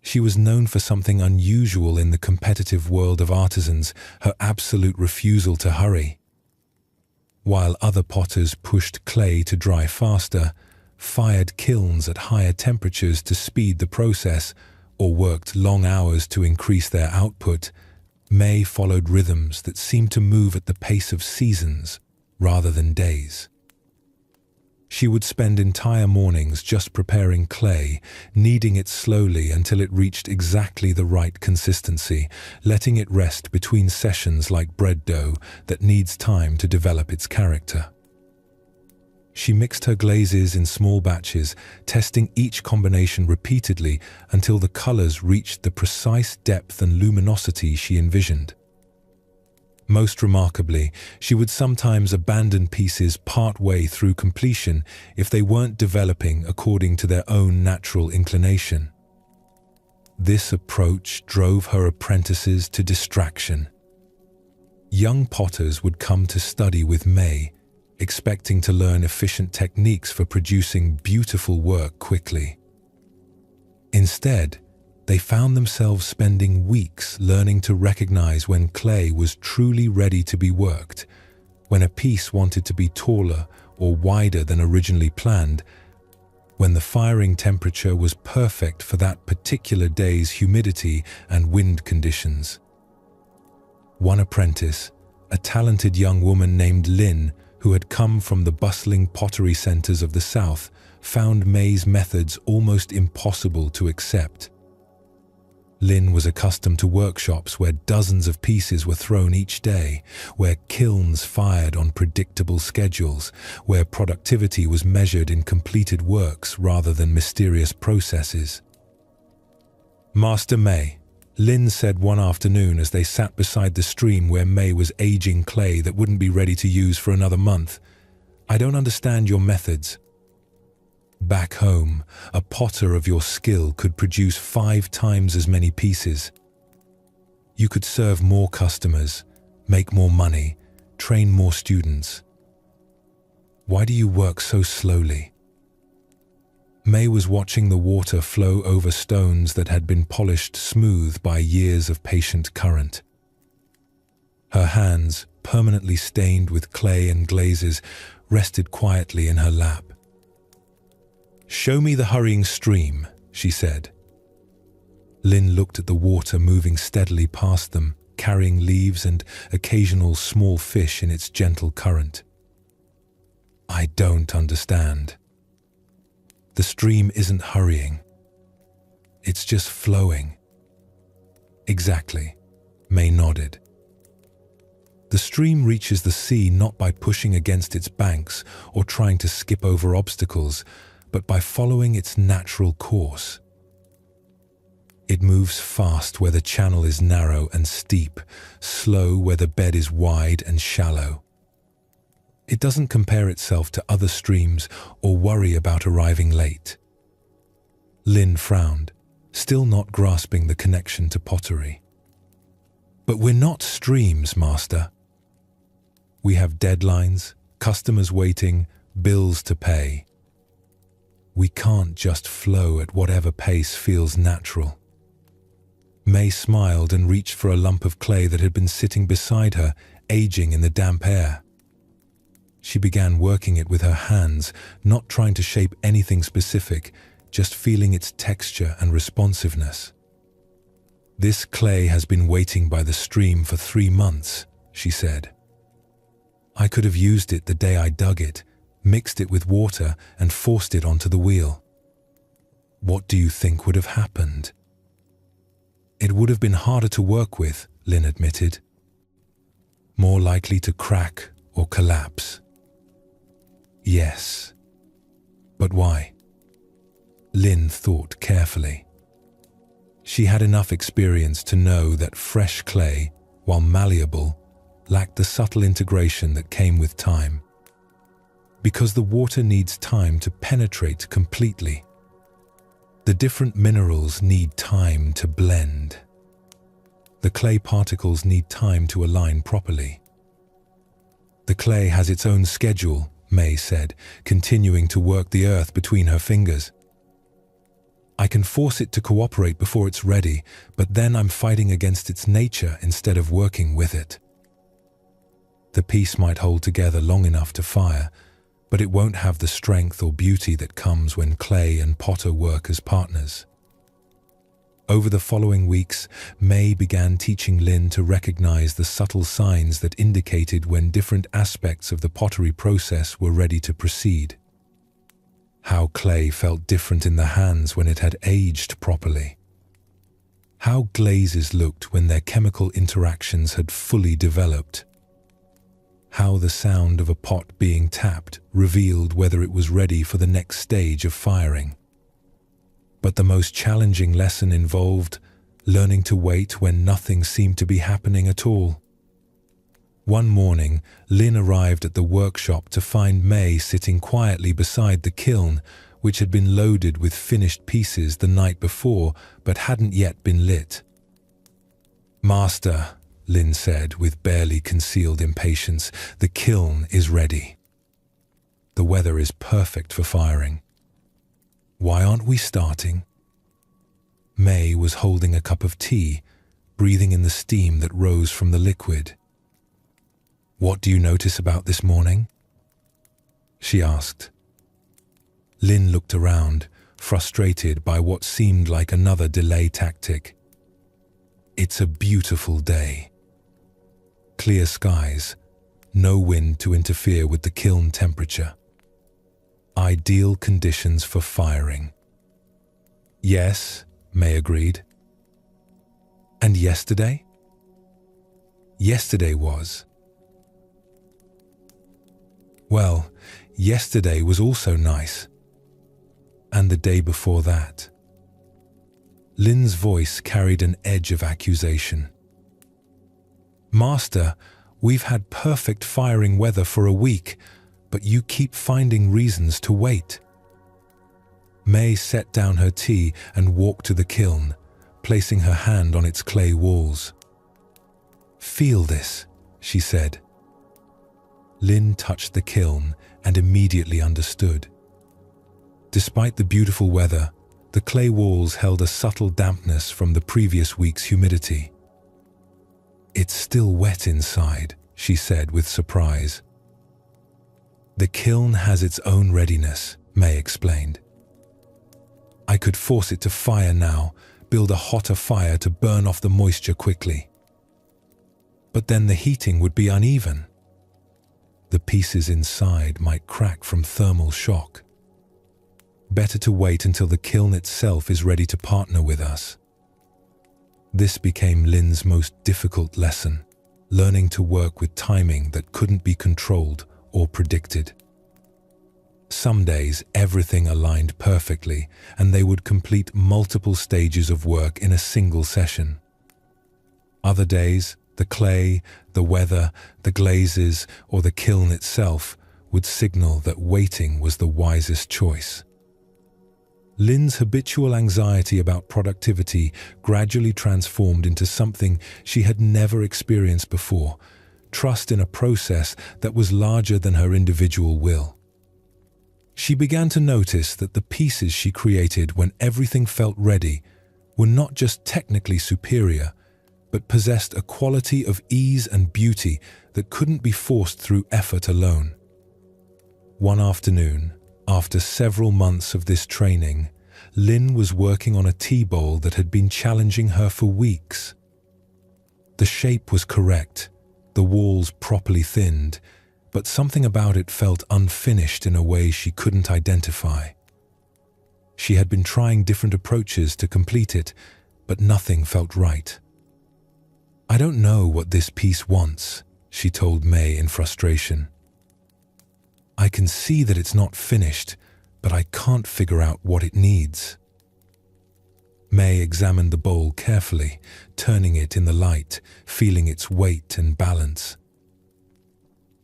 She was known for something unusual in the competitive world of artisans: her absolute refusal to hurry. While other potters pushed clay to dry faster, fired kilns at higher temperatures to speed the process, or worked long hours to increase their output, May followed rhythms that seemed to move at the pace of seasons rather than days. She would spend entire mornings just preparing clay, kneading it slowly until it reached exactly the right consistency, letting it rest between sessions like bread dough that needs time to develop its character. She mixed her glazes in small batches, testing each combination repeatedly until the colors reached the precise depth and luminosity she envisioned. Most remarkably, she would sometimes abandon pieces part-way through completion if they weren't developing according to their own natural inclination. This approach drove her apprentices to distraction. Young potters would come to study with May, expecting to learn efficient techniques for producing beautiful work quickly. Instead, they found themselves spending weeks learning to recognize when clay was truly ready to be worked, when a piece wanted to be taller or wider than originally planned, when the firing temperature was perfect for that particular day's humidity and wind conditions. One apprentice, a talented young woman named Lynn, who had come from the bustling pottery centers of the South, found May's methods almost impossible to accept. Lynn was accustomed to workshops where dozens of pieces were thrown each day, where kilns fired on predictable schedules, where productivity was measured in completed works rather than mysterious processes. "Master May," Lynn said one afternoon as they sat beside the stream where May was aging clay that wouldn't be ready to use for another month, "I don't understand your methods. Back home, a potter of your skill could produce 5 times as many pieces. You could serve more customers, make more money, train more students. Why do you work so slowly?" May was watching the water flow over stones that had been polished smooth by years of patient current. Her hands, permanently stained with clay and glazes, rested quietly in her lap. "Show me the hurrying stream," she said. Lynn looked at the water moving steadily past them, carrying leaves and occasional small fish in its gentle current. "I don't understand. The stream isn't hurrying. It's just flowing." "Exactly," May nodded. "The stream reaches the sea not by pushing against its banks or trying to skip over obstacles, but by following its natural course. It moves fast where the channel is narrow and steep, slow where the bed is wide and shallow. It doesn't compare itself to other streams or worry about arriving late." Lynn frowned, still not grasping the connection to pottery. "But we're not streams, Master. We have deadlines, customers waiting, bills to pay. We can't just flow at whatever pace feels natural." May smiled and reached for a lump of clay that had been sitting beside her, aging in the damp air. She began working it with her hands, not trying to shape anything specific, just feeling its texture and responsiveness. "This clay has been waiting by the stream for 3 months," she said. "I could have used it the day I dug it, mixed it with water and forced it onto the wheel." "What do you think would have happened?" "It would have been harder to work with," Lynn admitted. "More likely to crack or collapse." "Yes. But why?" Lynn thought carefully. She had enough experience to know that fresh clay, while malleable, lacked the subtle integration that came with time. Because the water needs time to penetrate completely. The different minerals need time to blend. The clay particles need time to align properly. "The clay has its own schedule," May said, continuing to work the earth between her fingers. "I can force it to cooperate before it's ready, but then I'm fighting against its nature instead of working with it. The piece might hold together long enough to fire, but it won't have the strength or beauty that comes when clay and potter work as partners." Over the following weeks, May began teaching Lynn to recognize the subtle signs that indicated when different aspects of the pottery process were ready to proceed. How clay felt different in the hands when it had aged properly. How glazes looked when their chemical interactions had fully developed. How the sound of a pot being tapped revealed whether it was ready for the next stage of firing. But the most challenging lesson involved learning to wait when nothing seemed to be happening at all. One morning, Lynn arrived at the workshop to find May sitting quietly beside the kiln, which had been loaded with finished pieces the night before but hadn't yet been lit. "Master," Lynn said with barely concealed impatience, "the kiln is ready. The weather is perfect for firing. Why aren't we starting?" May was holding a cup of tea, breathing in the steam that rose from the liquid. "What do you notice about this morning?" she asked. Lynn looked around, frustrated by what seemed like another delay tactic. "It's a beautiful day. Clear skies, no wind to interfere with the kiln temperature. Ideal conditions for firing." "Yes," May agreed. "And yesterday?" "Yesterday was. Well, yesterday was also nice. And the day before that." Lynn's voice carried an edge of accusation. "Master, we've had perfect firing weather for a week, but you keep finding reasons to wait." May set down her tea and walked to the kiln, placing her hand on its clay walls. "Feel this," she said. Lynn touched the kiln and immediately understood. Despite the beautiful weather, the clay walls held a subtle dampness from the previous week's humidity. "It's still wet inside," she said with surprise. "The kiln has its own readiness," May explained. "I could force it to fire now, build a hotter fire to burn off the moisture quickly. But then the heating would be uneven. The pieces inside might crack from thermal shock. Better to wait until the kiln itself is ready to partner with us." This became Lynn's most difficult lesson, learning to work with timing that couldn't be controlled or predicted. Some days everything aligned perfectly and they would complete multiple stages of work in a single session. Other days, the clay, the weather, the glazes, or the kiln itself would signal that waiting was the wisest choice. Lynn's habitual anxiety about productivity gradually transformed into something she had never experienced before, trust in a process that was larger than her individual will. She began to notice that the pieces she created when everything felt ready were not just technically superior, but possessed a quality of ease and beauty that couldn't be forced through effort alone. One afternoon, after several months of this training, Lynn was working on a tea bowl that had been challenging her for weeks. The shape was correct, the walls properly thinned, but something about it felt unfinished in a way she couldn't identify. She had been trying different approaches to complete it, but nothing felt right. "I don't know what this piece wants," she told May in frustration. "I can see that it's not finished, but I can't figure out what it needs." May examined the bowl carefully, turning it in the light, feeling its weight and balance.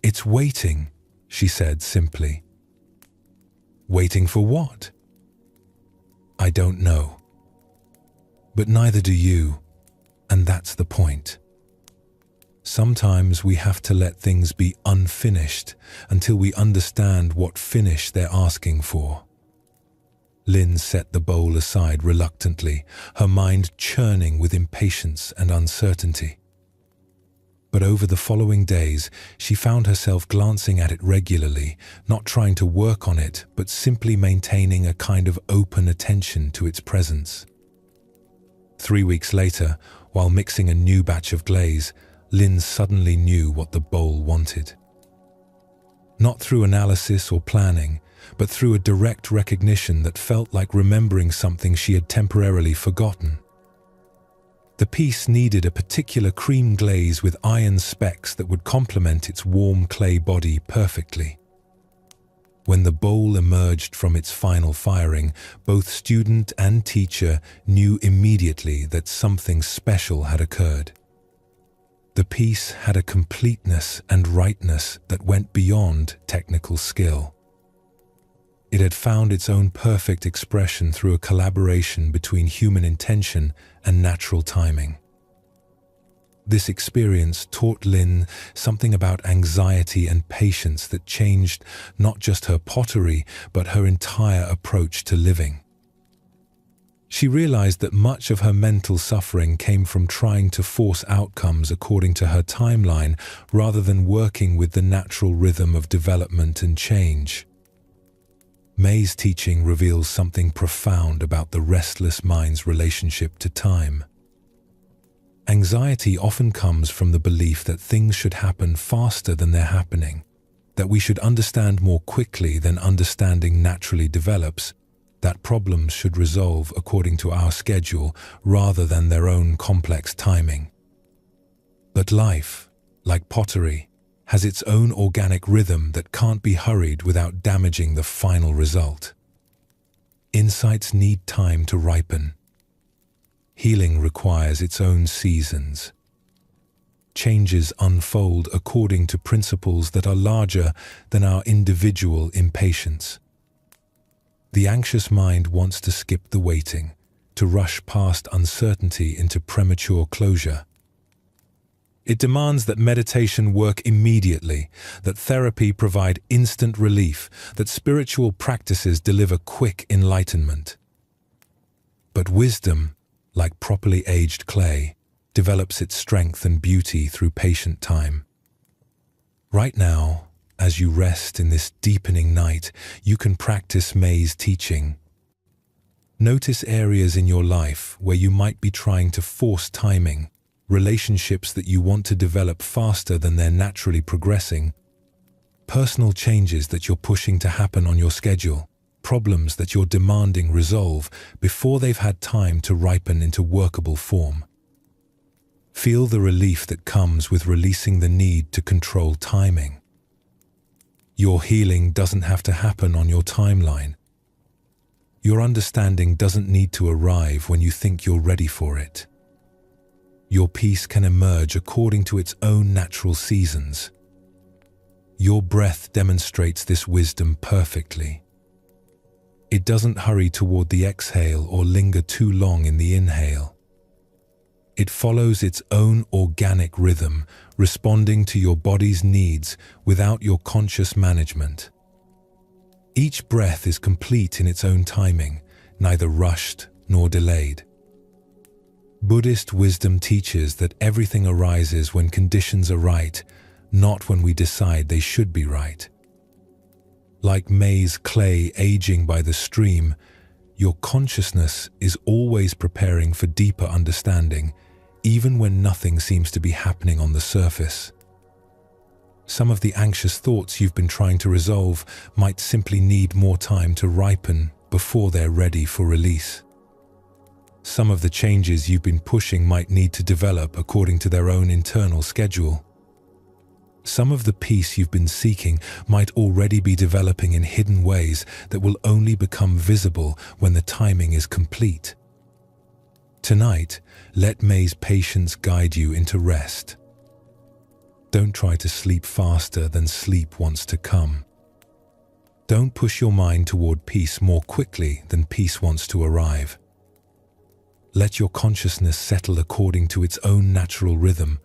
"It's waiting," she said simply. "Waiting for what?" "I don't know. But neither do you, and that's the point. Sometimes we have to let things be unfinished until we understand what finish they're asking for." Lynn set the bowl aside reluctantly, her mind churning with impatience and uncertainty. But over the following days, she found herself glancing at it regularly, not trying to work on it, but simply maintaining a kind of open attention to its presence. 3 weeks later, while mixing a new batch of glaze, Lynn suddenly knew what the bowl wanted. Not through analysis or planning, but through a direct recognition that felt like remembering something she had temporarily forgotten. The piece needed a particular cream glaze with iron specks that would complement its warm clay body perfectly. When the bowl emerged from its final firing, both student and teacher knew immediately that something special had occurred. The piece had a completeness and rightness that went beyond technical skill. It had found its own perfect expression through a collaboration between human intention and natural timing. This experience taught Lynn something about anxiety and patience that changed not just her pottery, but her entire approach to living. She realized that much of her mental suffering came from trying to force outcomes according to her timeline rather than working with the natural rhythm of development and change. May's teaching reveals something profound about the restless mind's relationship to time. Anxiety often comes from the belief that things should happen faster than they're happening, that we should understand more quickly than understanding naturally develops, that problems should resolve according to our schedule rather than their own complex timing. But life, like pottery, has its own organic rhythm that can't be hurried without damaging the final result. Insights need time to ripen. Healing requires its own seasons. Changes unfold according to principles that are larger than our individual impatience. The anxious mind wants to skip the waiting, to rush past uncertainty into premature closure. It demands that meditation work immediately, that therapy provide instant relief, that spiritual practices deliver quick enlightenment. But wisdom, like properly aged clay, develops its strength and beauty through patient time. Right now, as you rest in this deepening night, you can practice May's teaching. Notice areas in your life where you might be trying to force timing, relationships that you want to develop faster than they're naturally progressing, personal changes that you're pushing to happen on your schedule, problems that you're demanding resolve before they've had time to ripen into workable form. Feel the relief that comes with releasing the need to control timing. Your healing doesn't have to happen on your timeline. Your understanding doesn't need to arrive when you think you're ready for it. Your peace can emerge according to its own natural seasons. Your breath demonstrates this wisdom perfectly. It doesn't hurry toward the exhale or linger too long in the inhale. It follows its own organic rhythm, responding to your body's needs without your conscious management. Each breath is complete in its own timing, neither rushed nor delayed. Buddhist wisdom teaches that everything arises when conditions are right, not when we decide they should be right. Like May's clay aging by the stream, Your consciousness is always preparing for deeper understanding, even when nothing seems to be happening on the surface. Some of the anxious thoughts you've been trying to resolve might simply need more time to ripen before they're ready for release. Some of the changes you've been pushing might need to develop according to their own internal schedule. Some of the peace you've been seeking might already be developing in hidden ways that will only become visible when the timing is complete. Tonight, let May's patience guide you into rest. Don't try to sleep faster than sleep wants to come. Don't push your mind toward peace more quickly than peace wants to arrive. Let your consciousness settle according to its own natural rhythm,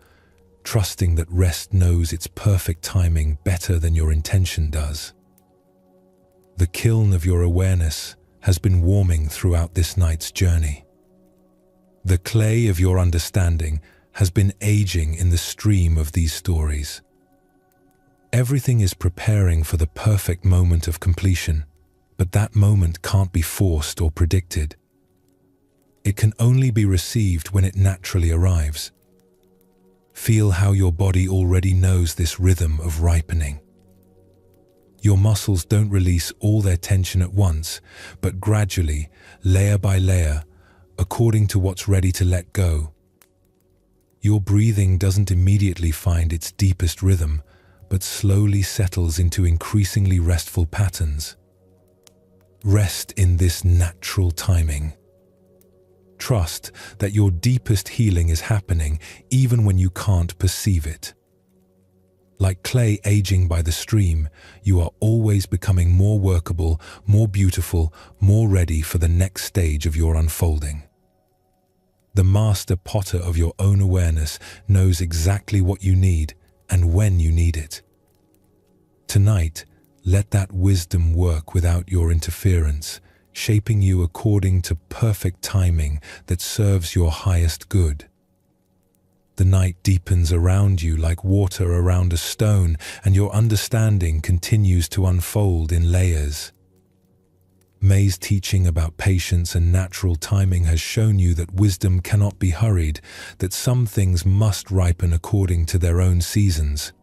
trusting that rest knows its perfect timing better than your intention does. The kiln of your awareness has been warming throughout this night's journey. The clay of your understanding has been aging in the stream of these stories. Everything is preparing for the perfect moment of completion, but that moment can't be forced or predicted. It can only be received when it naturally arrives. Feel how your body already knows this rhythm of ripening. Your muscles don't release all their tension at once, but gradually, layer by layer, according to what's ready to let go. Your breathing doesn't immediately find its deepest rhythm, but slowly settles into increasingly restful patterns. Rest in this natural timing. Trust that your deepest healing is happening even when you can't perceive it. Like clay aging by the stream, you are always becoming more workable, more beautiful, more ready for the next stage of your unfolding. The master potter of your own awareness knows exactly what you need and when you need it. Tonight, let that wisdom work without your interference, shaping you according to perfect timing that serves your highest good. The night deepens around you like water around a stone, and your understanding continues to unfold in layers. May's teaching about patience and natural timing has shown you that wisdom cannot be hurried, that some things must ripen according to their own seasons.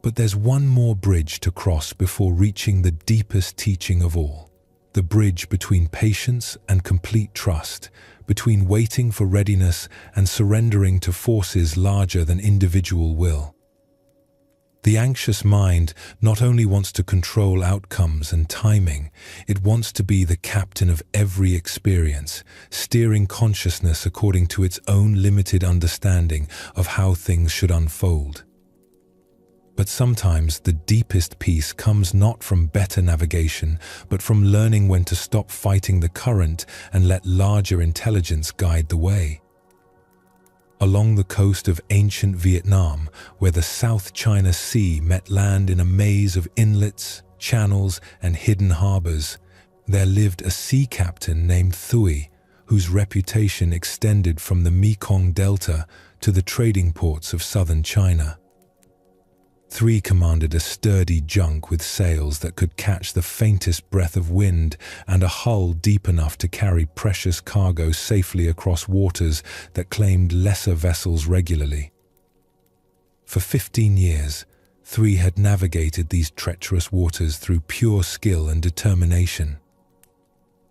But there's one more bridge to cross before reaching the deepest teaching of all. The bridge between patience and complete trust, between waiting for readiness and surrendering to forces larger than individual will. The anxious mind not only wants to control outcomes and timing, it wants to be the captain of every experience, steering consciousness according to its own limited understanding of how things should unfold. But sometimes the deepest peace comes not from better navigation, but from learning when to stop fighting the current and let larger intelligence guide the way. Along the coast of ancient Vietnam, where the South China Sea met land in a maze of inlets, channels, and hidden harbors, there lived a sea captain named Thuy, whose reputation extended from the Mekong Delta to the trading ports of southern China. Thuy commanded a sturdy junk with sails that could catch the faintest breath of wind and a hull deep enough to carry precious cargo safely across waters that claimed lesser vessels regularly. For 15 years, Thuy had navigated these treacherous waters through pure skill and determination.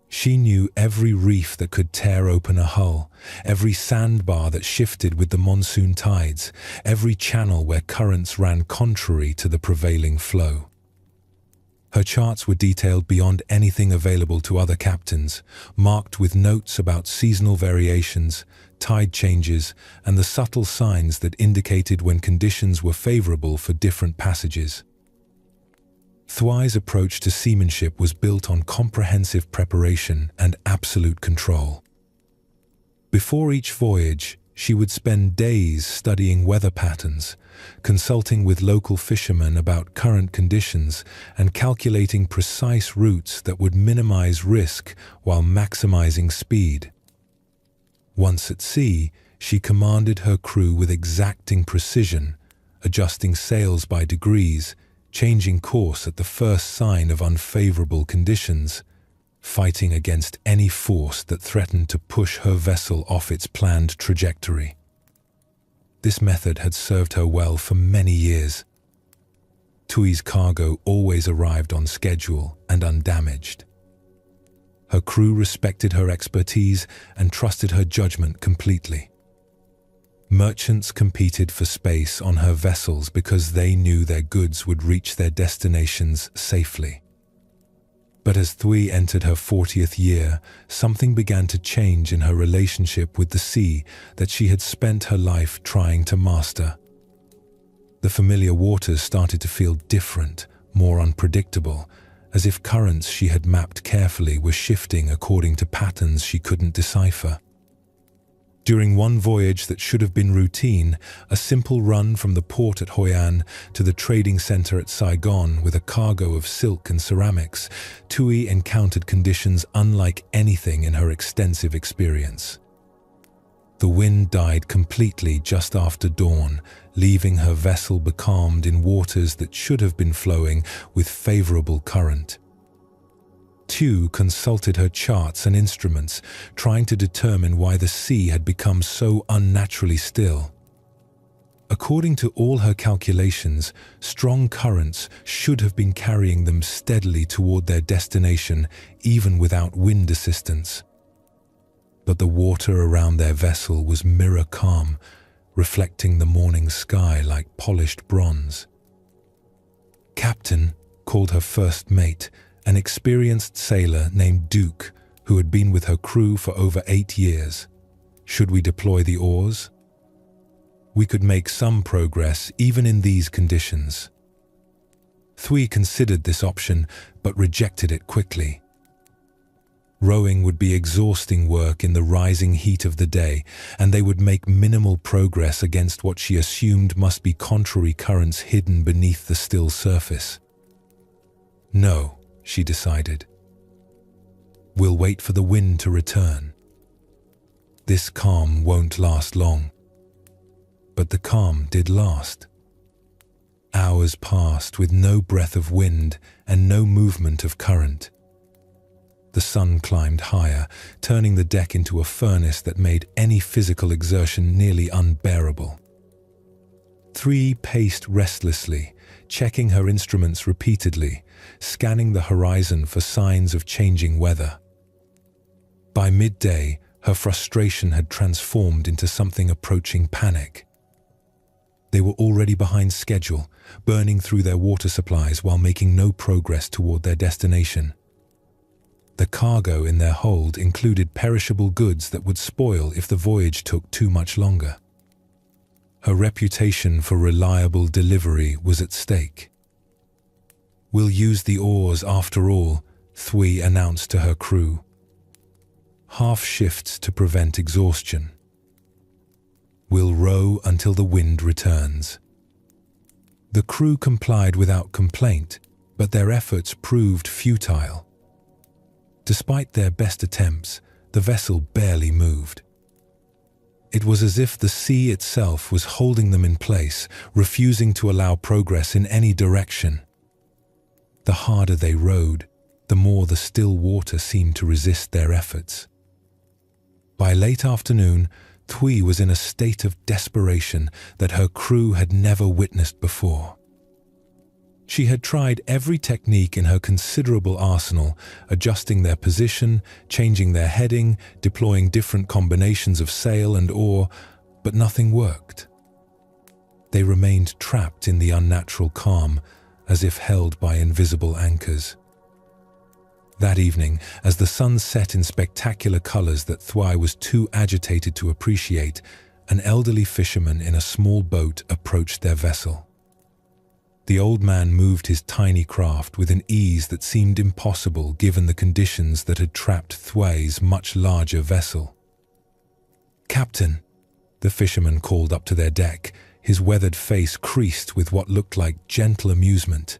She knew every reef that could tear open a hull, every sandbar that shifted with the monsoon tides, every channel where currents ran contrary to the prevailing flow. Her charts were detailed beyond anything available to other captains, marked with notes about seasonal variations, tide changes, and the subtle signs that indicated when conditions were favorable for different passages. Thuy's approach to seamanship was built on comprehensive preparation and absolute control. Before each voyage, she would spend days studying weather patterns, consulting with local fishermen about current conditions, and calculating precise routes that would minimize risk while maximizing speed. Once at sea, she commanded her crew with exacting precision, adjusting sails by degrees, changing course at the first sign of unfavorable conditions. fighting against any force that threatened to push her vessel off its planned trajectory. This method had served her well for many years. Thui's cargo always arrived on schedule and undamaged. Her crew respected her expertise and trusted her judgment completely. Merchants competed for space on her vessels because they knew their goods would reach their destinations safely. But as Thui entered her 40th year, something began to change in her relationship with the sea that she had spent her life trying to master. The familiar waters started to feel different, more unpredictable, as if currents she had mapped carefully were shifting according to patterns she couldn't decipher. During one voyage that should have been routine, a simple run from the port at Hoi An to the trading center at Saigon with a cargo of silk and ceramics, Thui encountered conditions unlike anything in her extensive experience. The wind died completely just after dawn, leaving her vessel becalmed in waters that should have been flowing with favorable current. Thu consulted her charts and instruments, trying to determine why the sea had become so unnaturally still. According to all her calculations, strong currents should have been carrying them steadily toward their destination, even without wind assistance. But the water around their vessel was mirror calm, reflecting the morning sky like polished bronze. Captain called her first mate, an experienced sailor named Duke, who had been with her crew for over 8 years. Should we deploy the oars? We could make some progress even in these conditions. Thui considered this option, but rejected it quickly. Rowing would be exhausting work in the rising heat of the day, and they would make minimal progress against what she assumed must be contrary currents hidden beneath the still surface. No, she decided. We'll wait for the wind to return. This calm won't last long. But the calm did last. Hours passed with no breath of wind and no movement of current. The sun climbed higher, turning the deck into a furnace that made any physical exertion nearly unbearable. Thui paced restlessly, checking her instruments repeatedly, scanning the horizon for signs of changing weather. By midday, her frustration had transformed into something approaching panic. They were already behind schedule, burning through their water supplies while making no progress toward their destination. The cargo in their hold included perishable goods that would spoil if the voyage took too much longer. Her reputation for reliable delivery was at stake. "We'll use the oars after all," Thui announced to her crew. "Half shifts to prevent exhaustion. We'll row until the wind returns." The crew complied without complaint, but their efforts proved futile. Despite their best attempts, the vessel barely moved. It was as if the sea itself was holding them in place, refusing to allow progress in any direction. The harder they rowed, the more the still water seemed to resist their efforts. By late afternoon, Thui was in a state of desperation that her crew had never witnessed before. She had tried every technique in her considerable arsenal, adjusting their position, changing their heading, deploying different combinations of sail and oar, but nothing worked. They remained trapped in the unnatural calm, as if held by invisible anchors. That evening, as the sun set in spectacular colors that Thui was too agitated to appreciate, an elderly fisherman in a small boat approached their vessel. The old man moved his tiny craft with an ease that seemed impossible given the conditions that had trapped Thui's much larger vessel. "Captain," the fisherman called up to their deck, his weathered face creased with what looked like gentle amusement.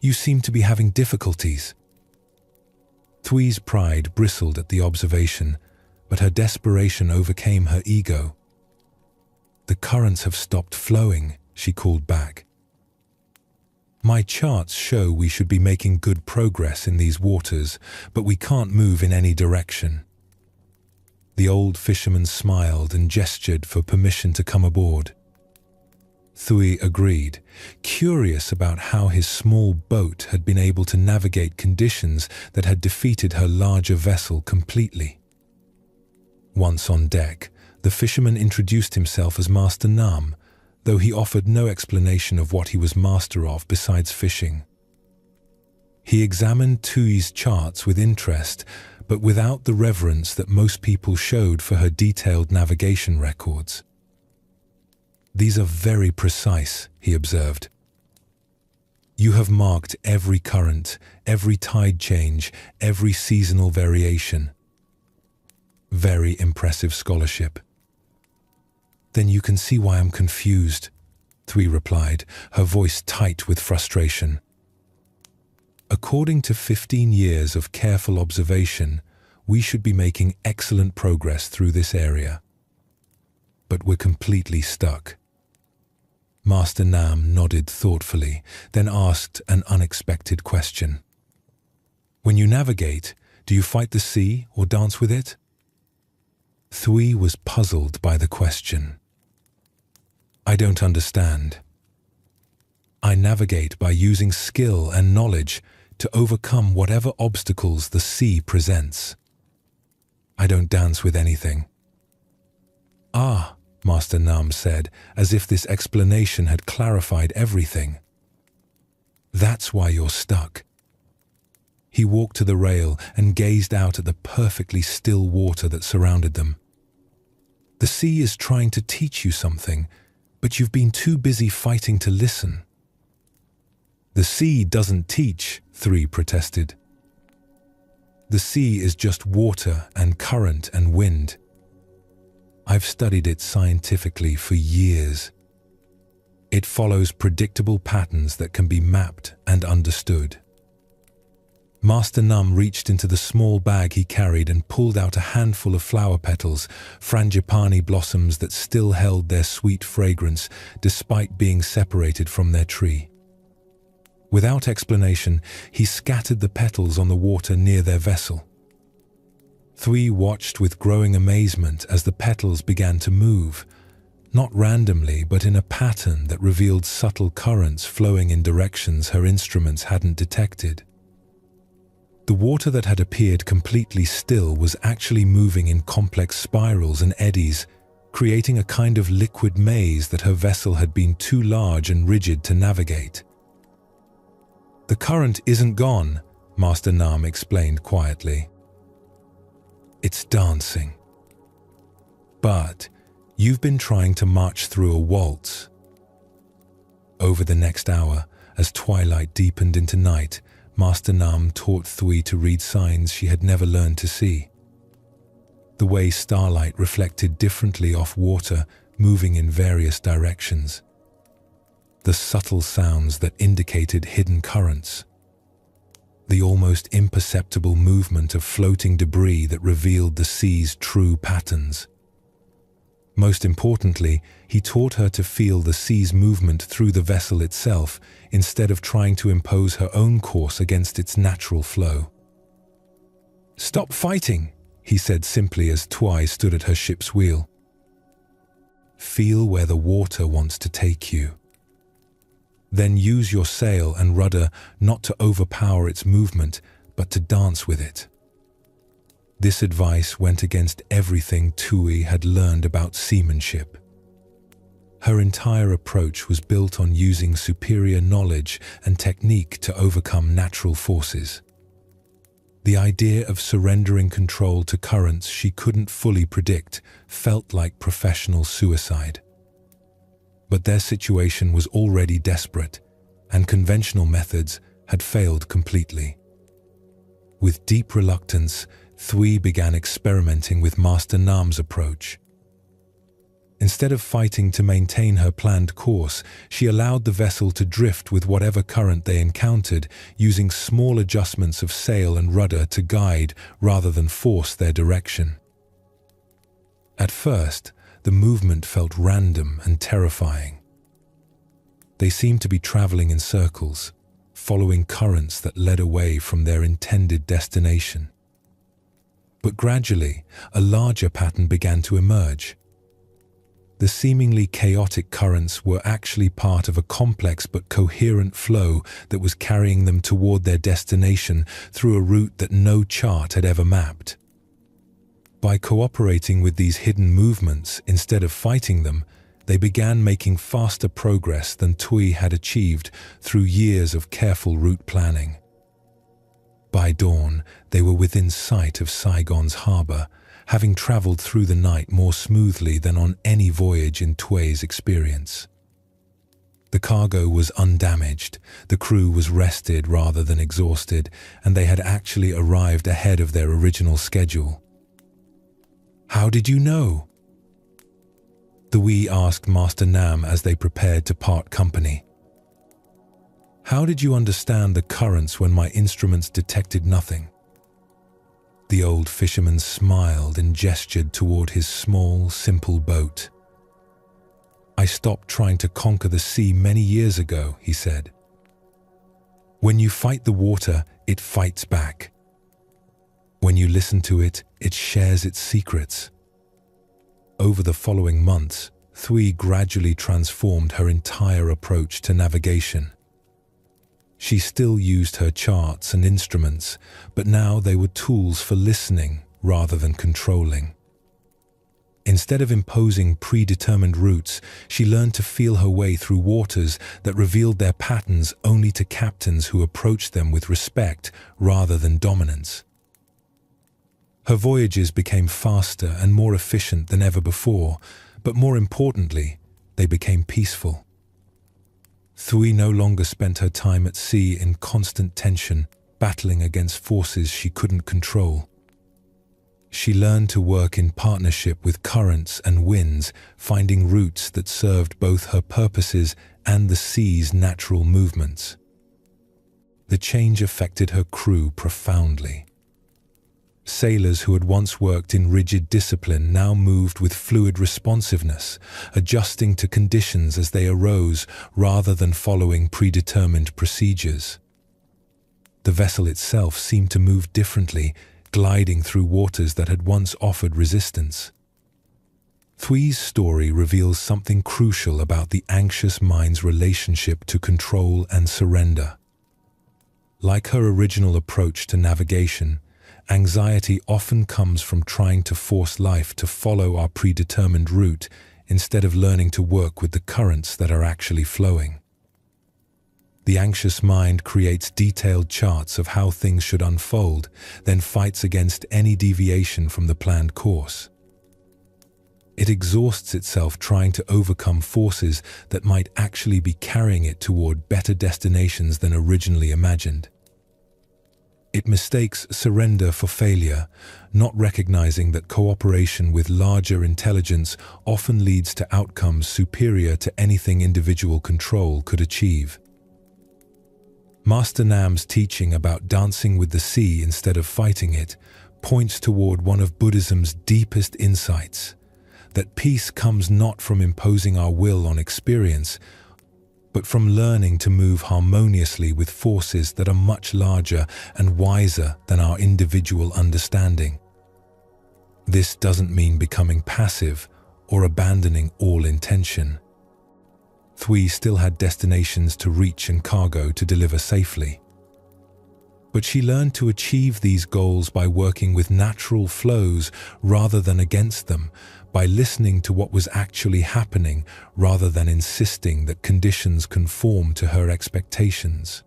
"You seem to be having difficulties." Thui's pride bristled at the observation, but her desperation overcame her ego. "The currents have stopped flowing," she called back. My charts show we should be making good progress in these waters, but we can't move in any direction. The old fisherman smiled and gestured for permission to come aboard. Thui agreed, curious about how his small boat had been able to navigate conditions that had defeated her larger vessel completely. Once on deck, the fisherman introduced himself as Master Nam, though he offered no explanation of what he was master of besides fishing. He examined Thui's charts with interest, but without the reverence that most people showed for her detailed navigation records. "These are very precise," he observed. "You have marked every current, every tide change, every seasonal variation. Very impressive scholarship." "Then you can see why I'm confused," Thui replied, her voice tight with frustration. "According to 15 years of careful observation, we should be making excellent progress through this area. But we're completely stuck." Master Nam nodded thoughtfully, then asked an unexpected question. "When you navigate, do you fight the sea or dance with it?" Thui was puzzled by the question. "I don't understand. I navigate by using skill and knowledge to overcome whatever obstacles the sea presents. I don't dance with anything." "Ah," Master Nam said, as if this explanation had clarified everything. "That's why you're stuck." He walked to the rail and gazed out at the perfectly still water that surrounded them. "The sea is trying to teach you something, but you've been too busy fighting to listen." "The sea doesn't teach," Thui protested. "The sea is just water and current and wind. I've studied it scientifically for years. It follows predictable patterns that can be mapped and understood." Master Nam reached into the small bag he carried and pulled out a handful of flower petals, frangipani blossoms that still held their sweet fragrance despite being separated from their tree. Without explanation, he scattered the petals on the water near their vessel. Thui watched with growing amazement as the petals began to move, not randomly but in a pattern that revealed subtle currents flowing in directions her instruments hadn't detected. The water that had appeared completely still was actually moving in complex spirals and eddies, creating a kind of liquid maze that her vessel had been too large and rigid to navigate. "The current isn't gone," Master Nam explained quietly. "It's dancing. But you've been trying to march through a waltz." Over the next hour, as twilight deepened into night, Master Nam taught Thui to read signs she had never learned to see. The way starlight reflected differently off water, moving in various directions. The subtle sounds that indicated hidden currents. The almost imperceptible movement of floating debris that revealed the sea's true patterns. Most importantly, he taught her to feel the sea's movement through the vessel itself instead of trying to impose her own course against its natural flow. "Stop fighting," he said simply as Thui stood at her ship's wheel. "Feel where the water wants to take you. Then use your sail and rudder not to overpower its movement, but to dance with it." This advice went against everything Thui had learned about seamanship. Her entire approach was built on using superior knowledge and technique to overcome natural forces. The idea of surrendering control to currents she couldn't fully predict felt like professional suicide. But their situation was already desperate, and conventional methods had failed completely. With deep reluctance, Thui began experimenting with Master Nam's approach. Instead of fighting to maintain her planned course, she allowed the vessel to drift with whatever current they encountered, using small adjustments of sail and rudder to guide rather than force their direction. At first, the movement felt random and terrifying. They seemed to be traveling in circles, following currents that led away from their intended destination. But gradually, a larger pattern began to emerge. The seemingly chaotic currents were actually part of a complex but coherent flow that was carrying them toward their destination through a route that no chart had ever mapped. By cooperating with these hidden movements instead of fighting them, they began making faster progress than Thuy had achieved through years of careful route planning. By dawn, they were within sight of Saigon's harbor, having traveled through the night more smoothly than on any voyage in Thuy's experience. The cargo was undamaged, the crew was rested rather than exhausted, and they had actually arrived ahead of their original schedule. "How did you know?" Thuy asked Master Nam as they prepared to part company. "How did you understand the currents when my instruments detected nothing?" The old fisherman smiled and gestured toward his small, simple boat. "I stopped trying to conquer the sea many years ago," he said. "When you fight the water, it fights back. When you listen to it, it shares its secrets." Over the following months, Thuy gradually transformed her entire approach to navigation. She still used her charts and instruments, but now they were tools for listening rather than controlling. Instead of imposing predetermined routes, she learned to feel her way through waters that revealed their patterns only to captains who approached them with respect rather than dominance. Her voyages became faster and more efficient than ever before, but more importantly, they became peaceful. Thuy no longer spent her time at sea in constant tension, battling against forces she couldn't control. She learned to work in partnership with currents and winds, finding routes that served both her purposes and the sea's natural movements. The change affected her crew profoundly. Sailors who had once worked in rigid discipline now moved with fluid responsiveness, adjusting to conditions as they arose rather than following predetermined procedures. The vessel itself seemed to move differently, gliding through waters that had once offered resistance. Thuy's story reveals something crucial about the anxious mind's relationship to control and surrender. Like her original approach to navigation, anxiety often comes from trying to force life to follow our predetermined route instead of learning to work with the currents that are actually flowing. The anxious mind creates detailed charts of how things should unfold, then fights against any deviation from the planned course. It exhausts itself trying to overcome forces that might actually be carrying it toward better destinations than originally imagined. It mistakes surrender for failure, not recognizing that cooperation with larger intelligence often leads to outcomes superior to anything individual control could achieve. Master Nam's teaching about dancing with the sea instead of fighting it points toward one of Buddhism's deepest insights, that peace comes not from imposing our will on experience, but from learning to move harmoniously with forces that are much larger and wiser than our individual understanding. This doesn't mean becoming passive or abandoning all intention. Thuy still had destinations to reach and cargo to deliver safely. But she learned to achieve these goals by working with natural flows rather than against them, by listening to what was actually happening rather than insisting that conditions conform to her expectations.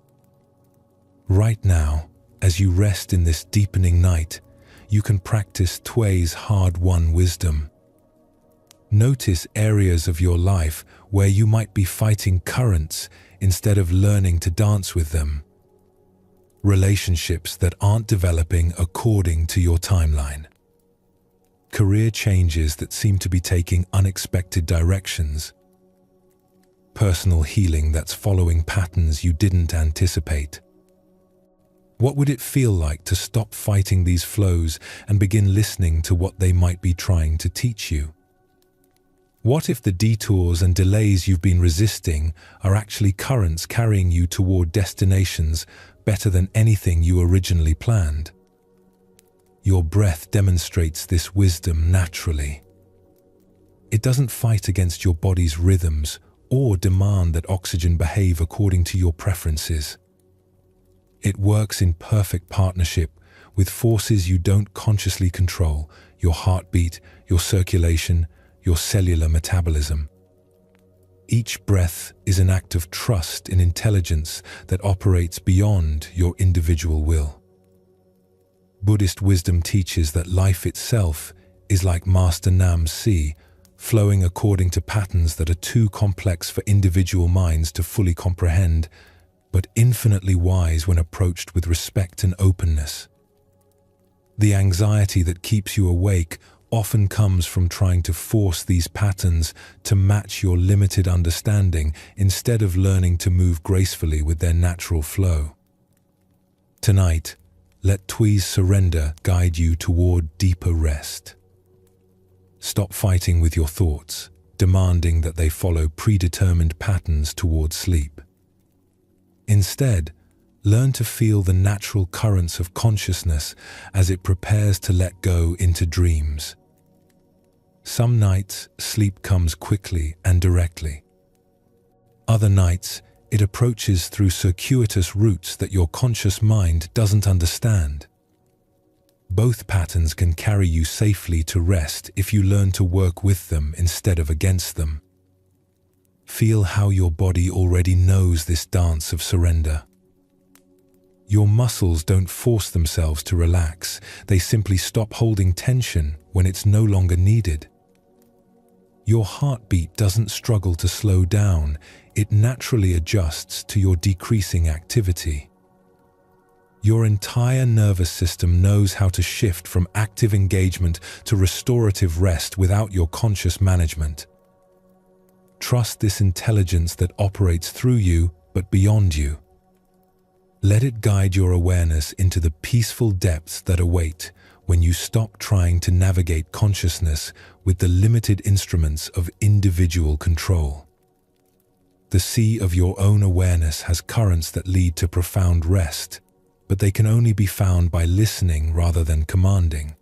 Right now, as you rest in this deepening night, you can practice Thuy's hard-won wisdom. Notice areas of your life where you might be fighting currents instead of learning to dance with them. Relationships that aren't developing according to your timeline. Career changes that seem to be taking unexpected directions. Personal healing that's following patterns you didn't anticipate. What would it feel like to stop fighting these flows and begin listening to what they might be trying to teach you? What if the detours and delays you've been resisting are actually currents carrying you toward destinations better than anything you originally planned? Your breath demonstrates this wisdom naturally. It doesn't fight against your body's rhythms or demand that oxygen behave according to your preferences. It works in perfect partnership with forces you don't consciously control: your heartbeat, your circulation, your cellular metabolism. Each breath is an act of trust in intelligence that operates beyond your individual will. Buddhist wisdom teaches that life itself is like Master Nam's sea, flowing according to patterns that are too complex for individual minds to fully comprehend, but infinitely wise when approached with respect and openness. The anxiety that keeps you awake often comes from trying to force these patterns to match your limited understanding instead of learning to move gracefully with their natural flow. Tonight, let Tui's surrender guide you toward deeper rest. Stop fighting with your thoughts, demanding that they follow predetermined patterns toward sleep. Instead, learn to feel the natural currents of consciousness as it prepares to let go into dreams. Some nights, sleep comes quickly and directly. Other nights, it approaches through circuitous routes that your conscious mind doesn't understand. Both patterns can carry you safely to rest if you learn to work with them instead of against them. Feel how your body already knows this dance of surrender. Your muscles don't force themselves to relax, they simply stop holding tension when it's no longer needed. Your heartbeat doesn't struggle to slow down, it naturally adjusts to your decreasing activity. Your entire nervous system knows how to shift from active engagement to restorative rest without your conscious management. Trust this intelligence that operates through you but beyond you. Let it guide your awareness into the peaceful depths that await when you stop trying to navigate consciousness with the limited instruments of individual control. The sea of your own awareness has currents that lead to profound rest, but they can only be found by listening rather than commanding.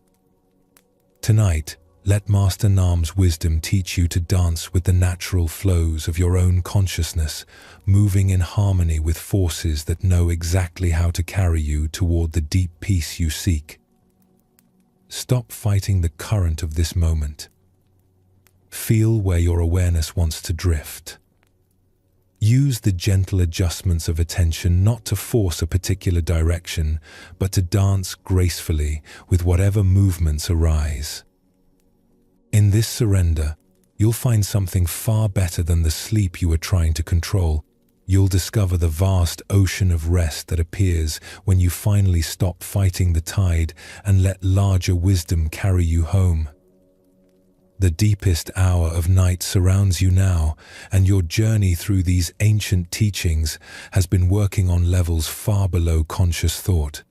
Tonight, let Master Nam's wisdom teach you to dance with the natural flows of your own consciousness, moving in harmony with forces that know exactly how to carry you toward the deep peace you seek. Stop fighting the current of this moment. Feel where your awareness wants to drift. Use the gentle adjustments of attention not to force a particular direction, but to dance gracefully with whatever movements arise. In this surrender, you'll find something far better than the sleep you are trying to control. You'll discover the vast ocean of rest that appears when you finally stop fighting the tide and let larger wisdom carry you home. The deepest hour of night surrounds you now, and your journey through these ancient teachings has been working on levels far below conscious thought.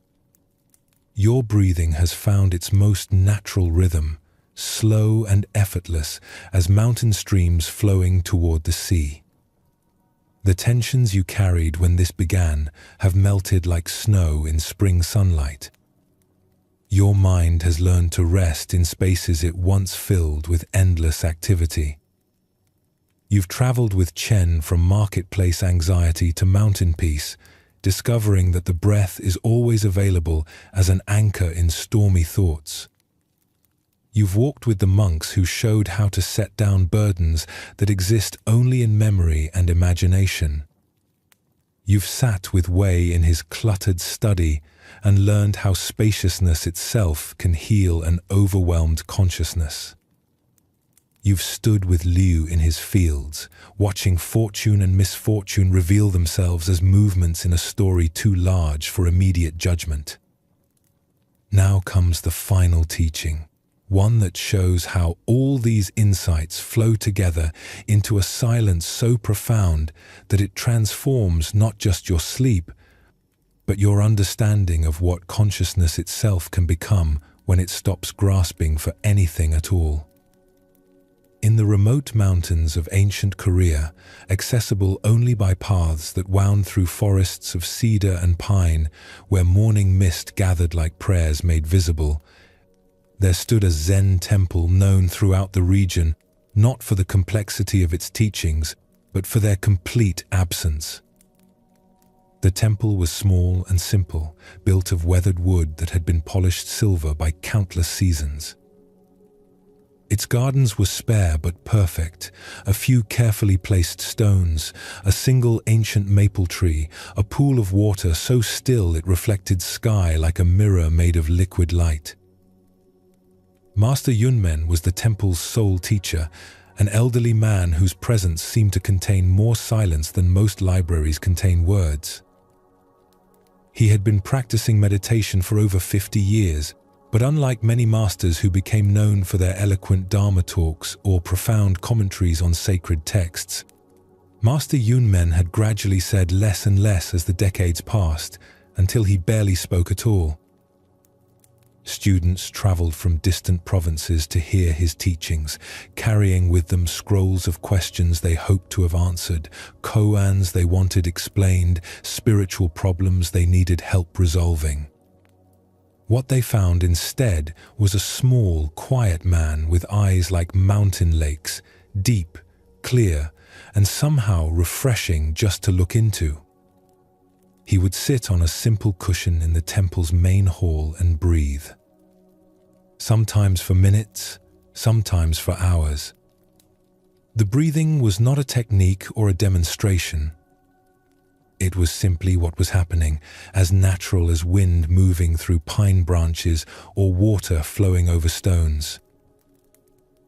Your breathing has found its most natural rhythm, slow and effortless as mountain streams flowing toward the sea. The tensions you carried when this began have melted like snow in spring sunlight. Your mind has learned to rest in spaces it once filled with endless activity. You've traveled with Chen from marketplace anxiety to mountain peace, discovering that the breath is always available as an anchor in stormy thoughts. You've walked with the monks who showed how to set down burdens that exist only in memory and imagination. You've sat with Wei in his cluttered study and learned how spaciousness itself can heal an overwhelmed consciousness. You've stood with Liu in his fields, watching fortune and misfortune reveal themselves as movements in a story too large for immediate judgment. Now comes the final teaching, one that shows how all these insights flow together into a silence so profound that it transforms not just your sleep, but your understanding of what consciousness itself can become when it stops grasping for anything at all. In the remote mountains of ancient Korea, accessible only by paths that wound through forests of cedar and pine, where morning mist gathered like prayers made visible, there stood a Zen temple known throughout the region, not for the complexity of its teachings, but for their complete absence. The temple was small and simple, built of weathered wood that had been polished silver by countless seasons. Its gardens were spare but perfect, a few carefully placed stones, a single ancient maple tree, a pool of water so still it reflected sky like a mirror made of liquid light. Master Yunmen was the temple's sole teacher, an elderly man whose presence seemed to contain more silence than most libraries contain words. He had been practicing meditation for over 50 years, but unlike many masters who became known for their eloquent Dharma talks or profound commentaries on sacred texts, Master Yunmen had gradually said less and less as the decades passed, until he barely spoke at all. Students traveled from distant provinces to hear his teachings, carrying with them scrolls of questions they hoped to have answered, koans they wanted explained, spiritual problems they needed help resolving. What they found instead was a small, quiet man with eyes like mountain lakes, deep, clear, and somehow refreshing just to look into. He would sit on a simple cushion in the temple's main hall and breathe. Sometimes for minutes, sometimes for hours. The breathing was not a technique or a demonstration. It was simply what was happening, as natural as wind moving through pine branches or water flowing over stones.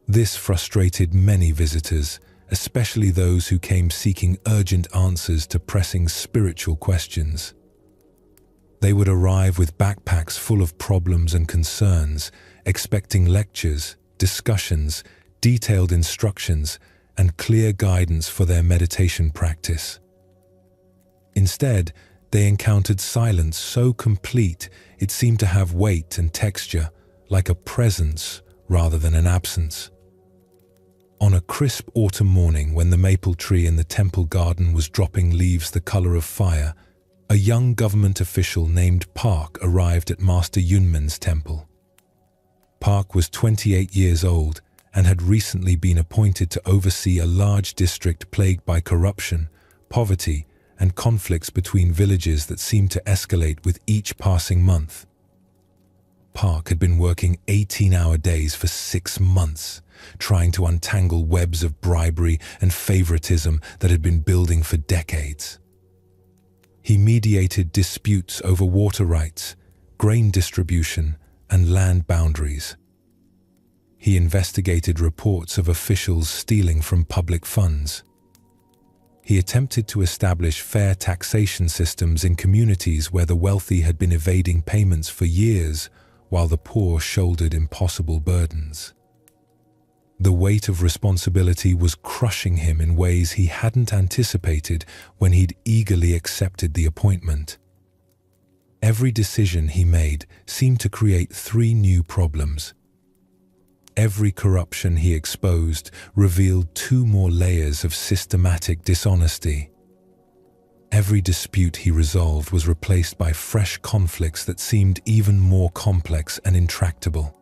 This frustrated many visitors, especially those who came seeking urgent answers to pressing spiritual questions. They would arrive with backpacks full of problems and concerns, expecting lectures, discussions, detailed instructions, and clear guidance for their meditation practice. Instead, they encountered silence so complete it seemed to have weight and texture, like a presence rather than an absence. On a crisp autumn morning when the maple tree in the temple garden was dropping leaves the color of fire, a young government official named Park arrived at Master Yunmen's temple. Park was 28 years old and had recently been appointed to oversee a large district plagued by corruption, poverty, and conflicts between villages that seemed to escalate with each passing month. Park had been working 18-hour days for 6 months, trying to untangle webs of bribery and favoritism that had been building for decades. He mediated disputes over water rights, grain distribution, and land boundaries. He investigated reports of officials stealing from public funds. He attempted to establish fair taxation systems in communities where the wealthy had been evading payments for years, while the poor shouldered impossible burdens. The weight of responsibility was crushing him in ways he hadn't anticipated when he'd eagerly accepted the appointment. Every decision he made seemed to create 3 new problems. Every corruption he exposed revealed 2 more layers of systematic dishonesty. Every dispute he resolved was replaced by fresh conflicts that seemed even more complex and intractable.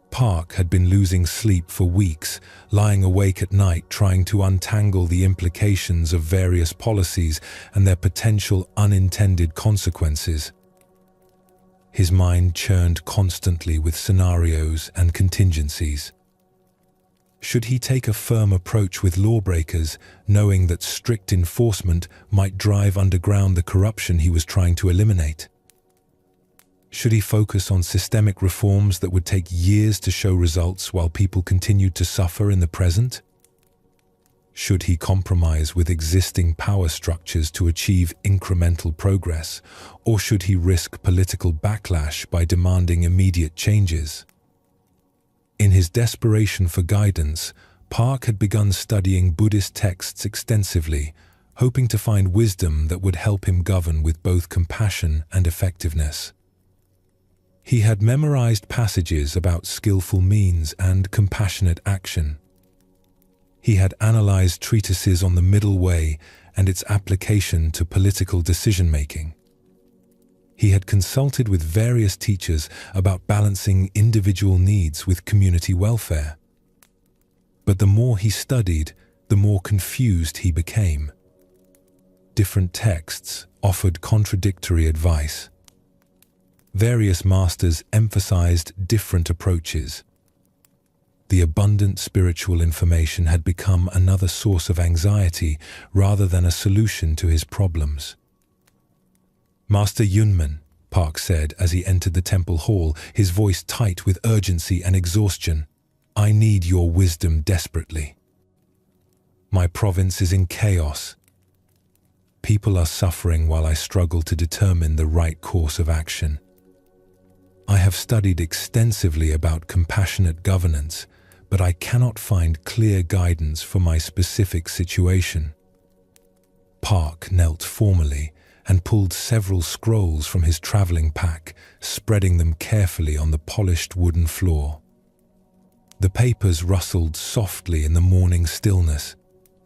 Park had been losing sleep for weeks, lying awake at night trying to untangle the implications of various policies and their potential unintended consequences. His mind churned constantly with scenarios and contingencies. Should he take a firm approach with lawbreakers, knowing that strict enforcement might drive underground the corruption he was trying to eliminate? Should he focus on systemic reforms that would take years to show results while people continued to suffer in the present? Should he compromise with existing power structures to achieve incremental progress, or should he risk political backlash by demanding immediate changes? In his desperation for guidance, Park had begun studying Buddhist texts extensively, hoping to find wisdom that would help him govern with both compassion and effectiveness. He had memorized passages about skillful means and compassionate action. He had analyzed treatises on the middle way and its application to political decision-making. He had consulted with various teachers about balancing individual needs with community welfare. But the more he studied, the more confused he became. Different texts offered contradictory advice. Various masters emphasized different approaches. The abundant spiritual information had become another source of anxiety rather than a solution to his problems. "Master Yunmen," Park said as he entered the temple hall, his voice tight with urgency and exhaustion, "I need your wisdom desperately. My province is in chaos. People are suffering while I struggle to determine the right course of action. I have studied extensively about compassionate governance, but I cannot find clear guidance for my specific situation." Park knelt formally and pulled several scrolls from his traveling pack, spreading them carefully on the polished wooden floor. The papers rustled softly in the morning stillness,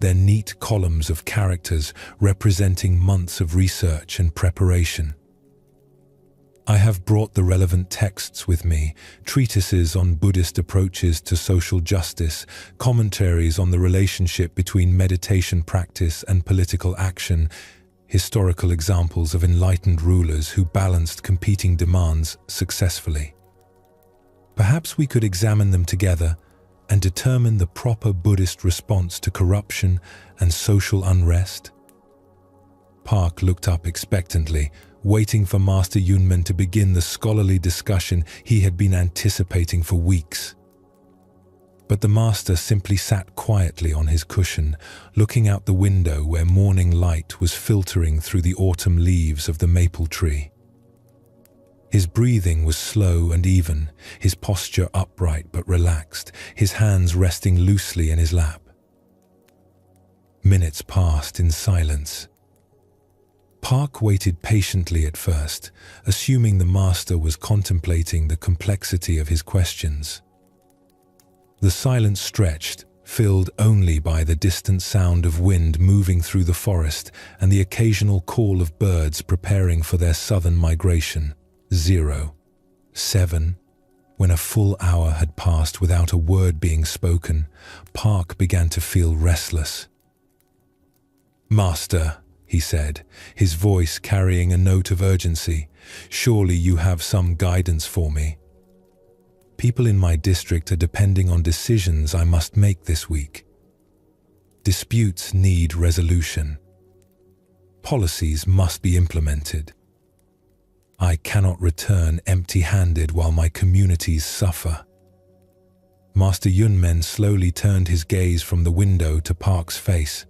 their neat columns of characters representing months of research and preparation. "I have brought the relevant texts with me, treatises on Buddhist approaches to social justice, commentaries on the relationship between meditation practice and political action, historical examples of enlightened rulers who balanced competing demands successfully. Perhaps we could examine them together and determine the proper Buddhist response to corruption and social unrest." Park looked up expectantly, waiting for Master Yunmen to begin the scholarly discussion he had been anticipating for weeks. But the master simply sat quietly on his cushion, looking out the window where morning light was filtering through the autumn leaves of the maple tree. His breathing was slow and even, his posture upright but relaxed, his hands resting loosely in his lap. Minutes passed in silence. Park waited patiently at first, assuming the master was contemplating the complexity of his questions. The silence stretched, filled only by the distant sound of wind moving through the forest and the occasional call of birds preparing for their southern migration. 07. When a full hour had passed without a word being spoken, Park began to feel restless. "Master," he said, his voice carrying a note of urgency, "surely you have some guidance for me. People in my district are depending on decisions I must make this week. Disputes need resolution. Policies must be implemented. I cannot return empty-handed while my communities suffer." Master Yunmen slowly turned his gaze from the window to Park's face.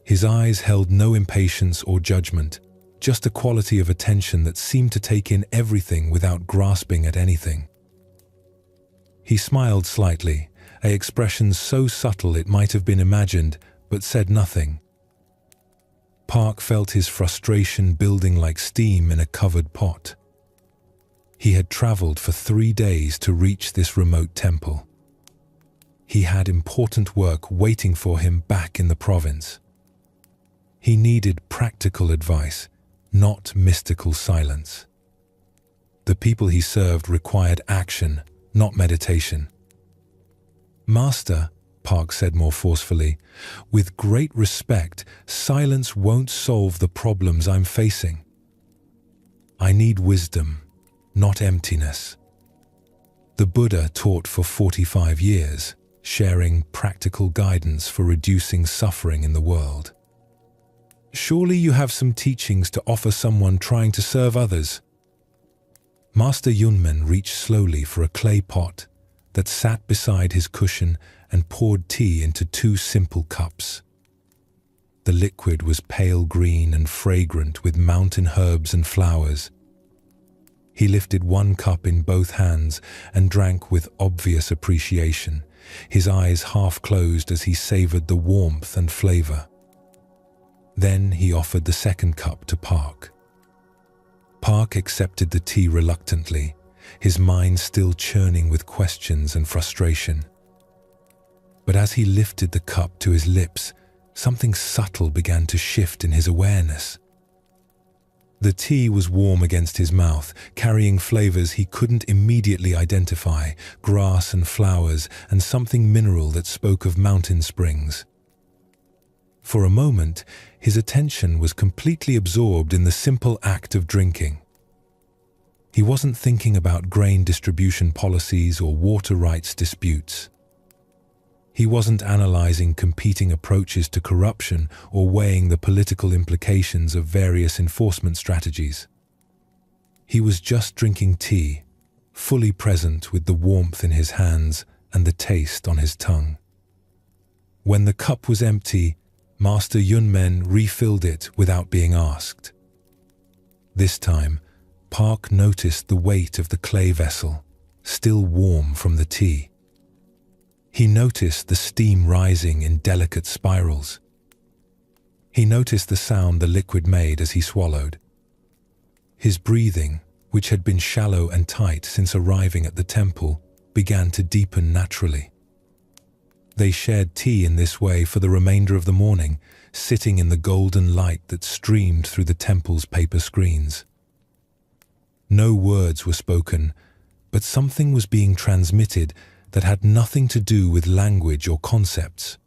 His eyes held no impatience or judgment, just a quality of attention that seemed to take in everything without grasping at anything. He smiled slightly, an expression so subtle it might have been imagined, but said nothing. Park felt his frustration building like steam in a covered pot. He had traveled for 3 days to reach this remote temple. He had important work waiting for him back in the province. He needed practical advice, not mystical silence. The people he served required action, not meditation. "Master," Park said more forcefully, "with great respect, silence won't solve the problems I'm facing. I need wisdom, not emptiness." The Buddha taught for 45 years, sharing practical guidance for reducing suffering in the world. "Surely you have some teachings to offer someone trying to serve others." Master Yunmen reached slowly for a clay pot that sat beside his cushion and poured tea into 2 simple cups. The liquid was pale green and fragrant with mountain herbs and flowers. He lifted 1 cup in both hands and drank with obvious appreciation, his eyes half closed as he savored the warmth and flavor. Then he offered the 2nd cup to Park. Park accepted the tea reluctantly, his mind still churning with questions and frustration. But as he lifted the cup to his lips, something subtle began to shift in his awareness. The tea was warm against his mouth, carrying flavors he couldn't immediately identify, grass and flowers, and something mineral that spoke of mountain springs. For a moment, his attention was completely absorbed in the simple act of drinking. He wasn't thinking about grain distribution policies or water rights disputes. He wasn't analyzing competing approaches to corruption or weighing the political implications of various enforcement strategies. He was just drinking tea, fully present with the warmth in his hands and the taste on his tongue. When the cup was empty, Master Yunmen refilled it without being asked. This time, Park noticed the weight of the clay vessel, still warm from the tea. He noticed the steam rising in delicate spirals. He noticed the sound the liquid made as he swallowed. His breathing, which had been shallow and tight since arriving at the temple, began to deepen naturally. They shared tea in this way for the remainder of the morning, sitting in the golden light that streamed through the temple's paper screens. No words were spoken, but something was being transmitted that had nothing to do with language or concepts.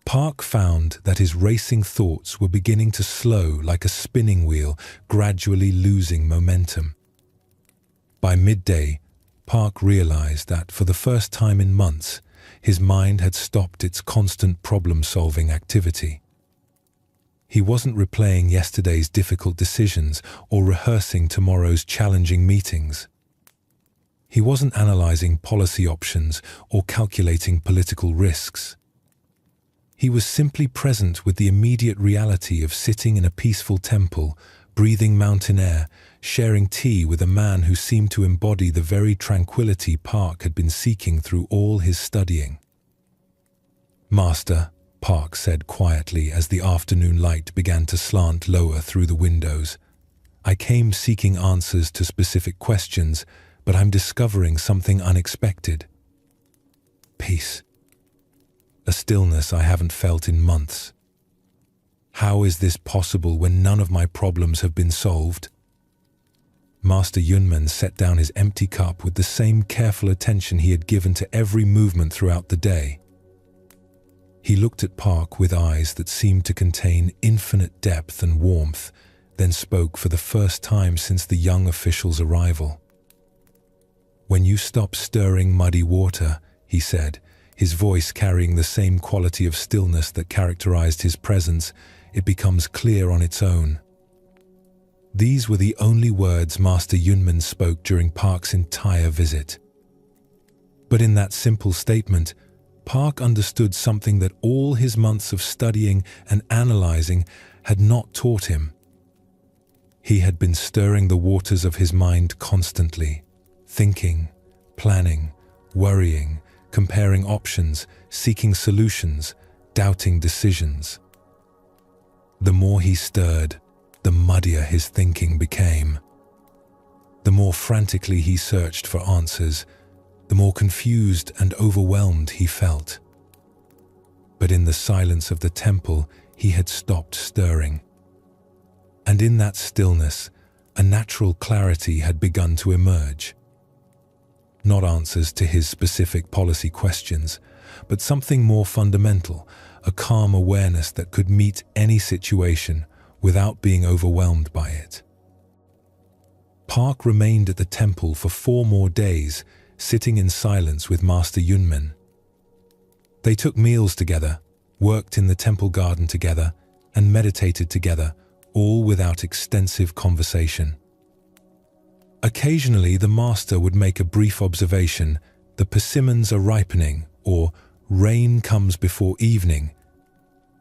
Park found that his racing thoughts were beginning to slow like a spinning wheel, gradually losing momentum. By midday, Park realized that for the first time in months, his mind had stopped its constant problem-solving activity. He wasn't replaying yesterday's difficult decisions or rehearsing tomorrow's challenging meetings. He wasn't analyzing policy options or calculating political risks. He was simply present with the immediate reality of sitting in a peaceful temple, breathing mountain air, sharing tea with a man who seemed to embody the very tranquility Park had been seeking through all his studying. "Master," Park said quietly as the afternoon light began to slant lower through the windows, "I came seeking answers to specific questions, but I'm discovering something unexpected. Peace. A stillness I haven't felt in months. How is this possible when none of my problems have been solved?" Master Yunmen set down his empty cup with the same careful attention he had given to every movement throughout the day. He looked at Park with eyes that seemed to contain infinite depth and warmth, then spoke for the first time since the young official's arrival. "When you stop stirring muddy water," he said, his voice carrying the same quality of stillness that characterized his presence, "it becomes clear on its own." These were the only words Master Yunmen spoke during Park's entire visit. But in that simple statement, Park understood something that all his months of studying and analyzing had not taught him. He had been stirring the waters of his mind constantly, thinking, planning, worrying, comparing options, seeking solutions, doubting decisions. The more he stirred, the muddier his thinking became. The more frantically he searched for answers, the more confused and overwhelmed he felt. But in the silence of the temple, he had stopped stirring. And in that stillness, a natural clarity had begun to emerge. Not answers to his specific policy questions, but something more fundamental, a calm awareness that could meet any situation without being overwhelmed by it. Park remained at the temple for 4 more days, sitting in silence with Master Yunmen. They took meals together, worked in the temple garden together, and meditated together, all without extensive conversation. Occasionally, the master would make a brief observation, "The persimmons are ripening," or "Rain comes before evening,"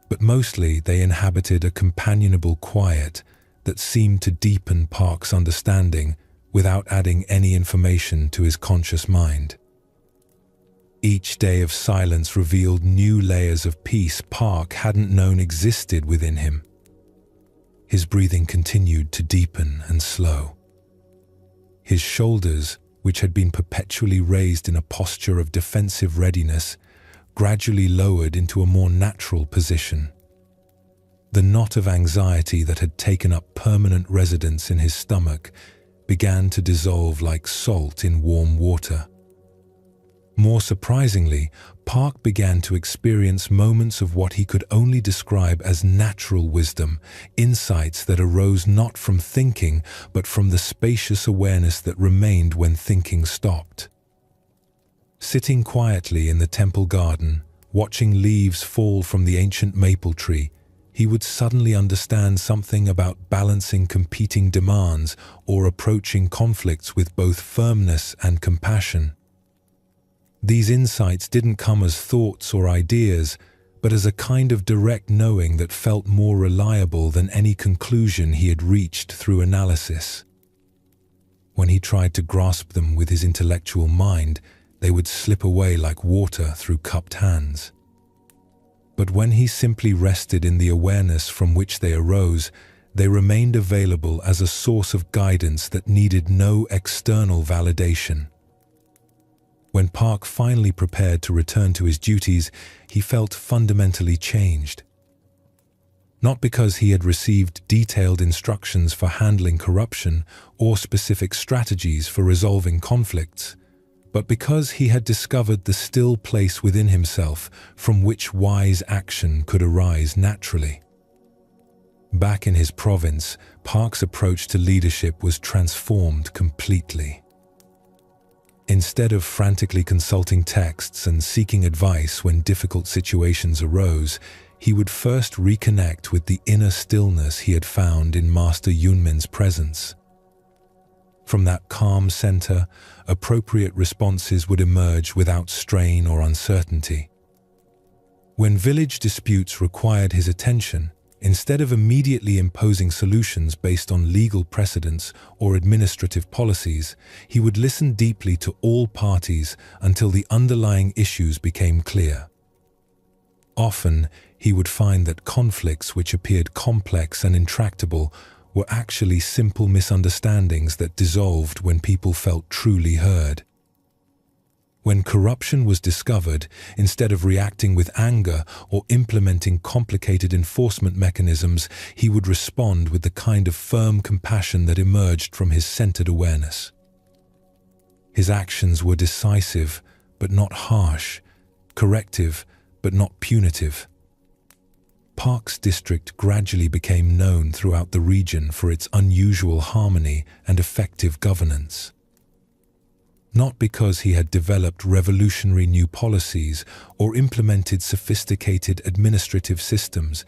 but mostly they inhabited a companionable quiet that seemed to deepen Park's understanding without adding any information to his conscious mind. Each day of silence revealed new layers of peace Park hadn't known existed within him. His breathing continued to deepen and slow. His shoulders, which had been perpetually raised in a posture of defensive readiness, gradually lowered into a more natural position. The knot of anxiety that had taken up permanent residence in his stomach began to dissolve like salt in warm water. More surprisingly, Park began to experience moments of what he could only describe as natural wisdom, insights that arose not from thinking, but from the spacious awareness that remained when thinking stopped. Sitting quietly in the temple garden, watching leaves fall from the ancient maple tree, he would suddenly understand something about balancing competing demands or approaching conflicts with both firmness and compassion. These insights didn't come as thoughts or ideas, but as a kind of direct knowing that felt more reliable than any conclusion he had reached through analysis. When he tried to grasp them with his intellectual mind, they would slip away like water through cupped hands. But when he simply rested in the awareness from which they arose, they remained available as a source of guidance that needed no external validation. When Park finally prepared to return to his duties, he felt fundamentally changed. Not because he had received detailed instructions for handling corruption or specific strategies for resolving conflicts, but because he had discovered the still place within himself from which wise action could arise naturally. Back in his province, Park's approach to leadership was transformed completely. Instead of frantically consulting texts and seeking advice when difficult situations arose, he would first reconnect with the inner stillness he had found in Master Yunmen's presence. From that calm center, appropriate responses would emerge without strain or uncertainty. When village disputes required his attention, instead of immediately imposing solutions based on legal precedents or administrative policies, he would listen deeply to all parties until the underlying issues became clear. Often, he would find that conflicts which appeared complex and intractable were actually simple misunderstandings that dissolved when people felt truly heard. When corruption was discovered, instead of reacting with anger or implementing complicated enforcement mechanisms, he would respond with the kind of firm compassion that emerged from his centered awareness. His actions were decisive, but not harsh, corrective, but not punitive. Park's district gradually became known throughout the region for its unusual harmony and effective governance. Not because he had developed revolutionary new policies or implemented sophisticated administrative systems,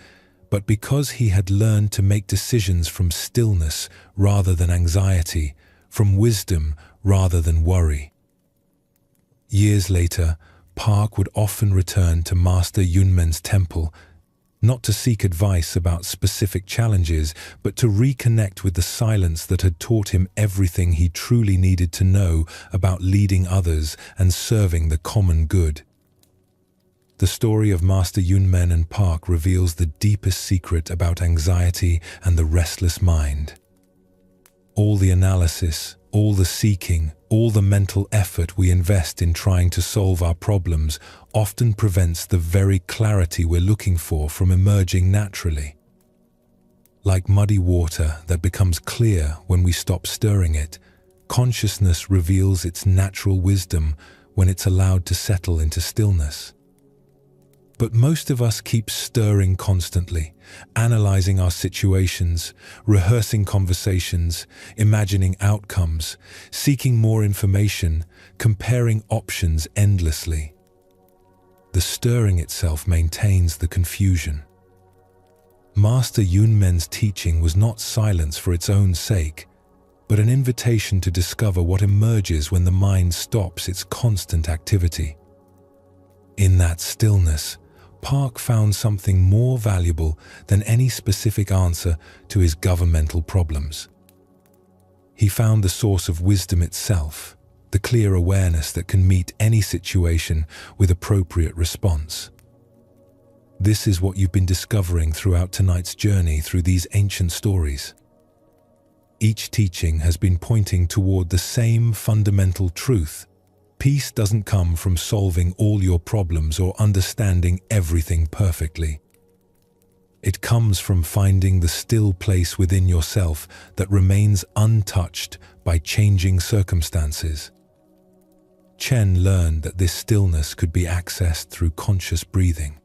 but because he had learned to make decisions from stillness rather than anxiety, from wisdom rather than worry. Years later, Park would often return to Master Yunmen's temple, not to seek advice about specific challenges, but to reconnect with the silence that had taught him everything he truly needed to know about leading others and serving the common good. The story of Master Yunmen and Park reveals the deepest secret about anxiety and the restless mind. All the analysis, all the seeking, all the mental effort we invest in trying to solve our problems often prevents the very clarity we're looking for from emerging naturally. Like muddy water that becomes clear when we stop stirring it, consciousness reveals its natural wisdom when it's allowed to settle into stillness. But most of us keep stirring constantly, analyzing our situations, rehearsing conversations, imagining outcomes, seeking more information, comparing options endlessly. The stirring itself maintains the confusion. Master Yunmen's teaching was not silence for its own sake, but an invitation to discover what emerges when the mind stops its constant activity. In that stillness, Park found something more valuable than any specific answer to his governmental problems. He found the source of wisdom itself, the clear awareness that can meet any situation with appropriate response. This is what you've been discovering throughout tonight's journey through these ancient stories. Each teaching has been pointing toward the same fundamental truth. Peace doesn't come from solving all your problems or understanding everything perfectly. It comes from finding the still place within yourself that remains untouched by changing circumstances. Chen learned that this stillness could be accessed through conscious breathing.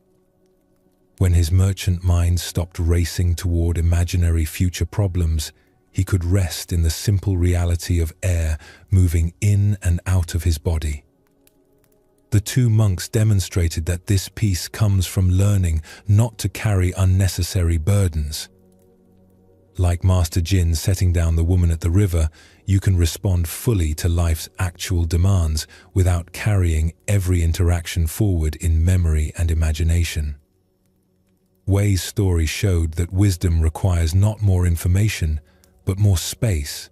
When his merchant mind stopped racing toward imaginary future problems, he could rest in the simple reality of air moving in and out of his body. The two monks demonstrated that this peace comes from learning not to carry unnecessary burdens. Like Master Jin setting down the woman at the river, you can respond fully to life's actual demands without carrying every interaction forward in memory and imagination. Wei's story showed that wisdom requires not more information, but more space.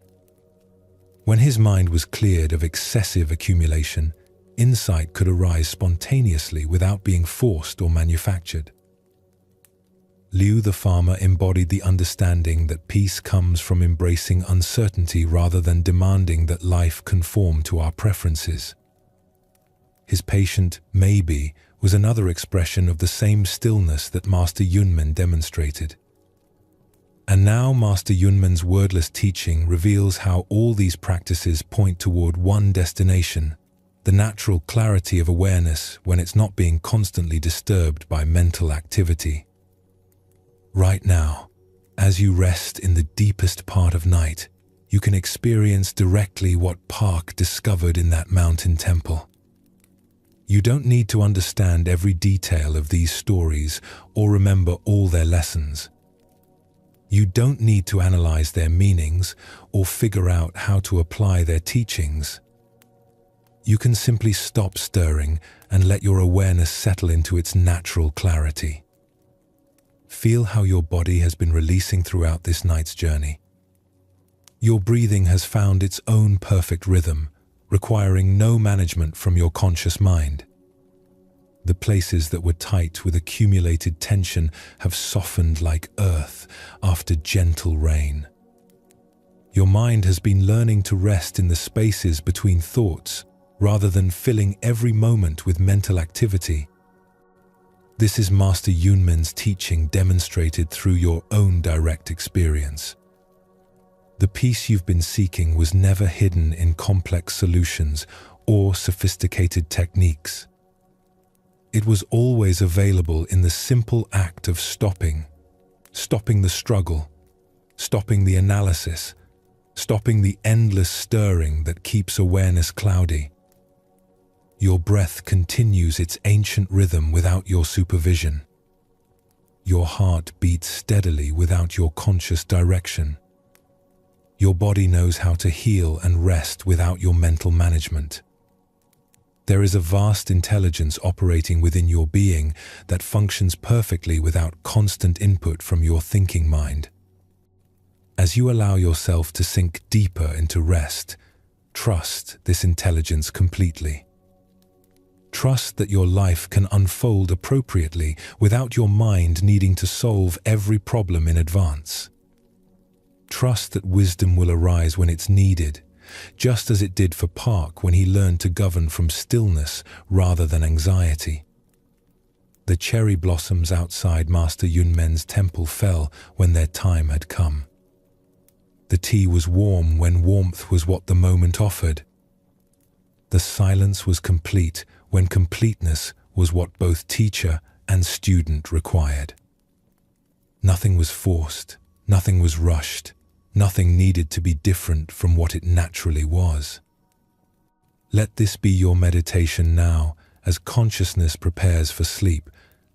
When his mind was cleared of excessive accumulation, insight could arise spontaneously without being forced or manufactured. Liu the farmer embodied the understanding that peace comes from embracing uncertainty rather than demanding that life conform to our preferences. His patient maybe was another expression of the same stillness that Master Yunmen demonstrated. And now Master Yunmen's wordless teaching reveals how all these practices point toward one destination, the natural clarity of awareness when it's not being constantly disturbed by mental activity. Right now, as you rest in the deepest part of night, you can experience directly what Park discovered in that mountain temple. You don't need to understand every detail of these stories or remember all their lessons. You don't need to analyze their meanings or figure out how to apply their teachings. You can simply stop stirring and let your awareness settle into its natural clarity. Feel how your body has been releasing throughout this night's journey. Your breathing has found its own perfect rhythm, requiring no management from your conscious mind. The places that were tight with accumulated tension have softened like earth after gentle rain. Your mind has been learning to rest in the spaces between thoughts rather than filling every moment with mental activity. This is Master Yunmen's teaching demonstrated through your own direct experience. The peace you've been seeking was never hidden in complex solutions or sophisticated techniques. It was always available in the simple act of stopping the struggle, stopping the analysis, stopping the endless stirring that keeps awareness cloudy. Your breath continues its ancient rhythm without your supervision. Your heart beats steadily without your conscious direction. Your body knows how to heal and rest without your mental management. There is a vast intelligence operating within your being that functions perfectly without constant input from your thinking mind. As you allow yourself to sink deeper into rest, trust this intelligence completely. Trust that your life can unfold appropriately without your mind needing to solve every problem in advance. Trust that wisdom will arise when it's needed, just as it did for Park when he learned to govern from stillness rather than anxiety. The cherry blossoms outside Master Yunmen's temple fell when their time had come. The tea was warm when warmth was what the moment offered. The silence was complete when completeness was what both teacher and student required. Nothing was forced, nothing was rushed, nothing needed to be different from what it naturally was. Let this be your meditation now as consciousness prepares for sleep,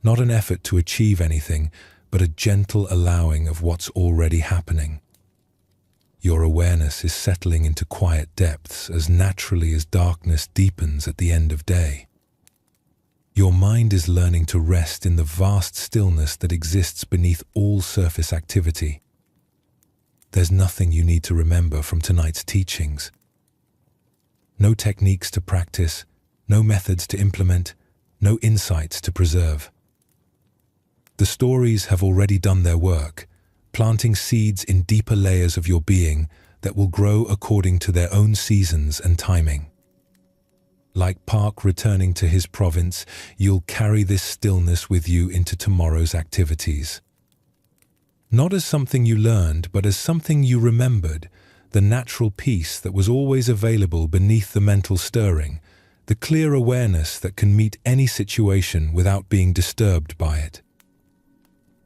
not an effort to achieve anything, but a gentle allowing of what's already happening. Your awareness is settling into quiet depths as naturally as darkness deepens at the end of day. Your mind is learning to rest in the vast stillness that exists beneath all surface activity. There's nothing you need to remember from tonight's teachings. No techniques to practice, no methods to implement, no insights to preserve. The stories have already done their work, planting seeds in deeper layers of your being that will grow according to their own seasons and timing. Like Park returning to his province, you'll carry this stillness with you into tomorrow's activities. Not as something you learned, but as something you remembered, the natural peace that was always available beneath the mental stirring, the clear awareness that can meet any situation without being disturbed by it.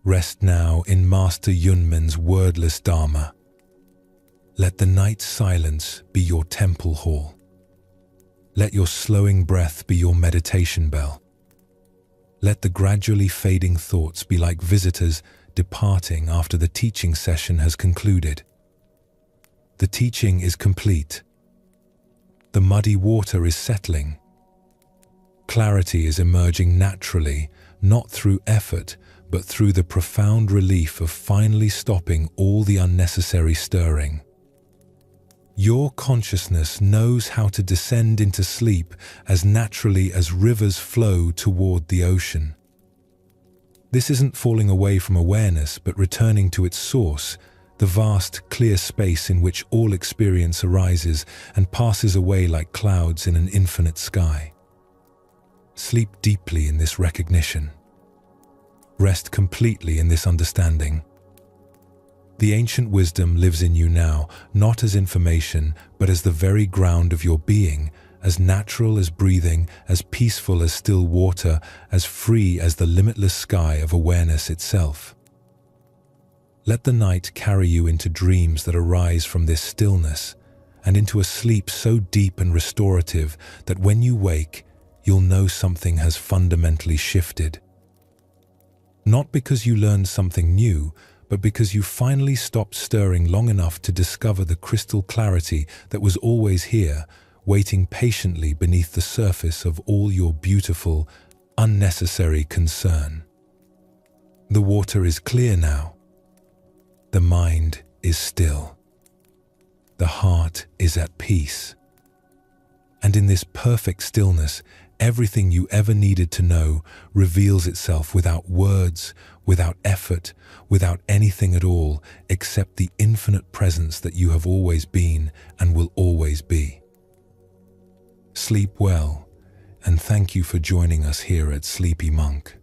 Rest now in Master Yunmen's wordless Dharma. Let the night's silence be your temple hall. Let your slowing breath be your meditation bell. Let the gradually fading thoughts be like visitors departing after the teaching session has concluded. The teaching is complete. The muddy water is settling. Clarity is emerging naturally, not through effort, but through the profound relief of finally stopping all the unnecessary stirring. Your consciousness knows how to descend into sleep as naturally as rivers flow toward the ocean. This isn't falling away from awareness, but returning to its source, the vast, clear space in which all experience arises and passes away like clouds in an infinite sky. Sleep deeply in this recognition. Rest completely in this understanding. The ancient wisdom lives in you now, not as information, but as the very ground of your being, as natural as breathing, as peaceful as still water, as free as the limitless sky of awareness itself. Let the night carry you into dreams that arise from this stillness, and into a sleep so deep and restorative that when you wake, you'll know something has fundamentally shifted. Not because you learned something new, but because you finally stopped stirring long enough to discover the crystal clarity that was always here, waiting patiently beneath the surface of all your beautiful, unnecessary concern. The water is clear now. The mind is still. The heart is at peace. And in this perfect stillness, everything you ever needed to know reveals itself without words, without effort, without anything at all, except the infinite presence that you have always been and will always be. Sleep well, and thank you for joining us here at Sleepy Monk.